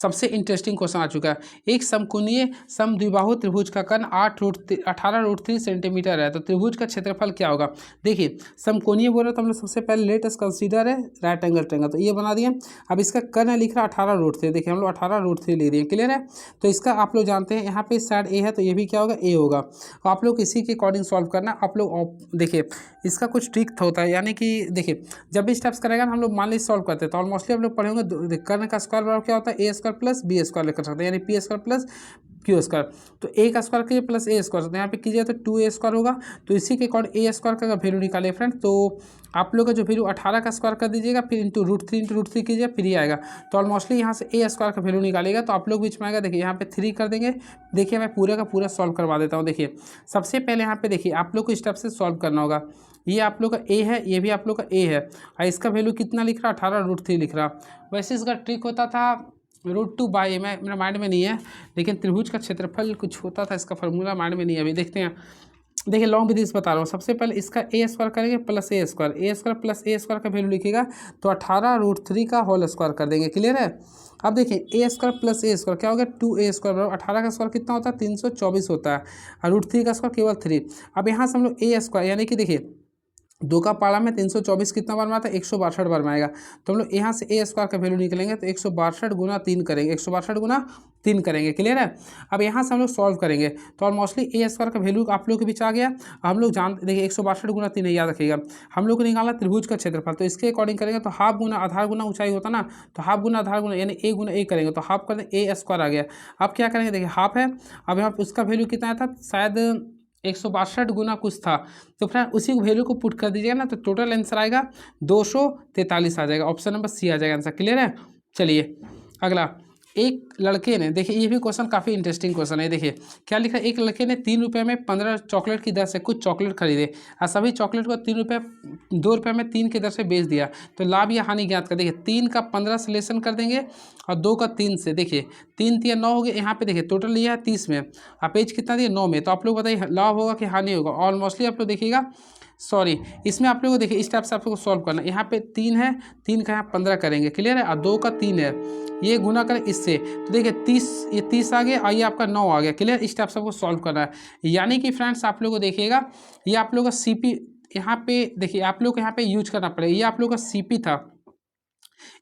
सबसे इंटरेस्टिंग क्वेश्चन आ चुका है। एक समकोणीय समद्विबाहु त्रिभुज का कर्ण 18√3 सेंटीमीटर है, तो त्रिभुज का क्षेत्रफल क्या होगा। देखिए समकोणीय बोल रहे तो हम लोग सबसे पहले लेट अस कंसीडर है राइट एंगल ट्रायंगल, तो ये बना दिए। अब इसका कर्ण लिख रहा है 18√3, देखिए हम लोग 18√3 ले रहे हैं, क्लियर है। तो इसका आप लोग जानते हैं यहाँ पे साइड ए है, तो ये भी क्या होगा, ए होगा। तो आप लोग इसी के अकॉर्डिंग सॉल्व करना। आप लोग देखिए इसका कुछ ट्रिक होता है, यानी कि देखिए जब भी स्टेप्स करेगा हम लोग मान लीजिए सॉल्व करते हैं, तो ऑलमोस्टली आप लोग पढ़े होंगे कर्ण का स्क्वायर बराबर क्या होता है, ए स्क्वायर प्लस बी स्क्वायर लिख सकते हैं, यानी P square plus Q square. तो ए का स्क्वायर कीजिए प्लस ए स्क्वायर, तो यहाँ पे कीजिए तो 2a स्क्वायर होगा। तो इसी के अकॉर्डिंग ए स्क्वायर का वैल्यू निकालिए फ्रेंड। तो आप लोग का जो वैल्यू 18 का स्क्वायर कर दीजिएगा, फिर √3 कीजिए, फिर ये आएगा। तो ऑलमोस्टली यहाँ से ए स्क्वायर का वैल्यू निकालेगा, तो आप लोग बीच में आएगा। देखिए यहाँ पे 3 कर देंगे। देखिए मैं पूरा का पूरा सॉल्व करवा देता हूँ। देखिए सबसे पहले यहाँ पे देखिए आप लोग को स्टेप से सॉल्व करना होगा। ये आप लोग का ए है, ये भी आप लोग का ए है, और इसका वैल्यू कितना लिख रहा, 18√3 लिख रहा। वैसे इसका ट्रिक होता था √2/a, मेरा माइंड में नहीं है, लेकिन त्रिभुज का क्षेत्रफल कुछ होता था, इसका फार्मूला माइंड में नहीं है, अभी देखते हैं। देखिए लॉन्ग विधि से बता रहा हूँ। सबसे पहले इसका ए स्क्वायर करेंगे प्लस ए स्क्वायर प्लस ए स्क्वायर का वैल्यू लिखेगा, तो 18√3 का होल स्क्वायर कर देंगे, क्लियर है। अब देखिए ए स्क्वायर प्लस ए स्क्वायर क्या हो गया, 2a स्क्वायर बराबर 18 का स्क्वायर कितना होता है, 324 होता है, और √3 का स्क्वायर केवल 3। अब यहाँ से हम लोग ए स्क्वायर, यानी कि देखिए 2 का पाला में 324 कितना बार में आता है, 162 बार में आएगा। तो हम लोग यहाँ से ए स्क्वायर का वैल्यू निकलेंगे, तो 162 गुना 3 करेंगे, 162 गुना 3 करेंगे, क्लियर है। अब यहाँ से हम लोग सॉल्व करेंगे, तो ऑलमोस्टली ए स्क्वायर का वैल्यू आप लोग के बीच आ गया। हम लोग जान देखिए 162 गुना 3 याद रखिएगा। हम लोग को निकालना त्रिभुज का क्षेत्रफल, तो इसके अकॉर्डिंग करेंगे तो हाफ गुना आधार गुना ऊंचाई होता ना, तो हाफ गुना आधार गुना यानी ए गुना ए करेंगे, तो हाफ कर दें ए स्क्वायर आ गया। अब क्या करेंगे, देखिए हाफ है, अब यहाँ पर उसका वैल्यू कितना था, शायद 162 गुना कुछ था, तो फ्रेंड उसी वैल्यू को पुट कर दीजिएगा ना, तो टोटल आंसर आएगा 243 आ जाएगा। ऑप्शन नंबर सी आ जाएगा आंसर, क्लियर है। चलिए अगला, एक लड़के ने, देखिए ये भी क्वेश्चन काफ़ी इंटरेस्टिंग क्वेश्चन है। देखिए क्या लिखा है, एक लड़के ने 3 रुपये में 15 चॉकलेट की दर से कुछ चॉकलेट खरीदे और सभी चॉकलेट को 2 रुपये में 3 की दर से बेच दिया, तो लाभ या हानि ज्ञात कर। देखिए 3 का 15 से लेसन कर देंगे और 2 का 3 से, देखिए 3 3 9 हो गए। यहाँ पे देखिए टोटल लिया है 30 में, आप पेज कितना दिए 9 में, तो आप लोग बताइए लाभ होगा कि हानि होगा। ऑलमोस्टली आप लोग देखिएगा, सॉरी इसमें आप लोगों को देखिए इस टाइप से आप लोग को सॉल्व करना है। यहाँ पे 3 है, 3 का यहाँ 15 करेंगे, क्लियर है, और 2 का 3 है, ये गुना करें इससे, तो देखिए 30, ये 30 आ गया और ये आपका 9 आ गया, क्लियर। इस टाइप से आपको सॉल्व करना है। यानी कि फ्रेंड्स आप लोग को देखिएगा, ये आप लोग का CP यहाँ पे देखिए आप लोग को यहाँ पे यूज करना पड़ेगा। ये आप लोग का CP था,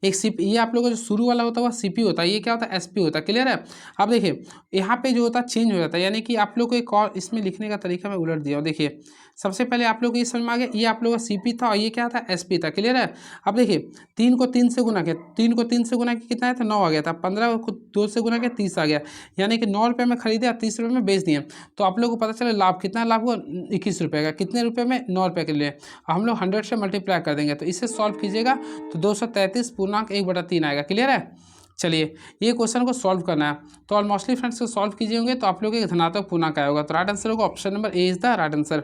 एक CP, ये आप लोगों का जो शुरू वाला होता है वह CP होता है, ये क्या होता है SP होता है, क्लियर है। अब देखिए यहाँ पे जो होता है चेंज हो जाता है, यानी कि आप लोग को एक और इसमें लिखने का तरीका मैं उलट दिया हूँ। देखिए सबसे पहले आप लोग को ये समझ में आ गया, ये आप लोग का CP था और ये क्या था, SP था, क्लियर है। अब देखिए 3 को 3 से गुना किया, 3 को 3 से गुना किया कितना है, तो 9 आ गया था। 15 को 2 से गुना किया 30 आ गया, यानी कि 9 रुपये में खरीदे और 30 रुपये में बेच दिए। तो आप लोग को पता चला लाभ कितना, लाभ हुआ 21 रुपये का, कितने रुपये में, 9 रुपये के लिए। हम लोग 100 से मल्टीप्लाई कर देंगे, तो इसे सॉल्व कीजिएगा तो 233.1/3 आएगा, क्लियर है। चलिए ये क्वेश्चन को सॉल्व करना है, तो ऑलमोस्टली फ्रेंड्स को सॉल्व कीजिए होंगे, तो आप लोग एक धनात्मक पूर्णांक आया होगा, तो राइट आंसर होगा option number A is the right answer.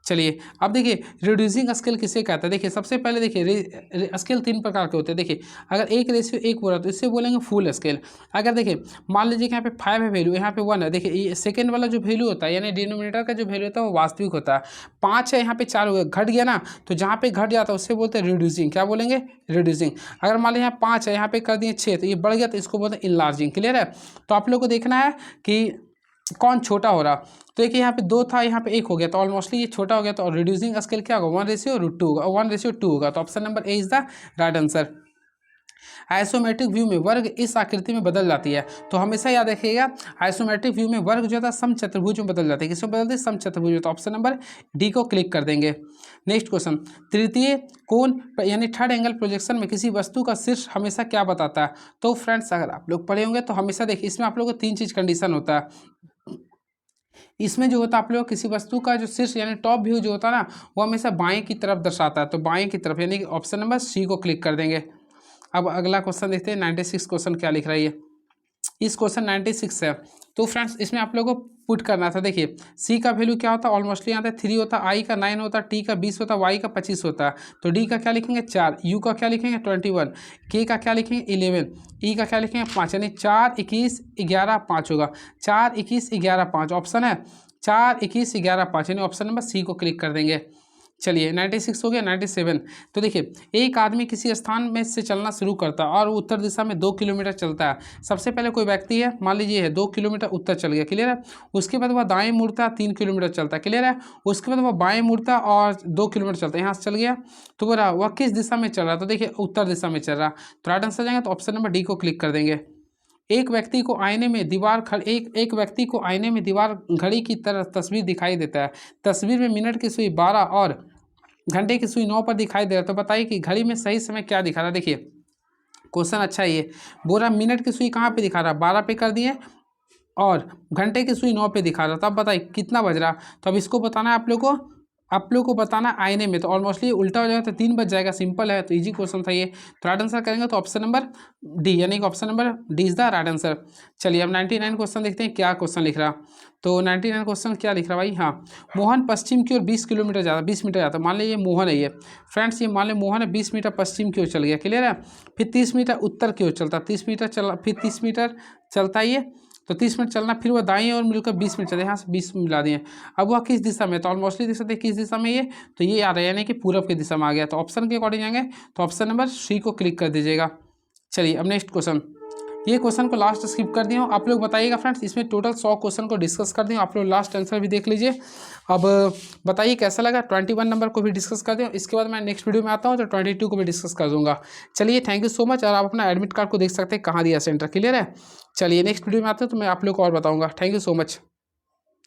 चलिए अब देखिए रिड्यूसिंग स्केल किसे कहता है। देखिए सबसे पहले देखिए स्केल 3 प्रकार के होते हैं। देखिए अगर 1:1 बोला तो इससे बोलेंगे फुल स्केल। अगर देखिए मान लीजिए कि यहाँ पे 5 है वैल्यू, यहाँ पे 1 है, देखिए ये सेकेंड वाला जो वैल्यू होता है यानी डिनोमिनेटर का जो वैल्यू होता है वो वास्तविक होता है। 5 है, यहाँ पे 4 हो गया, घट गया ना, तो जहाँ पे घट जाता है उससे बोलते हैं रिड्यूसिंग। क्या बोलेंगे, रिड्यूसिंग। अगर मान लीजिए यहाँ 5 है, यहाँ पे कर दिए 6, तो ये बढ़ गया, तो इसको बोलते हैं इनलार्जिंग, क्लियर है। तो आप लोग को देखना है कि कौन छोटा हो रहा। तो देखिए यहाँ पे 2 था, यहाँ पे 1 हो गया, तो ऑलमोस्टली ये छोटा हो गया, तो रिड्यूसिंग स्केल क्या होगा, 1:2 होगा, 1:2 होगा। तो option number A is the right answer. Isometric view में वर्ग इस आकृति में बदल जाती है, तो हमेशा याद रखिएगा आइसोमेट्रिक व्यू में वर्ग जो था समचतुर्भुज में बदल जाती है। किसमें बदलते हैं, समचतुर्भुज में। तो ऑप्शन नंबर डी को क्लिक कर देंगे। नेक्स्ट क्वेश्चन, तृतीय कोण यानी थर्ड एंगल प्रोजेक्शन में किसी वस्तु का शीर्ष हमेशा क्या बताता है। तो फ्रेंड्स अगर आप लोग पढ़े होंगे तो हमेशा देखिए इसमें आप लोग को 3 चीज़ कंडीशन होता है। इसमें जो होता है आप लोग किसी वस्तु का जो शीर्ष यानी टॉप व्यू जो होता है ना, वो हमेशा बाएं की तरफ दर्शाता है, तो बाएं की तरफ, यानी कि ऑप्शन नंबर सी को क्लिक कर देंगे। अब अगला क्वेश्चन देखते हैं, 96 क्वेश्चन क्या लिख रहा है ये। इस क्वेश्चन 96 है। तो फ्रेंड्स इसमें आप लोगों को पुट करना था। देखिए सी का वैल्यू क्या होता है, ऑलमोस्टली यहाँ पे 3 होता है, आई का 9 होता है, टी का 20 होता है, वाई का 25 होता है। तो डी का क्या लिखेंगे 4, यू का क्या लिखेंगे 21, के का क्या लिखेंगे 11, ई का क्या लिखेंगे 5, यानी 4, 21, 11, 5 होगा। 4, 21, 11, 5 ऑप्शन है, 4, 21, 11, 5, यानी ऑप्शन नंबर सी को क्लिक कर देंगे। चलिए 96 हो गया। 97, तो देखिए एक आदमी किसी स्थान में से चलना शुरू करता है और वो उत्तर दिशा में 2 किलोमीटर चलता है। सबसे पहले कोई व्यक्ति है, मान लीजिए है 2 किलोमीटर उत्तर चल गया, क्लियर है। उसके बाद वह दाएं मुड़ता है, 3 किलोमीटर चलता है, क्लियर है। उसके बाद वह बाएं मुड़ता है और 2 किलोमीटर चलता है, यहाँ से चल गया। तो बोला वह किस दिशा में चल रहा है, तो देखिए उत्तर दिशा में चल रहा। तो राइट आंसर जाएंगे तो ऑप्शन नंबर डी को क्लिक कर देंगे। एक व्यक्ति को आईने में व्यक्ति को आईने में दीवार घड़ी की तरह तस्वीर दिखाई देता है। तस्वीर में मिनट की सुई 12 और घंटे की सुई 9 पर दिखाई दे रहा है। तो बताइए कि घड़ी में सही समय क्या दिखा रहा है। देखिए क्वेश्चन अच्छा है ये, बोला मिनट की सुई कहाँ पे दिखा रहा है, 12 पे कर दिए और घंटे की सुई 9 पे दिखा रहा। तो अब बताइए कितना बज रहा। तो अब इसको बताना है आप लोग को बताना आईने में। तो ऑलमोस्टली उल्टा हो जाएगा तो 3 बज जाएगा, सिंपल है। तो इजी क्वेश्चन था ये। तो राइट आंसर करेंगे तो ऑप्शन नंबर डी, यानी कि option number D is the right answer. चलिए अब 99 क्वेश्चन देखते हैं क्या क्वेश्चन लिख रहा। तो 99 क्वेश्चन क्या लिख रहा भाई, हाँ मोहन पश्चिम की ओर 20 किलोमीटर ज़्यादा 20 मीटर जाता है। मान लीजिए मोहन है ये फ्रेंड्स, ये मान लीजिए मोहन है 20 मीटर पश्चिम की ओर चल गया, क्लियर है। फिर 30 मीटर उत्तर की ओर चलता, 30 मीटर चला, फिर 30 मीटर चलता ये, तो 30 मिनट चलना, फिर वह दाईं ओर मिलकर 20 मिनट चले, यहाँ से 20 मिला दिए। अब वह किस दिशा में, तो ऑलमोस्टली देख सकते हैं किस दिशा में ये, तो ये आ रहा है यानी कि पूरब की दिशा में आ गया। तो ऑप्शन के अकॉर्डिंग जाएंगे तो ऑप्शन नंबर सी को क्लिक कर दीजिएगा। चलिए अब नेक्स्ट क्वेश्चन, ये क्वेश्चन को लास्ट स्किप कर दिया हूँ, आप लोग बताइएगा फ्रेंड्स। इसमें टोटल 100 क्वेश्चन को डिस्कस कर दिया, आप लोग लास्ट आंसर भी देख लीजिए। अब बताइए कैसा लगा। 21 नंबर को भी डिस्कस कर दिया, इसके बाद मैं नेक्स्ट वीडियो में आता हूँ तो 22 को भी डिस्कस कर दूंगा। चलिए थैंक यू सो मच। और आप अपना एडमिट कार्ड को देख सकते हैं कहाँ दिया सेंटर, क्लियर है। चलिए नेक्स्ट वीडियो में आते हैं तो मैं आप लोग को और बताऊँगा। Thank you so much.